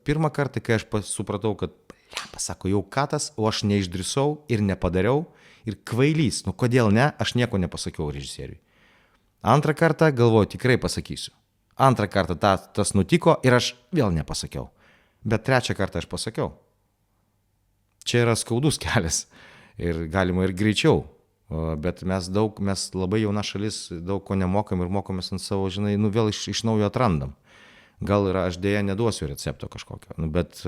pirmą kartą, kai aš supratau, kad, pasako, jau katas, o aš neišdrįsau ir nepadariau, ir kvailys, kodėl ne, aš nieko nepasakiau režisieriui. Antrą kartą galvoju, tikrai pasakysiu. Antrą kartą tas nutiko ir aš vėl nepasakiau. Bet trečią kartą aš pasakiau. Čia yra skaudus kelias ir galima ir greičiau, bet mes labai jauna šalis, daug ko nemokam ir mokomės ant savo, žinai, vėl iš naujo atrandam. Gal aš dėja neduosiu recepto kažkokio, bet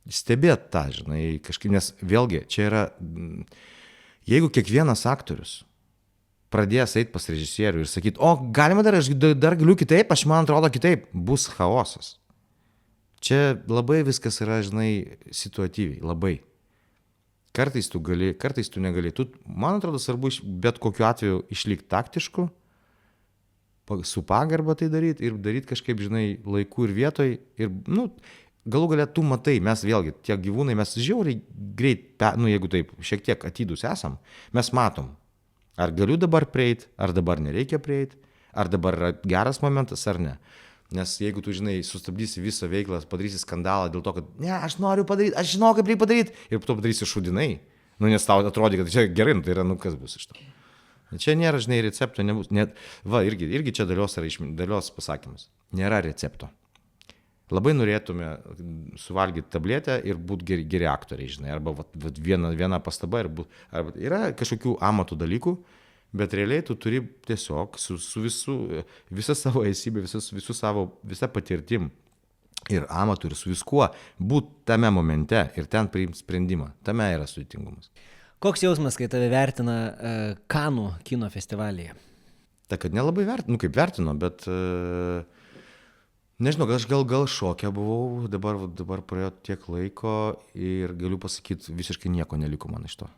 stebėt tą, žinai, kažkaip, nes vėlgi, čia yra, jeigu kiekvienas aktorius pradės eiti pas režisierių ir sakyti, galima aš dar galiu kitaip, man atrodo kitaip, bus chaosas. Čia labai viskas yra, žinai, situatyviai, labai. Kartais tu gali, kartais tu negali. Man atrodo, svarbu bet kokiu atveju išlikti taktišku, su pagarba tai daryti ir daryti kažkaip, žinai, laiku ir vietoj. Ir, galų galia tu matai, mes vėlgi, tie gyvūnai, mes žiauriai greit, jeigu taip, šiek tiek atidus esam, mes matom, ar galiu dabar prieiti, ar dabar nereikia prieiti, ar dabar yra geras momentas, ar ne. Nes jeigu tu, žinai, sustabdysi visą veiklą, padarysi skandalą dėl to, kad ne, aš noriu padaryti, aš žinau, kaip reikia padaryti, ir po to padarysi šudinai, nes tau atrodo, kad čia gerai, tai yra, kas bus iš to. Čia nėra, žinai, recepto, nebus. Irgi čia dalios pasakymas. Nėra recepto. Labai norėtume suvalgyti tabletę ir būti geri aktoriai, žinai, arba viena pastaba, arba yra kažkokių amatų dalykų, bet realiai tu turi tiesiog su visą savo esybę, visą patirtim ir amatu ir su viskuo būti tame momente ir ten priimti sprendimą. Tame yra sudėtingumas. Koks jausmas, kai tave vertina Kanų kino festivalyje? Tai kad nelabai kaip vertino, bet nežinau, aš gal šoke buvau, dabar praėjo tiek laiko ir galiu pasakyti, visiškai nieko neliko man iš to.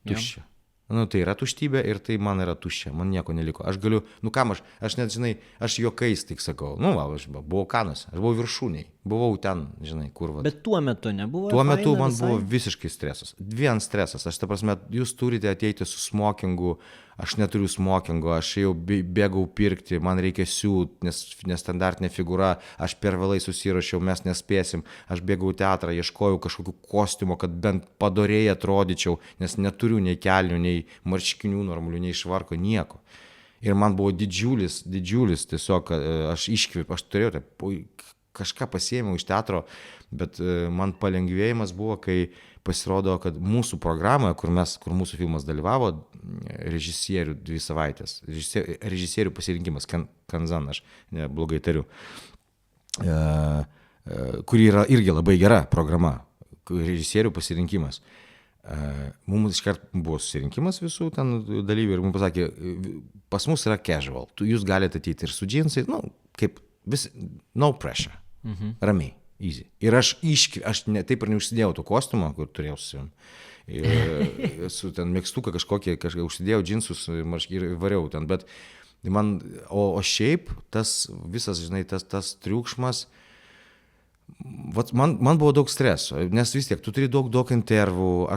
Tuščia. Tai yra tuštybė ir tai man yra tuščia, man nieko neliko. Aš galiu, aš net, žinai, aš juokais tik sakau, aš buvau Kanuose, aš buvau viršūniai, buvau ten, žinai, kur. Bet tuo metu nebuvo? Tuo metu man buvo visiškai stresas, vien stresas, ta prasme, jūs turite ateiti su smokingu, aš neturiu smokingo, aš jau bėgau pirkti, man reikia siūt, nes nestandartinė figūra, aš per vėlai susirašiau, mes nespėsim, aš bėgau teatrą, ieškojau kažkokių kostiumo, kad bent padoriai atrodyčiau, nes neturiu nei kelnių, nei marškinių normalių, nei švarko, nieko. Ir man buvo didžiulis, tiesiog aš iškvėpiau, aš turėjau kažką pasiėmiau iš teatro, bet man palengvėjimas buvo, kai pasirodo, kad mūsų programoje, kur mūsų filmas dalyvavo, režisierių 2 savaitės, režisierių pasirinkimas, Kanzan, aš blogai tariu, kuri yra irgi labai gera programa, režisierių pasirinkimas. Mums iškart buvo susirinkimas visų ten dalyvių ir mums pasakė, pas mus yra casual, jūs galite ateiti ir su džinsai, kaip no pressure, ramiai. Easy. Ir aš taip ir neužsidėjau to kostiumą, kur turėjau su savim. Ir su ten mėgstuką kažkokį užsidėjau džinsus ir variau ten. Bet man, o šiaip tas visas, žinai, tas triukšmas, Vat man buvo daug streso, nes vis tiek tu turi daug intervų,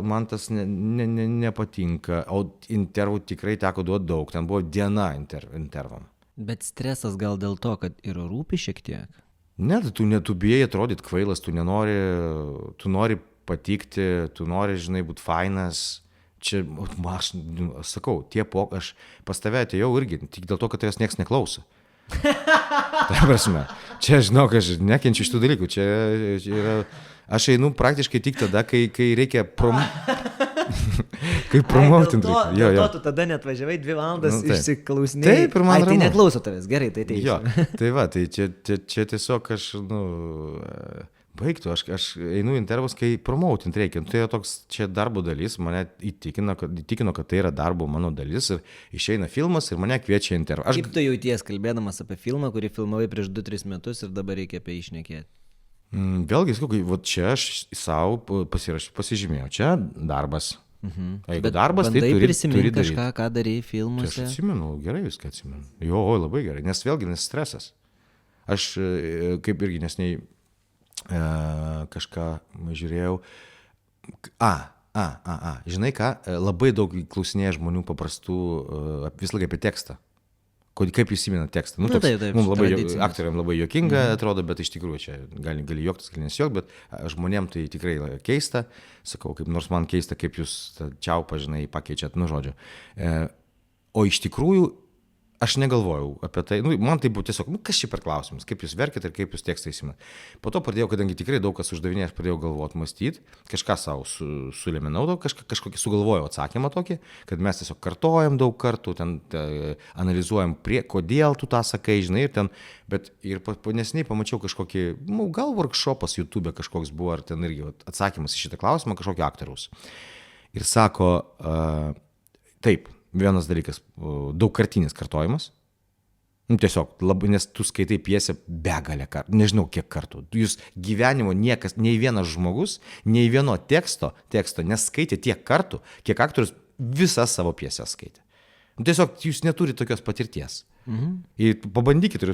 man tas nepatinka, o intervų tikrai teko duoti daug, ten buvo diena intervam. Bet stresas gal dėl to, kad ir rūpi šiek tiek? Ne, tu bijai atrodyti kvailas, tu nori patikti, tu nori, žinai, būti fainas. Čia, aš sakau, aš pas tave atėjau irgi, tik dėl to, kad tavęs niekas neklauso. Ta prasme, čia žinok, aš nekenčiu šitų dalykų, čia yra, aš einu praktiškai tik tada, kai reikia kaip promautinti. Dėl to tu tada net važiavai 2 valandas išsiklausinėjai. Taip, ir man tai neklauso tavęs, gerai, tai teisi. Jo, tai va, tai čia tiesiog aš, baigtų, aš einu intervus, kai promoutint reikia. Tai yra toks čia darbo dalis, mane įtikino, kad tai yra darbo mano dalis ir išeina filmas ir mane kviečia intervą. Kaip tu jauties kalbėdamas apie filmą, kurį filmavai prieš 2-3 metus ir dabar reikia apie jį šnekėti? Vėlgi, čia aš savo pasižymėjau, čia darbas. Jeigu darbas, tai turi daryti. Kažką, ką darėjai filmuose. Aš atsimenu, gerai viską atsimenu. Jo, labai gerai, nes vėlgi stresas. Aš kaip irgi nesnei kažką žiūrėjau. Žinai ką, labai daug klausinėja žmonių paprastų vis laiką apie tekstą. Kaip įsimena tekstą. Mums labai, aktoriam labai juokinga atrodo, bet iš tikrųjų čia gali juoktis, gali nesijuokti, bet žmonėm tai tikrai keista. Sakau, nors man keista, kaip jūs čiaupą, žinai, pakeičiat, žodžiu. O iš tikrųjų aš negalvojau apie tai, man tai buvo tiesiog, kas čia per klausimas, kaip jūs verkite ir kaip jūs tekstą įsimenat. Po to pradėjau, kadangi tikrai daug kas uždavinė, aš pradėjau galvoti, mąstyti, kažką savo sulėminau, kažkokį sugalvojau atsakymą tokį, kad mes tiesiog kartojam daug kartų, ten analizuojam, kodėl tu tą sakai, žinai, bet neseniai pamačiau kažkokį, gal workshopas YouTube kažkoks buvo, ar ten irgi atsakymas į šitą klausimą kažkokio aktoriaus. Ir sako, taip, vienas dalykas, daugkartinis kartojimas. Tiesiog, nes tu skaitai pjesę begalę kartų, nežinau kiek kartų. Jūs gyvenimo nei vienas žmogus, nei vieno teksto neskaitė tiek kartų, kiek aktorius visas savo pjesę skaitė. Tiesiog jūs neturite tokios patirties. Ir pabandykite ir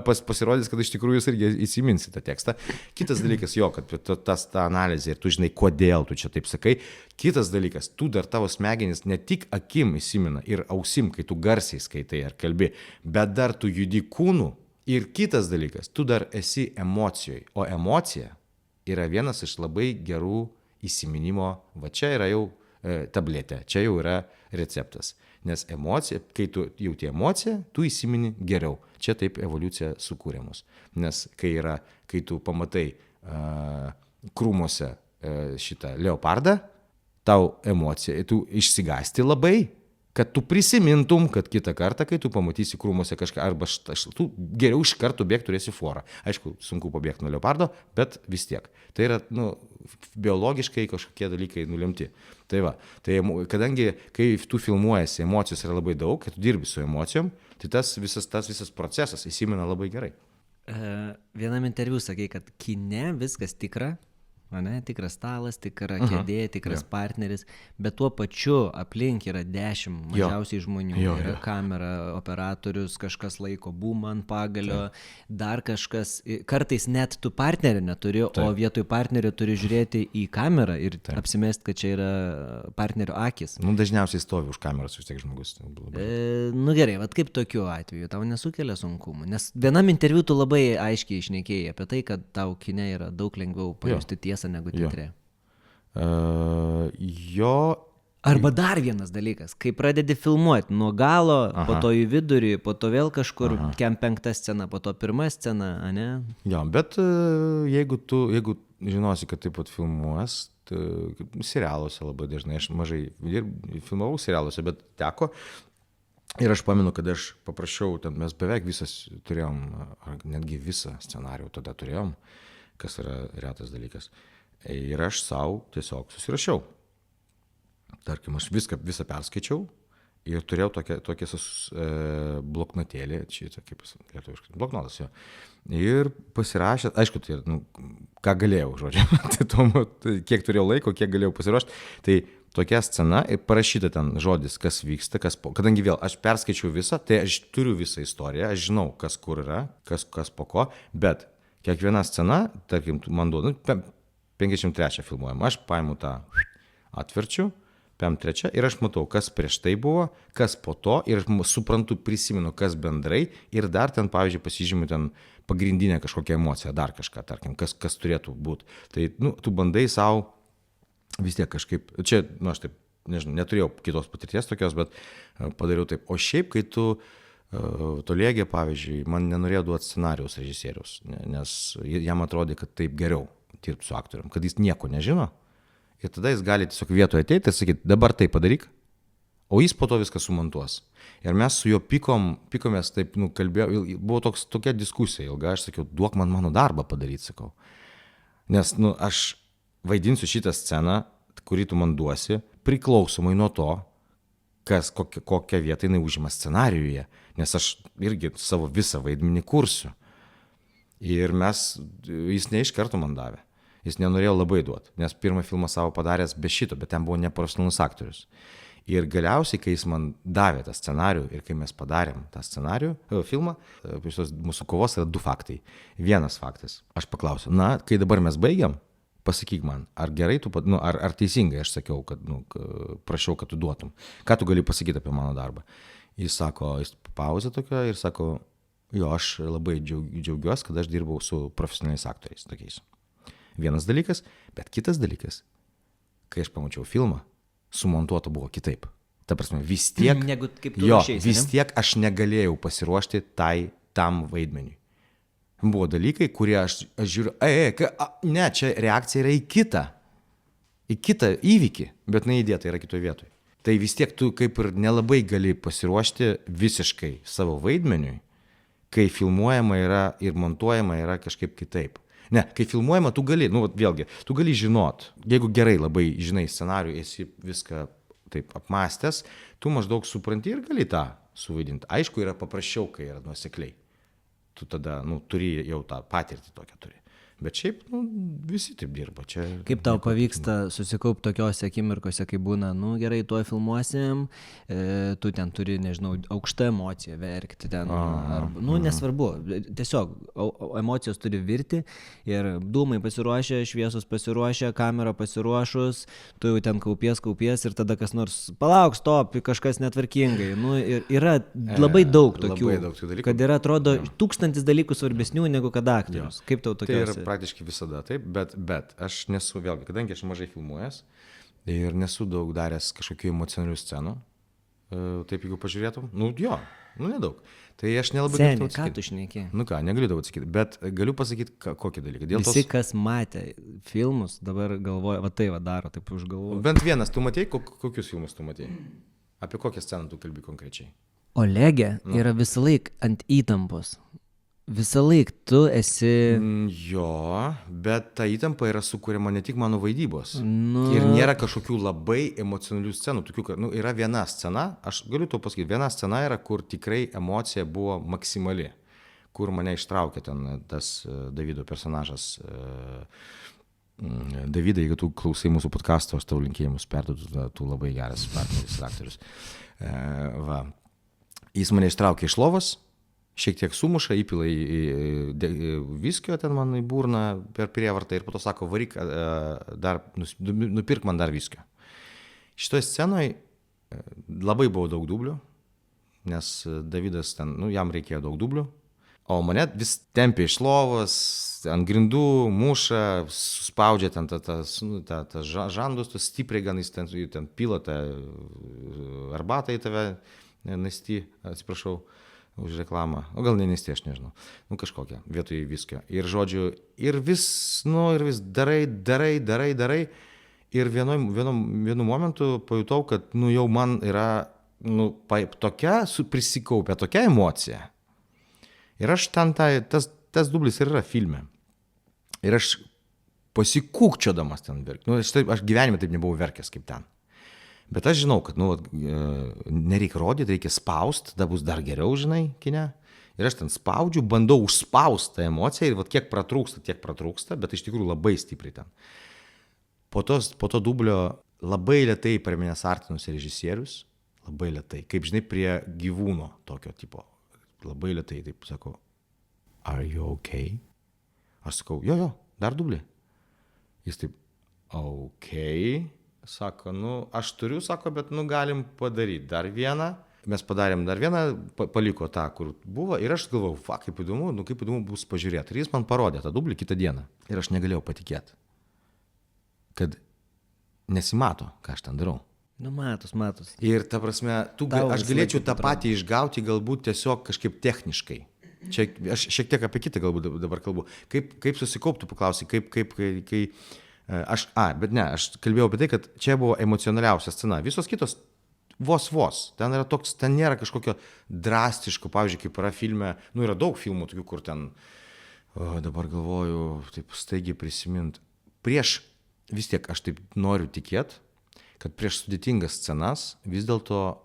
pasirodys, kad iš tikrųjų jūs irgi įsiminsite tą tekstą. Kitas dalykas kad ta analizė ir tu žinai, kodėl tu čia taip sakai. Kitas dalykas, tu dar tavo smegenys ne tik akim įsimina ir ausim, kai tu garsiai skaitai ar kalbi, bet dar tu judi kūnu. Ir kitas dalykas, tu dar esi emocijoje, o emocija yra vienas iš labai gerų įsiminimo, va čia yra jau tabletė, čia jau yra receptas. Nes emocija, kai tu jauti emociją, tu įsimini geriau. Čia taip evoliucija sukūrė mus. Nes kai tu pamatai krūmuose šitą leopardą, tau emocija, tu išsigąsti labai, kad tu prisimintum, kad kitą kartą, kai tu pamatysi krūmuose kažką, arba tu geriau iš karto bėgti turėsi forą. Aišku, sunku pabėgti nuo leopardo, bet vis tiek. Tai yra, biologiškai kažkokie dalykai nulemti. Tai va, kadangi, kai tu filmuojasi, emocijos yra labai daug, kai tu dirbi su emocijom, tai tas visas procesas įsimena labai gerai. Vienam interviu sakei, kad kine viskas tikra, tikras stalas, tikra kėdė, tikras partneris, bet tuo pačiu aplink yra 10 mažiausiai žmonių. Yra kamera, operatorius, kažkas laiko bumą ant pagalio, dar kažkas, kartais net tu partnerį neturi, o vietoj partnerio turi žiūrėti į kamerą ir apsimest, kad čia yra partnerio akis. Dažniausiai stovi už kameros vis tiek žmogus. Gerai, kaip tokiu atveju, tau nesukelia sunkumų, nes vienam interviu tu labai aiškiai išnekėjai apie tai, kad tau kine yra daug lengviau pajusti tiesą negu teatre. Arba dar vienas dalykas, kai pradedi filmuoti nuo galo, po to į vidurį, po to vėl kažkur, kem 5 scena, po to 1 scena, ane? Jo, bet jeigu žinosi, kad taip pat filmuos, serialuose labai dažnai, aš mažai filmavau serialuose, bet teko. Ir aš pamenu, kad aš paprašiau, mes beveik visas turėjom, netgi visą scenarijų tada turėjom, kas yra retas dalykas. Ir aš savo tiesiog susirašiau. Tarkim, aš visą perskaičiau ir turėjau tokią bloknotėlį, čia kaip lietuviškai, bloknotas jo. Ir pasirašęs, aišku, tai, ką galėjau, žodžiu, kiek turėjau laiko, kiek galėjau pasiruošti, tai tokia scena ir parašyta ten žodis, kas vyksta, kadangi vėl aš perskaičiau visą, tai aš turiu visą istoriją, aš žinau, kas kur yra, kas po ko, bet Kiekviena scena, tarkim, man duoda, 53 filmuojam, aš paimu tą, atverčiu, 53 ir aš matau, kas prieš tai buvo, kas po to ir aš suprantu, prisimenu, kas bendrai ir dar ten, pavyzdžiui, pasižymiu ten pagrindinę kažkokią emociją, dar kažką, tarkim, kas turėtų būti. Tai, tu bandai savo vis tiek kažkaip, čia, aš taip, nežinau, neturėjau kitos patirties tokios, bet padariau taip. O šiaip, kai tu Tolėgė, pavyzdžiui, man nenorėjo duoti scenarijaus režisieriaus, nes jam atrodė, kad taip geriau dirbti su aktorium, kad jis nieko nežino. Ir tada jis gali tiesiog vietoje ateiti ir sakyti, dabar tai padaryk, o jis po to viską sumontuos. Ir mes su juo pykomės, taip, kalbėjau, buvo tokia diskusija ilga, aš sakiau, duok man mano darbą padaryti, sakau. Nes, aš vaidinsiu šitą sceną, kurį tu man duosi, priklausomai nuo to, kokią vietą jinai užima scenarijuje, nes aš irgi savo visą vaidmenį kursiu. Ir jis ne iš karto man davė. Jis nenorėjo labai duoti, nes pirmą filmą savo padaręs be šito, bet ten buvo neprofesionalus aktorius. Ir galiausiai, kai jis man davė tą scenarijų ir kai mes padarėm tą filmą, šios mūsų kovos yra 2 faktai. Vienas faktas, aš paklausiu, kai dabar mes baigiam, pasakyk man, ar gerai tu, ar teisingai aš sakiau, kad, prašiau, kad tu duotum. Ką tu gali pasakyti apie mano darbą? Jis sako, jis pauzė tokia ir sako, jo, aš labai džiaugiuosi, kad aš dirbau su profesionaliais aktoriais tokiais. Vienas dalykas, bet kitas dalykas, kai aš pamačiau filmą, sumontuota buvo kitaip. Ta prasme, vis tiek, vis tiek aš negalėjau pasiruošti tam vaidmeniui. Buvo dalykai, kurie aš žiūriu, ne, čia reakcija yra į kitą įvykį, bet neįdėta yra kitoje vietoje. Tai vis tiek tu kaip ir nelabai gali pasiruošti visiškai savo vaidmeniui, kai filmuojama yra ir montuojama yra kažkaip kitaip. Ne, kai filmuojama, tu gali, vėlgi, tu gali žinot, jeigu gerai labai žinai scenarijų, esi viską taip apmastęs, tu maždaug supranti ir gali tą suvaidinti. Aišku, yra paprasčiau, kai yra nuosekliai. Tu tada, turi jau tą patirtį tokią turi. Bet šiaip, visi taip dirba. Čia kaip tau pavyksta susikaupti tokiose akimirkose, kai būna, gerai, tuo filmuosim, tu ten turi, nežinau, aukštą emociją verkti ten, nesvarbu, tiesiog emocijos turi virti ir dūmai pasiruošę, šviesos pasiruošę, kamera pasiruošus, tu jau ten kaupies ir tada kas nors, palauk, stop, kažkas netvarkingai. Ir yra labai daug tokių, kad yra, atrodo, 1000 dalykų svarbesnių negu kad aktorius. Kaip tau tokiuose? Praktiškai visada taip, bet aš nesu, vėlgi, kadangi aš mažai filmuojas ir nesu daug daręs kažkokių emocionalių scenų, taip jeigu pažiūrėtum, nedaug. Tai aš nelabai galiu atsakyti. Ką tu šneki? Negaliu daug atsakyti, bet galiu pasakyti kokį dalyką. Visi, kas matė filmus, dabar galvoja, daro, taip užgalvoja. Bent vienas, tu matėjai, kokius filmus tu matėjai? Apie kokią sceną tu kalbi konkrečiai? Olegė yra visą laiką ant įtampos. Visą laiką tu esi... Jo, bet ta įtampa yra sukuriama ne tik mano vaidybos. Ir nėra kažkokių labai emocionalių scenų. Yra viena scena, aš galiu to pasakyti, viena scena yra, kur tikrai emocija buvo maksimali. Kur mane ištraukė ten tas Davido personažas. Davidai, jeigu tu klausai mūsų podcasto, aš tau linkėjimus perduodu, tu labai geras partneris ir aktorius. Jis mane ištraukė iš lovos, šiek tiek sumuša, įpila į viskio ten man į burną per prievartą ir po to sako, varyk, nupirk man dar viskio. Šitoje scenoje labai buvo daug dublių, nes Davidas ten, jam reikėjo daug dublių, o mane vis tempė iš lovos, ant grindų, muša, suspaudžia ten tą žandus, tas stipriai gan jis ten pila tą arbatą į tave, atsiprašau, už reklamą, o gal nenesti, aš nežinau, kažkokią, vietoj viskio. Ir žodžiu, ir vis darai, ir vienu momentu pajutau, kad, jau man yra, tokia, prisikaupė tokia emocija. Ir aš ten, tas dublis ir yra filme. Ir aš pasikūkčiodamas ten verkiu. Aš gyvenime taip nebuvau verkęs kaip ten. Bet aš žinau, kad nereikia rodyti, reikia spausti, tada bus dar geriau, žinai, kine. Ir aš ten spaudžiu, bandau užspausti tą emociją ir kiek pratrūksta, bet iš tikrųjų labai stipriai ten. Po to dublio labai lėtai prie manęs artinosi režisierius, labai lėtai, kaip žinai, prie gyvūno tokio tipo. Labai lėtai taip sako, are you okay? Aš sakau, jo, dar dublį. Jis taip, sako, aš turiu, sako, bet galim padaryti dar vieną. Mes padarėm dar vieną, paliko tą, kur buvo ir aš galvojau, kaip įdomu bus pažiūrėti. Ir jis man parodė tą dublį kitą dieną. Ir aš negalėjau patikėti, kad nesimato, ką aš ten darau. Matos. Ir ta prasme, aš galėčiau tą patį išgauti galbūt tiesiog kažkaip techniškai. Čia aš šiek tiek apie kitą galbūt dabar kalbu. Kaip susikauptų, paklausai, aš kalbėjau apie tai, kad čia buvo emocionaliausia scena. Visos kitos vos. Ten nėra kažkokio drastiško, pavyzdžiui, kaip yra filme, yra daug filmų tokių, kur ten, dabar galvoju, taip staigiai prisimint. Vis tiek aš taip noriu tikėti, kad prieš sudėtingas scenas vis dėlto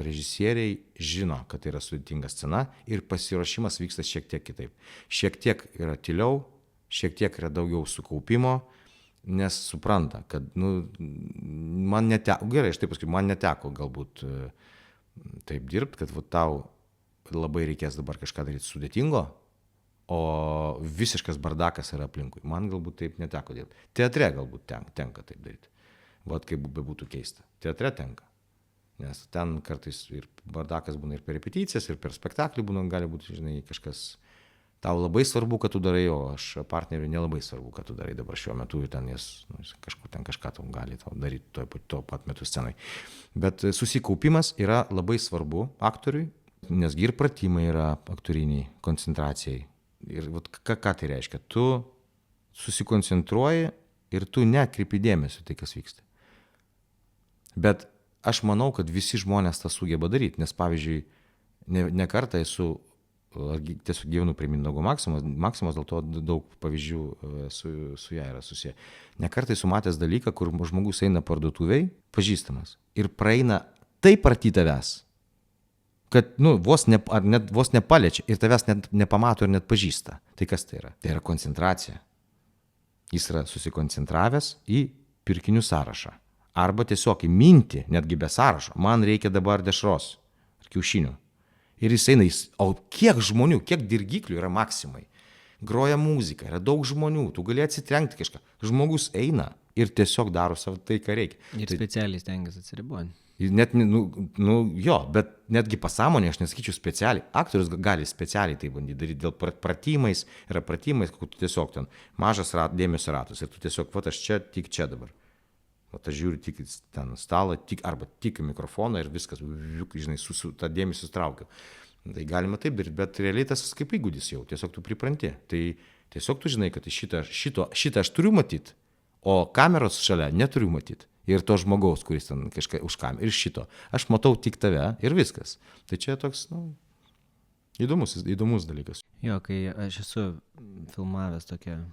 režisieriai žino, kad tai yra sudėtinga scena ir pasiruošimas vyksta šiek tiek kitaip. Šiek tiek yra tyliau, šiek tiek yra daugiau sukaupimo, nes supranta, kad man neteko galbūt taip dirbti, kad tau labai reikės dabar kažką daryti sudėtingo, o visiškas bardakas yra aplinkui. Man galbūt taip neteko dirbti. Teatre galbūt tenka taip daryti. Kaip bebūtų keista. Teatre tenka. Nes ten kartais ir bardakas būna ir per repeticijas, ir per spektaklį būna, gali būti, kažkas. Tau labai svarbu, kad tu darai, o aš partneriui nelabai svarbu, kad tu darai dabar šiuo metu ir ten jis kažką tau gali daryti tuo pat metu scenai. Bet susikaupimas yra labai svarbu aktoriui, nesgi ir pratimai yra aktoriniai koncentracijai. Ir ką tai reiškia? Tu susikoncentruoji ir tu nekreipi dėmesio tai, kas vyksta. Bet aš manau, kad visi žmonės tą sugeba daryti, nes pavyzdžiui, ne kartą esu tiesiog gyvenu prie Mindaugo Maksimos, dėl to daug pavyzdžių su ją yra susiję. Nekartai esu matęs dalyką, kur žmogus eina parduotuviai, pažįstamas, ir praeina taip arti tavęs, kad vos nepaliečia ir tavęs net nepamato ir net pažįsta. Tai kas tai yra? Tai yra koncentracija. Jis yra susikoncentravęs į pirkinių sąrašą. Arba tiesiog į mintį, netgi be sąrašo. Man reikia dabar dešros ar kiaušinių. Ir jis eina, o kiek žmonių, kiek dirgiklių yra Maksimai. Groja muzika, yra daug žmonių, tu gali atsitrenkti kažką. Žmogus eina ir tiesiog daro savo tai, ką reikia. Ir specialiai stengiasi atsiriboti. Net, bet netgi pasąmonė, aš nesakyčiau specialiai. Aktorius gali specialiai tai bandyti daryti dėl pratimais, kur tu tiesiog ten mažas dėmesio ratas ir tu tiesiog, aš čia dabar. Aš žiūriu tik ten stalą, arba tik mikrofoną ir viskas, tą dėmesį sutraukiu. Tai galima taip daryti, bet realiai tas kaip įgūdis jau, tiesiog tu pripranti. Tai tiesiog tu žinai, kad šitą aš turiu matyti, o kameros šalia neturiu matyti. Ir to žmogaus, kuris ten kažką už kamerą, ir šito. Aš matau tik tave ir viskas. Tai čia toks, įdomus dalykas. Jo, kai aš esu filmavęs tokią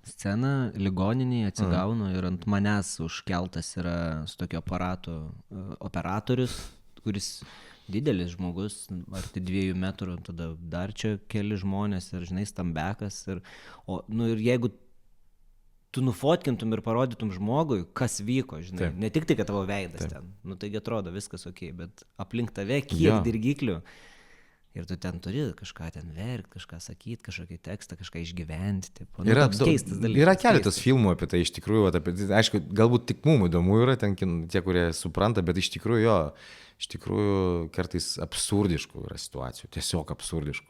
sceną, ligoninėje atsigaunu ir ant manęs užkeltas yra su tokio aparato operatorius, kuris didelis žmogus, arti 2 metrų, tada dar čia keli žmonės ir, stambekas. Ir jeigu tu nufotkintum ir parodytum žmogui, kas vyko, ne tik tai, kad tavo veidas ten, taigi atrodo viskas ok, bet aplink tave kiek dirgiklių. Ir tu ten turi kažką ten verkti, kažką sakyti, kažkokį tekstą, kažką išgyventi. Yra keletas filmų apie tai, iš tikrųjų, aišku, galbūt tik mums įdomu yra ten tie, kurie supranta, bet iš tikrųjų kartais absurdiškų yra situacijų, tiesiog absurdiškų.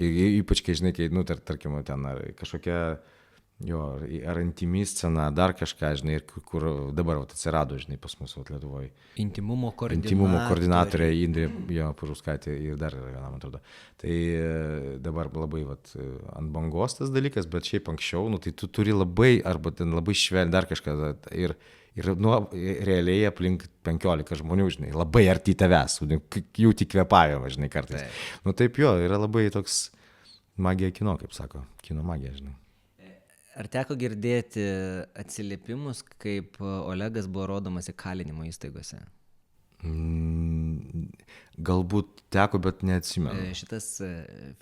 Ypač, kai žinai, tarkim, ten ar kažkokia, ar intymi scena, dar kažką, ir kur dabar atsirado, pas mus Lietuvoje. Intymumo koordinatorė Indrė Pužauskaitė ir dar yra viena, man atrodo. Tai dabar labai ant bangos tas dalykas, bet šiaip anksčiau, tai tu turi labai, arba ten labai švelniai dar kažką, ir realiai aplink 15 žmonių, labai arti tavęs, jų tik kvėpavimą, kartais. Taip yra labai toks magija kino, kaip sako, kino magija, Ar teko girdėti atsiliepimus, kaip Olegas buvo rodomas įkalinimo įstaigose? Galbūt teko, bet neatsimenu. Šitas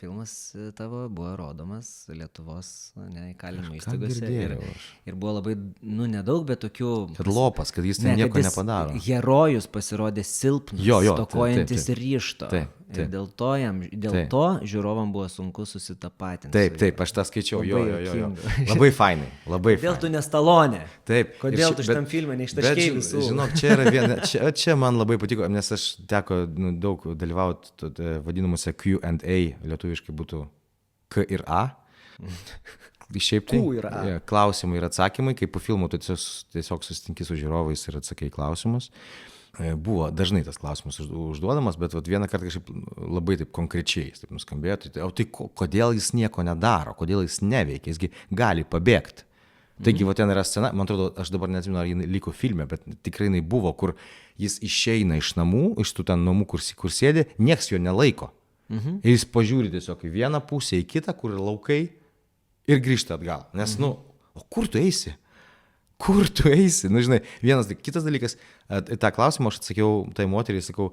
filmas tavo buvo rodomas Lietuvos įkalinimo įstaigose. Ir buvo labai, nedaug, bet tokių... Kad lopas, kad jis nieko nepadaro. Herojus pasirodė silpnas, stokojantis ryžto. ir dėl to žiūrovam buvo sunku susitapatinti. Taip, aš tą skaičiau, jo. Labai fainai, labai fainai. Kodėl tu ne Stalonė? Taip. Kodėl tu šitam filme neištaškėjai visų? Žinok, čia yra viena, čia man labai patiko, nes aš teko daug dalyvauti vadinamuose Q&A, lietuviškai būtų K ir A. Šiaip tai klausimai ir atsakymai, kaip po filmų tu tiesiog susitinki su žiūrovais ir atsakai klausimus. Buvo dažnai tas klausimas užduodamas, bet vieną kartą kažkaip labai taip konkrečiai taip nuskambėjo, o tai kodėl jis nieko nedaro, kodėl jis neveikia, jisgi gali pabėgti. Taigi, ten yra scena, man atrodo, aš dabar neatsimenu, ar jis liko filme, bet tikrai jinai buvo, kur jis išeina iš namų, iš tų ten namų, kur sėdi, nieks jo nelaiko. Ir jis pažiūri tiesiog į vieną pusę, į kitą, kur laukai, ir grįžta atgal. Nes, o kur tu eisi? Kur tu eisi? Žinai, kitas dalykas, tą klausimą aš atsakiau tai moteriai, sakau,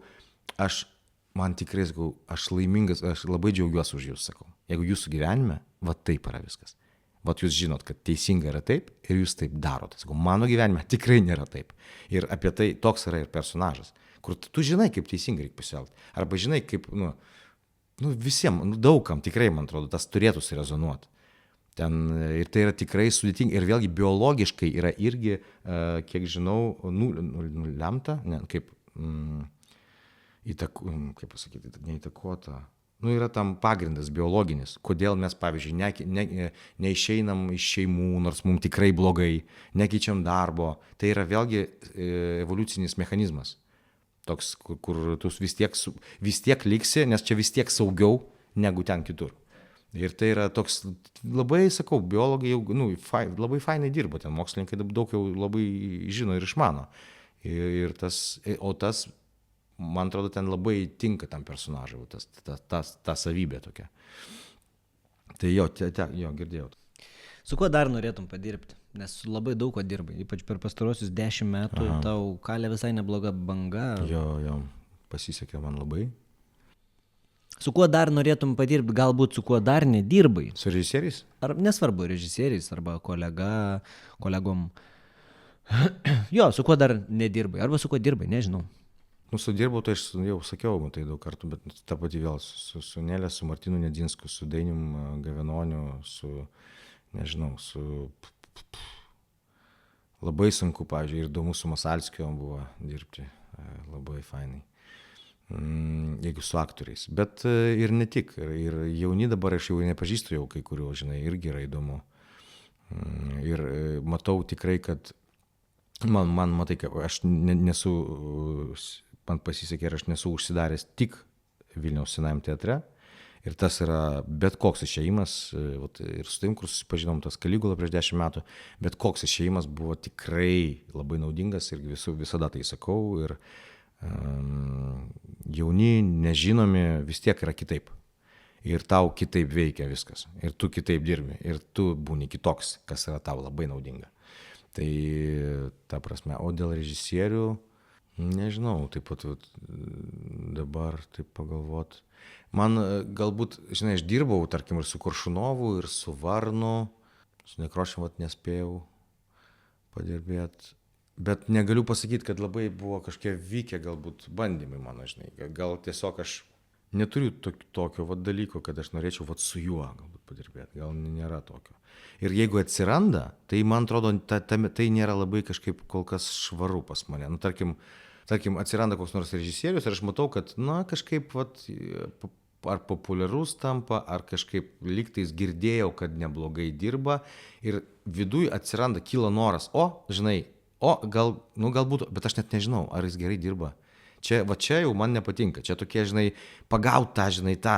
man tikrai, sakau, aš laimingas, aš labai džiaugiuosi už jūs, sakau. Jeigu jūsų gyvenime, taip yra viskas. Jūs žinot, kad teisinga yra taip ir jūs taip darote. Sakau, mano gyvenime tikrai nėra taip. Ir apie tai toks yra ir personažas, kur tu žinai, kaip teisingai reikia pasielgti. Arba žinai, kaip, visiems, daugam tikrai, man atrodo, tas turėtų surezonuoti. Ir tai yra tikrai sudėtinga. Ir vėlgi biologiškai yra irgi, kiek žinau, nulemta, kaip pasakyti, neįtakota. Yra tam pagrindas biologinis. Kodėl mes, pavyzdžiui, neišeinam iš šeimų, nors mums tikrai blogai, nekeičiam darbo. Tai yra vėlgi evoliucinis mechanizmas. Toks, kur tu vis tiek liksi, nes čia vis tiek saugiau negu ten kitur. Ir tai yra toks, labai, sakau, biologai jau, labai fainai dirba, ten mokslininkai daug jau labai žino ir išmano. O tas, man atrodo, ten labai tinka tam personažui, ta savybė tokia. Tai jo, girdėjau. Su kuo dar norėtum padirbti? Nes labai daug ko dirbai, ypač per pastarosius 10 metų tau kalė visai nebloga banga. Jo, pasisekė man labai. Su kuo dar norėtum padirbti, galbūt su kuo dar nedirbai? Su režisieriais? Ar nesvarbu, režisieriais arba kolegom. Jo, su kuo dar nedirbai, arba su kuo dirbai, nežinau. Su dirbu, tai aš jau sakiau tai daug kartų, bet ta pati vėl su Nelė, su Martinu Nedinsku, su Dainium Gavenoniu, labai sunku, pavyzdžiui, ir įdomu su Masalskiu buvo dirbti, labai fainai. Jeigu su aktoriais, bet ir ne tik, ir jauni dabar aš jau nepažįstu jau kai kurių, žinai, irgi yra įdomu. Ir matau tikrai, kad man matai, kad aš nesu, man pasisekė ir aš nesu užsidaręs tik Vilniaus Senajam teatre. Ir tas yra bet koks išėjimas, ir su tavim, kur susipažinom, tas Kaligula prieš 10 metų, bet koks išėjimas buvo tikrai labai naudingas ir visada tai sakau. Ir jauni, nežinomi, vis tiek yra kitaip. Ir tau kitaip veikia viskas. Ir tu kitaip dirbi. Ir tu būni kitoks, kas yra tau labai naudinga. Tai ta prasme. O dėl režisierių, nežinau, taip pat dabar taip pagalvot. Man galbūt, žinai, aš dirbau, tarkim, ir su Koršunovu, ir su Varnu. Su Nekrošium nespėjau padirbėti. Bet negaliu pasakyti, kad labai buvo kažkiek vykę galbūt bandymai mano, žinai. Gal tiesiog aš neturiu tokio dalyko, kad aš norėčiau su juo galbūt padirbėti. Gal nėra tokio. Ir jeigu atsiranda, tai man atrodo, tai nėra labai kažkaip kol kas švaru pas mane. Tarkim, atsiranda koks nors režisierius ir aš matau, kad, kažkaip, ar populiarus tampa, ar kažkaip lygtais girdėjau, kad neblogai dirba. Ir viduj atsiranda, kyla noras, galbūt, bet aš net nežinau, ar jis gerai dirba. Čia jau man nepatinka. Čia tokie, žinai, pagaut tą,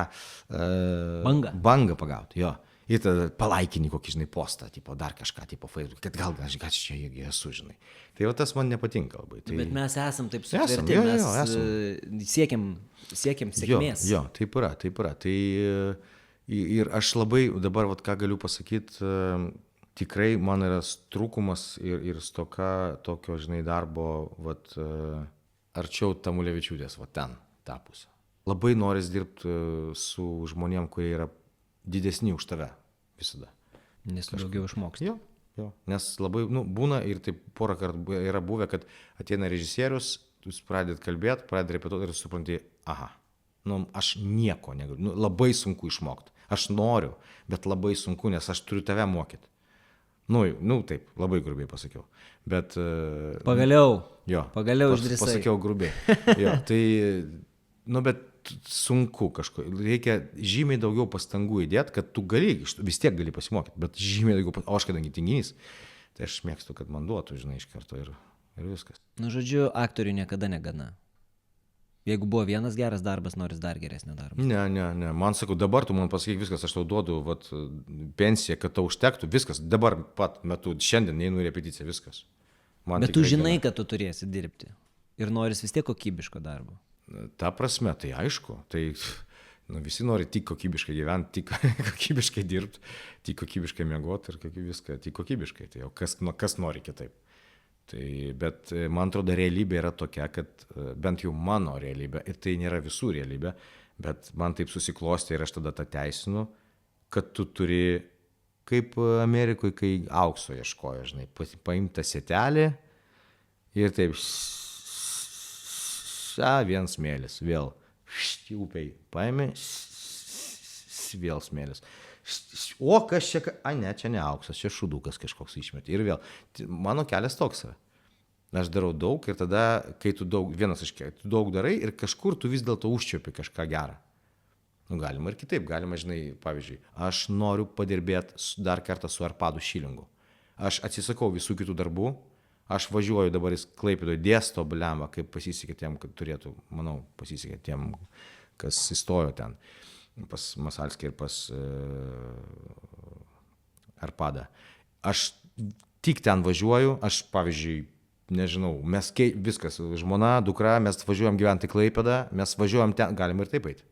bangą pagaut, jo. Ir tada palaikinį kokį, žinai, postą, dar kažką, Facebook, kad gal aš čia irgi esu, žinai. Tai tas man nepatinka labai. Bet mes esam taip sutverti, mes siekiam sėkmės. Jo, taip yra. Tai ir aš labai dabar, ką galiu pasakyti, tikrai man yra trūkumas ir stoka tokio, žinai, darbo, arčiau Tamulevičiūtės, ten tapus. Labai noris dirbti su žmonėm, kurie yra didesni už tave visada. Nes daugiau išmoksti. Jo. Nes labai, būna ir taip porą kartų yra buvę, kad ateina režisierius, tu pradėt kalbėti, pradėt repetuoti ir supranti, aha, Nu, aš nieko negaliu. Nu, labai sunku išmokti. Aš noriu, bet labai sunku, nes aš turiu tave mokyti. Nu, taip, labai grubiai pasakiau. Bet... Pagaliau. Jo. Pagaliau išdrįsai. Pasakiau grubiai. Jo, tai... Nu, bet sunku kažko. Reikia žymiai daugiau pastangų įdėti, kad tu vis tiek gali pasimokyti, bet žymiai daugiau, o aš kadangi tinginys, tai aš mėgstu, kad man duotų, žinai, iš karto ir viskas. Nu, žodžiu, aktoriui niekada negana. Jeigu buvo vienas geras darbas, noris dar geresnio darbo. Ne. Man sakau, dabar tu man pasakyk viskas, aš tau duodu pensiją, kad tau užtektų, viskas. Dabar pat metu, šiandien neinu į repeticiją, viskas. Bet tu žinai, kad tu turėsi dirbti. Ir noris vis tiek kokybiško darbo. Ta prasme, tai aišku. Tai visi nori tik kokybiškai gyventi, tik kokybiškai dirbti, tik kokybiškai miegoti ir viską, tik kokybiškai. Tai jau kas nori kitaip. Tai, bet man atrodo, realybė yra tokia, kad bent jau mano realybė, ir tai nėra visų realybė, bet man taip susiklostė ir aš tada tą teisinu, kad tu turi, kaip Amerikoje, kai aukso ieškojo, žinai, paimta sietelį ir taip, vien smėlis, vėl, upiai, paėmė, vėl smėlis. O kas čia, ne, čia ne auksas, čia šudukas kažkoks išmetė. Ir vėl, mano kelias toks yra. Aš darau daug ir tada, kai tu daug, vienas iš kiek, tu daug darai ir kažkur tu vis dėlto užčiuopi kažką gerą. Nu, galima ir kitaip, galima, žinai, pavyzdžiui, aš noriu padirbėti dar kartą su Arpadu Šilingu. Aš atsisakau visų kitų darbų, aš važiuoju dabar į Klaipėdoje dėsto blemą, kaip pasisekė tiem, kad turėtų, manau, pasisekė tiem, kas įstojo ten. Pas Masalskį ir pas Arpadą. Aš tik ten važiuoju, aš, pavyzdžiui, nežinau, mes viskas, žmona, dukra, mes važiuojam gyventi į Klaipėdą, mes važiuojam ten, galim ir taip eiti.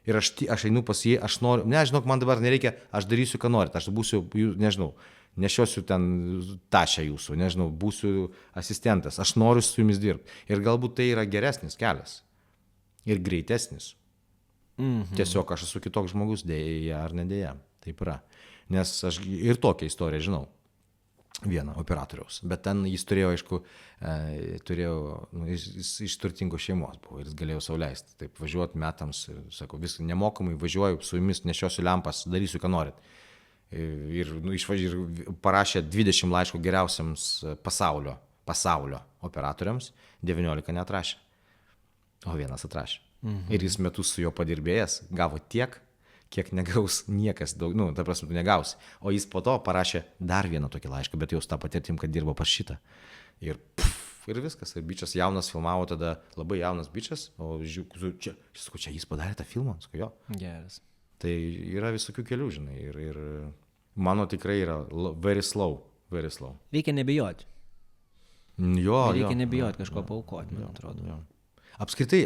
Ir aš einu pas jį, aš noriu, žinok, man dabar nereikia, aš darysiu, ką norit, aš būsiu, nežinau, nešiosiu ten tašę jūsų, nežinau, būsiu asistentas, aš noriu su jumis dirbti. Ir galbūt tai yra geresnis kelias ir greitesnis. Tiesiog aš esu kitoks žmogus, dėja ar nedėja. Taip yra. Nes aš ir tokią istoriją žinau. Vieną operatoriaus. Bet ten jis turėjo, aišku, jis iš turtingos šeimos buvo ir jis galėjo sau leisti. Taip važiuoti metams, sako, viską nemokamai važiuoju, su jumis nešiosiu lempas, darysiu, ką norit. Ir parašė 20 laiškų geriausiams pasaulio operatoriams, 19 neatrašė. O vienas atrašė. Ir jis metus su juo padirbėjęs, gavo tiek, kiek negaus niekas daug, ta prasme, tu negausi. O jis po to parašė dar vieną tokį laišką, bet jau su tą patirtim, kad dirbo pas šitą. Ir viskas. Ir bičias jaunas filmavo tada, labai jaunas bičias, o čia jis padarė tą filmą, jo. Geras. Tai yra visokių kelių, žinai, ir mano tikrai yra very slow. Reikia nebijoti. Jo. Reikia nebijoti kažko paaukoti, man atrodo. Jo. Apskritai,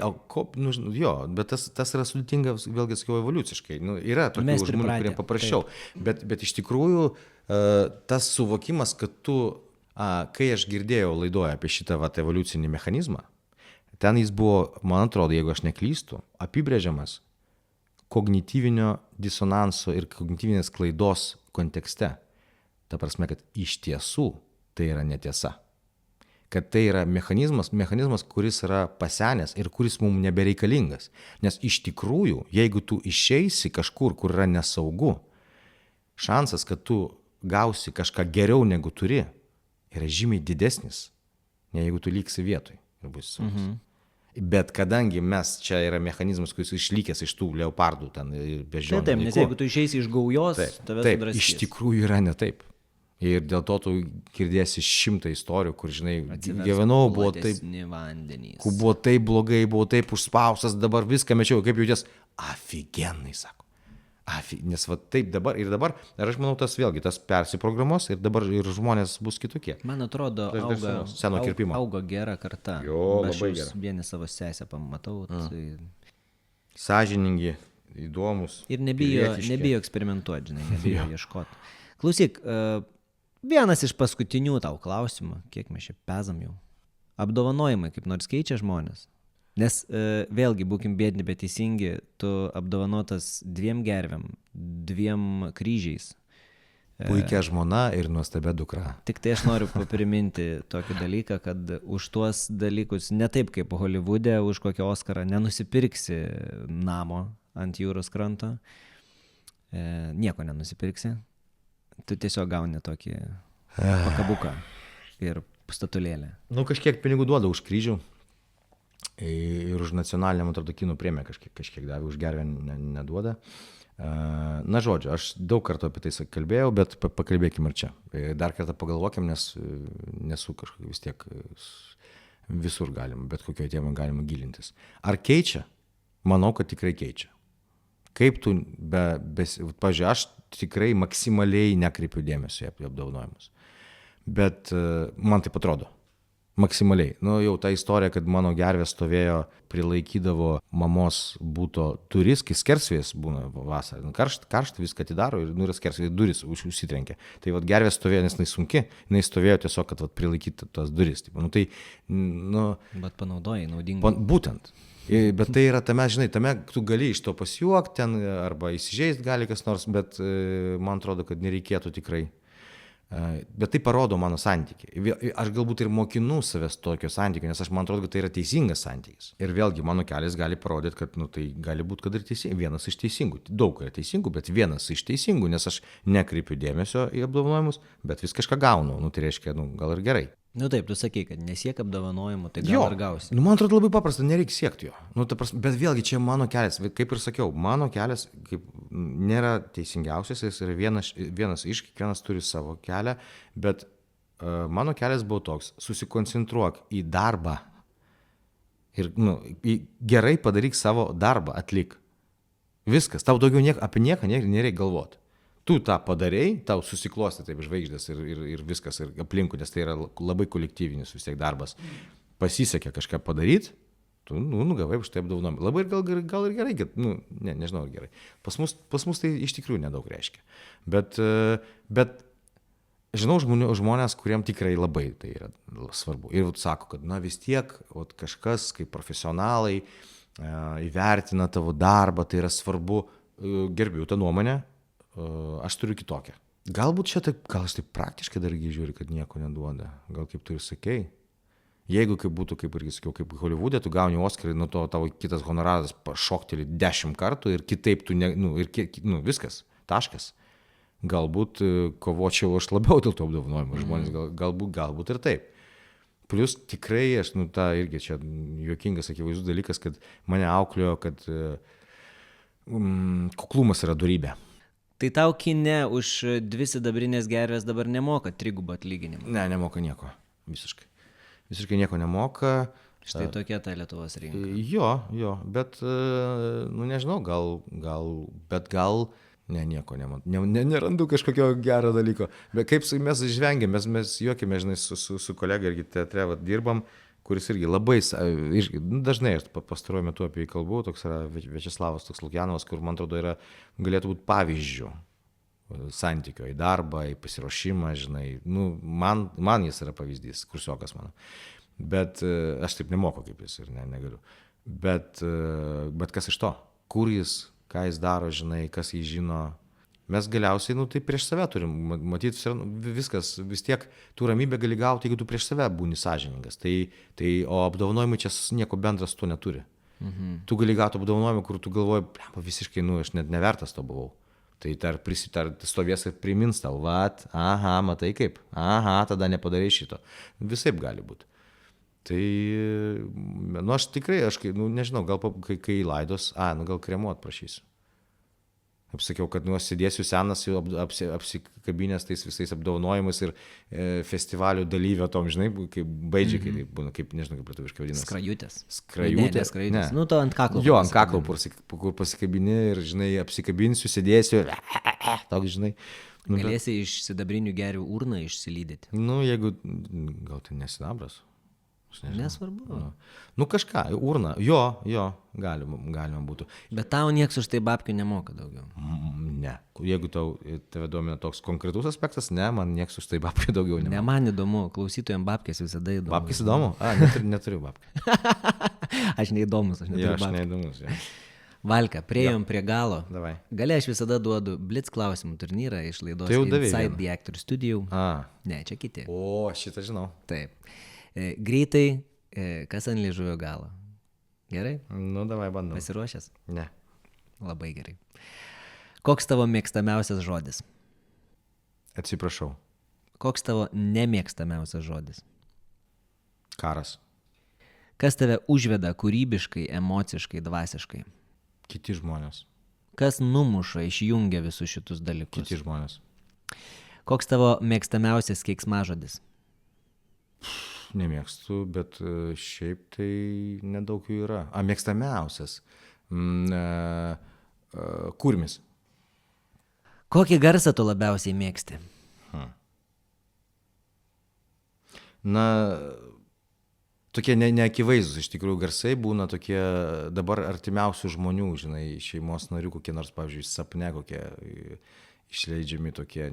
bet tas yra sudėtinga, vėlgi sakiau, evoliuciškai. Yra tokių žmonių, kurie paprasčiau. Bet iš tikrųjų, tas suvokimas, kad tu, kai aš girdėjau laidoje apie šitą evoliucinį mechanizmą, ten jis buvo, man atrodo, jeigu aš neklystu, apibrėžiamas kognityvinio disonanso ir kognityvinės klaidos kontekste. Ta prasme, kad iš tiesų tai yra netiesa. Kad tai yra mechanizmas, kuris yra pasenęs ir kuris mums nebereikalingas. Nes iš tikrųjų, jeigu tu išeisi kažkur, kur yra nesaugu, šansas, kad tu gausi kažką geriau negu turi, yra žymiai didesnis, ne jeigu tu liksi vietoj ir būsi saugus. Bet kadangi čia yra mechanizmas, kuris išlikęs iš tų leopardų ten beždžionių. Taip, nes jeigu tu išeisi iš gaujos, tave sudraskys. Iš tikrųjų yra ne taip. Ir dėl to tu girdėsi 100 istorijų, kur, žinai, gyvenau, buvo taip blogai, buvo taip užspaustas, dabar viską mečiau, kaip jauties, afigenai, sako. Nes taip dabar, ir aš manau, tas vėlgi, tas persiprogramos ir dabar ir žmonės bus kitokie. Man atrodo, auga gera karta. Jo, labai gera. Aš vieni savo sesę pamatau. Sąžiningi, įdomus. Ir nebijo eksperimentuoti, žinai, nebijo ieškoti. Klausyk, vienas iš paskutinių tau klausimų, kiek mes čia pezam jau. Apdovanojimai kaip nors keičia žmonės? Nes vėlgi, būkim biedni, bet teisingi, tu apdovanotas 2 gervėm, 2 kryžiais, Puikia žmona ir nuostabia dukra. Tik tai aš noriu priminti tokį dalyką, kad už tuos dalykus, ne taip kaip Holivude, už kokį Oskarą nenusipirksi namo ant jūros kranto, nieko nenusipirksi, tu tiesiog gauni tokį pakabuką ir statulėlę. Nu, kažkiek pinigų duoda už kryžių ir už nacionalinę, man atrodo, kinų premiją kažkiek davė, už gervę neduoda. Na, žodžiu, aš daug kartų apie tai kalbėjau, bet pakalbėkim ir čia. Dar kartą pagalvokim, nes nesu kažkokia vis tiek visur galima, bet kokioje tėmą galima gilintis. Ar keičia? Manau, kad tikrai keičia. Kaip tu, pažiūrėjau, aš tikrai maksimaliai nekreipiu dėmesio į apdovanojimus. Bet man taip atrodo. Maksimaliai. Nu, jau ta istorija, kad mano gervė stovėjo, prilaikydavo mamos būto duris, kai skersvės būna vasarą. Nu, karšta viską atidaro ir yra skersvės duris užsitrenkia. Tai vat gervė stovėjo, nes jinai sunki, jinai stovėjo tiesiog, kad prilaikyti tas duris. Taip, nu, tai, nu, bet panaudojai naudingai. Būtent. Bet tai yra tame, žinai, tame tu gali iš to pasijuokti ten arba įsižeist gali kas nors, bet man atrodo, kad nereikėtų tikrai. Bet tai parodo mano santykį. Aš galbūt ir mokinu savęs tokio santykio, nes aš man atrodo, kad tai yra teisingas santykis. Ir vėlgi mano kelias gali parodyti, kad nu, tai gali būti, kad ir vienas iš teisingų. Daug yra teisingų, bet vienas iš teisingų, nes aš nekreipiu dėmesio į apdovanojimus, bet vis kažką gaunu. Nu, tai reiškia, nu, gal ir gerai. Nu taip, tu sakai, kad nesiek apdovanojimo, tai gal ir gausi. Nu, man atrodo labai paprasta, nereikia siekti jo. Nu, bet vėlgi čia mano kelias, kaip ir sakiau, mano kelias nėra teisingiausias, jis yra vienas iš, kiekvienas turi savo kelią, bet mano kelias buvo toks, susikoncentruok į darbą ir gerai padaryk savo darbą, atlik. Viskas, tau daugiau apie nieką nereikia galvoti. Tu tą padarei, tau susiklosti taip žvaigždės ir viskas, ir aplinkui, nes tai yra labai kolektyvinis vis tiek darbas. Pasisekė kažką padaryti, tu gavai už tai apdovanojimą. Labai gal ir gerai, nežinau ar gerai. Pas mus tai iš tikrųjų nedaug reiškia. Bet žinau žmonės, kuriem tikrai labai tai yra svarbu. Ir sako, kad vis tiek kažkas kaip profesionalai įvertina tavo darbą, tai yra svarbu, gerbiu tą nuomonę. Aš turiu kitokią. Galbūt čia gal aš taip praktiškai dargi žiūriu, kad nieko neduoda. Gal kaip tu ir sakei. Jeigu kaip būtų, kaip irgi sakiau, kaip Holivude, tu gauni Oskarą, nuo to tavo kitas honoraras pašokteli 10 kartų ir kitaip tu, viskas, taškas. Galbūt kovočiau aš labiau dėl to apdovanojimo. Žmonės galbūt ir taip. Plus tikrai aš, ta irgi čia juokingas, akivaizdus dalykas, kad mane auklėjo, kad kuklumas yra dorybė. Tai tau kine už 2 sidabrinės gervės dabar nemoka 3 atlyginimą? Ne, nemoka nieko. Visiškai. Visiškai nieko nemoka. Štai tokia ta Lietuvos rinka. Jo, bet, nežinau, gal, nieko nerandu kažkokio gero dalyko. Bet kaip mes žvengiam, mes juokime, žinai, su kolega irgi teatre dirbam, kuris irgi labai, dažnai aš pastaruoju metu apie jį kalbu, toks yra Viačeslavas toks Lukjanovas, kur man atrodo galėtų būti pavyzdžių santykio į darbą, į pasiruošimą, žinai, man jis yra pavyzdys, kursiokas mano, bet aš taip nemoku kaip jis ir negaliu, bet kas iš to, kur jis, ką jis daro, žinai, kas jį žino. Mes galiausiai, tai prieš save turim, matyti viskas, vis tiek tu ramybę gali gauti, jeigu tu prieš save būni sąžiningas. O apdovanojimai čia nieko bendras to neturi. Tu gali gauti apdovanojimą, kur tu galvoji, visiškai, aš net nevertas to buvau. Tai stovės ir primins tau, matai kaip, tada nepadarai šito. Visaip gali būti. Tai, aš tikrai, nežinau, gal kai laidos, gal kremuot prašysiu. Kaip sakiau, kad sėdėsiu senas, apsikabinęs tais visais apdovanojimais ir festivalių dalyvio tom, žinai, kaip baidžiai, kai būna, kaip, nežinau, kaip lietuviškai vadinasi. Skrajutės. Skrajutės. Ne. To ant kaklo. Jo, ant kaklo, kur pasikabini ir, žinai, apsikabinsiu, sėdėsiu, toks, žinai. Galėsi iš sidabrinių gervių urną išsilydyti. Jeigu, gal tai nesidabras. Nesvarbu. Kažką, urna, jo, galima būtų. Bet tau nieks už tai babkių nemoka daugiau. Ne, jeigu tave domina toks konkretus aspektas, ne, man nieks už tai babkių daugiau nemoka. Ne, man įdomu, klausytojams babkės visada įdomu. Babkės įdomu? Neturiu babkių. Aš neįdomus, aš neturiu babkių. Aš neįdomus, ja. Valka, priejom prie galo. Davai. Gali aš visada duodu Blitz klausimų turnyrą iš laidos Tai jau davei Inside vieną. the Actor Studio. A. Ne, čia kiti. O, šitą žinau. Taip. Greitai, kas ant liežuvio galo? Gerai? Nu, davai bandom. Pasiruošęs? Ne. Labai gerai. Koks tavo mėgstamiausias žodis? Atsiprašau. Koks tavo nemėgstamiausias žodis? Karas. Kas tave užveda kūrybiškai, emociškai, dvasiškai? Kiti žmonės. Kas numuša, išjungia visus šitus dalykus? Kiti žmonės. Koks tavo mėgstamiausias keiksmažodis? Nemėgstu, bet šiaip tai nedaug jų yra. Mėgstamiausias. Kurmis. Kokį garsą tu labiausiai mėgsti? Na, tokie neakivaizdus iš tikrųjų garsai būna tokie dabar artimiausių žmonių, žinai, šeimos narių, kokie nors, pavyzdžiui, sapne kokie išleidžiami tokie,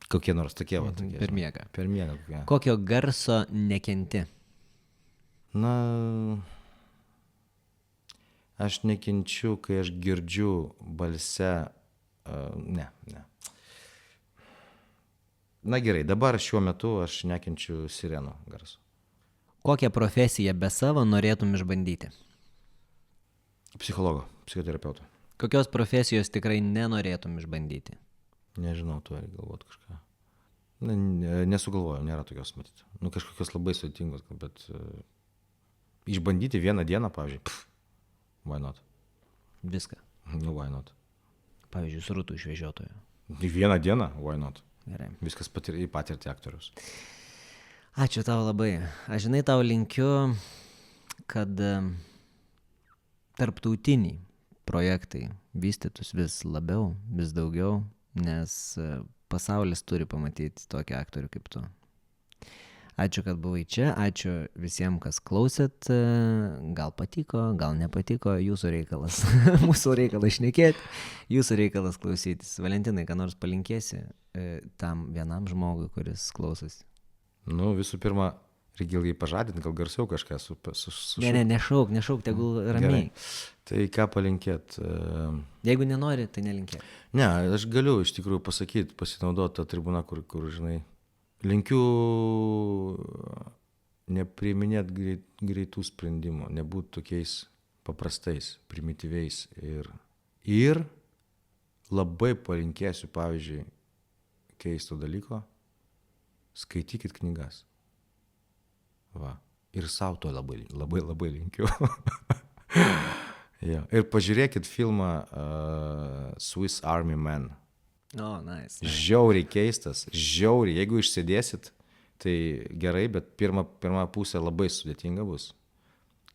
kokie nors tokie, va, tokie. Per miegą. Per miegą kokie. Kokio garso nekenti? Na, aš nekenčiu, kai aš girdžiu balse, ne. Na gerai, dabar šiuo metu aš nekenčiu sirenų garso. Kokią profesiją be savo norėtum išbandyti? Psichologo, psichoterapeuto. Kokios profesijos tikrai nenorėtum išbandyti? Nežinau, tu ar galvot kažką. Nesugalvoju, nėra tokios matyti. Nu, kažkokios labai sudėtingos, bet išbandyti vieną dieną, pavyzdžiui, why not? Viską. Nu, why not? Pavyzdžiui, srutų išvežiotojo. Vieną dieną, why not? Gerai. Viskas į patirtį aktorius. Ačiū tau labai. Aš žinai, tau linkiu, kad tarptautiniai projektai vystytus vis labiau, vis daugiau, nes pasaulis turi pamatyti tokį aktorių kaip tu. Ačiū, kad buvai čia, ačiū visiems, kas klausėt, gal patiko, gal nepatiko, jūsų reikalas, mūsų reikalas šnekėti, jūsų reikalas klausytis. Valentinai, ką nors palinkėsi tam vienam žmogui, kuris klausosi? Nu, visų pirma, reikia ilgai pažadinti, gal garsiau kažką su Ne, nešauk, tegul ramiai. Gerai. Tai ką palinkėt? Jeigu nenori, tai nelinkėk. Ne, aš galiu iš tikrųjų pasakyti, pasinaudoti tą tribūną, kur žinai, linkiu nepriiminėti greitų sprendimų, nebūti tokiais paprastais, primityviais ir labai palinkėsiu, pavyzdžiui, keisto dalyko, skaitykit knygas. Va. Ir savo to labai linkiu. Ja. Ir pažiūrėkit filmą Swiss Army Man. Nice. Žiauriai keistas, žiauriai. Jeigu išsėdėsit, tai gerai, bet pirma pusė labai sudėtinga bus.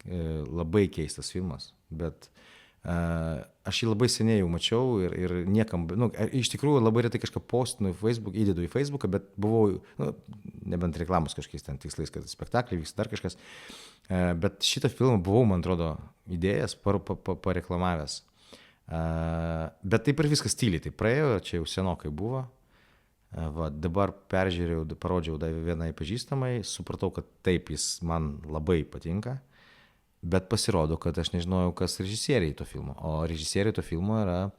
Labai keistas filmas, bet aš jį labai seniai jau mačiau ir niekam, iš tikrųjų labai retai kažką postinu įdedu į Facebooką, bet buvau, nebent reklamos kažkokiais ten tikslais, kad spektakliai vyks dar kažkas, bet šitą filmą buvau, man atrodo, įdėjęs, pareklamavęs. Bet taip ir viskas tyliai, tai praėjo, čia jau senokai buvo. Va, dabar peržiūrėjau, parodžiau vienai pažįstamai, supratau, kad taip jis man labai patinka. Bet pasirodo, kad aš nežinojau, kas režisieriai to filmo. O režisieriai to filmo yra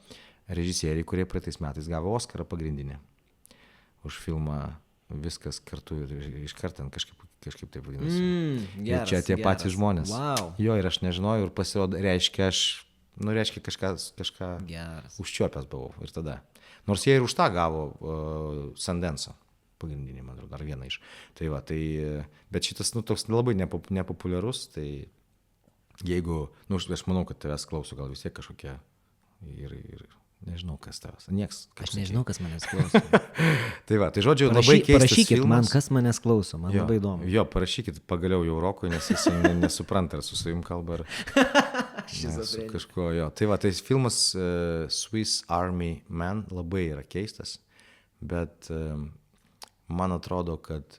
režisieriai, kurie praeitais metais gavo Oscarą pagrindinį. Už filmą Viskas kartu ir iškart ten kažkaip taip vadinasi. Ir čia tie patys žmonės. Wow. Jo, ir aš nežinojau, ir pasirodo, reiškia kažką užčiuopęs buvau. Ir tada. Nors jie ir už tą gavo Sundance pagrindinį, man atrodo, dar vieną iš. Tai va, bet šitas, toks labai nepopuliarus, tai jeigu, aš manau, kad tavęs klauso gal vis tiek kažkokie ir nežinau, kas tavęs. Aš nežinau, kas manęs klauso. Tai va, tai žodžiu, labai keistas parašykit filmas. Man, kas manęs klauso, man labai įdomu. Jo, parašykit pagaliau jau Rokui, nes jis nesupranta, ar su savim kalba, ar su kažko, jo. Tai va, tai filmas Swiss Army Man labai yra keistas, bet man atrodo, kad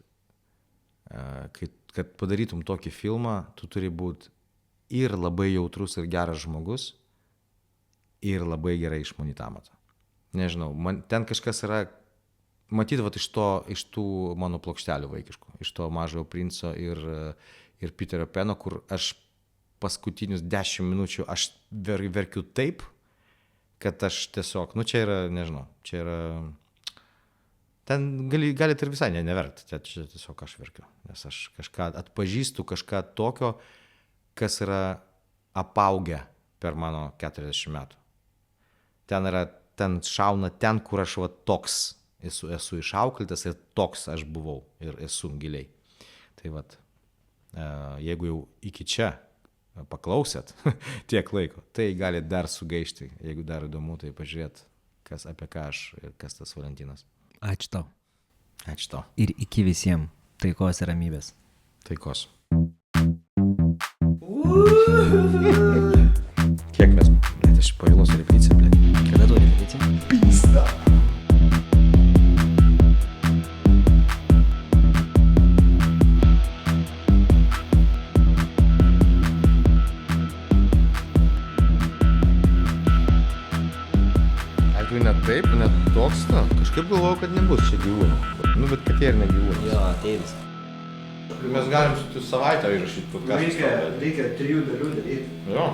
padarytum tokį filmą, tu turi būti ir labai jautrus ir geras žmogus, ir labai gerai išmanyti amatą. Nežinau, ten kažkas yra, matyti vat, iš tų mano plokštelių vaikiškų, iš to Mažojo princo ir Piterio Peno, kur aš paskutinius 10 minučių aš verkiu taip, kad aš tiesiog, nu čia yra, nežinau, čia yra, ten galit ir visai neverkt, čia tiesiog aš verkiu, nes aš kažką atpažįstu, kažką tokio, kas yra apaugę per mano 40 metų. Ten šauna ten, kur aš va toks esu išauklėtas ir toks aš buvau ir esu giliai. Tai vat, jeigu jau iki čia paklausėt tiek laiko, tai gali dar sugaišti, jeigu dar įdomu, tai pažiūrėt, apie ką aš ir kas tas Valentinas. Ačiū tau. Ačiū tau. Ir iki visiems taikos ir ramybės. Taikos. Kiek mes, aš pavėluosiu repeticiją, blėt. Kada tu repeticija? Pista. Net taip, net toks, na, kažkaip galvojau, kad nebus čia gyvūnų. Nu, bet kad jie ir ne gyvūnai. Jo, ateivis. Mes galim su savaitę įrašyti podcastą. Reikia 3 dalių daryti. Jo.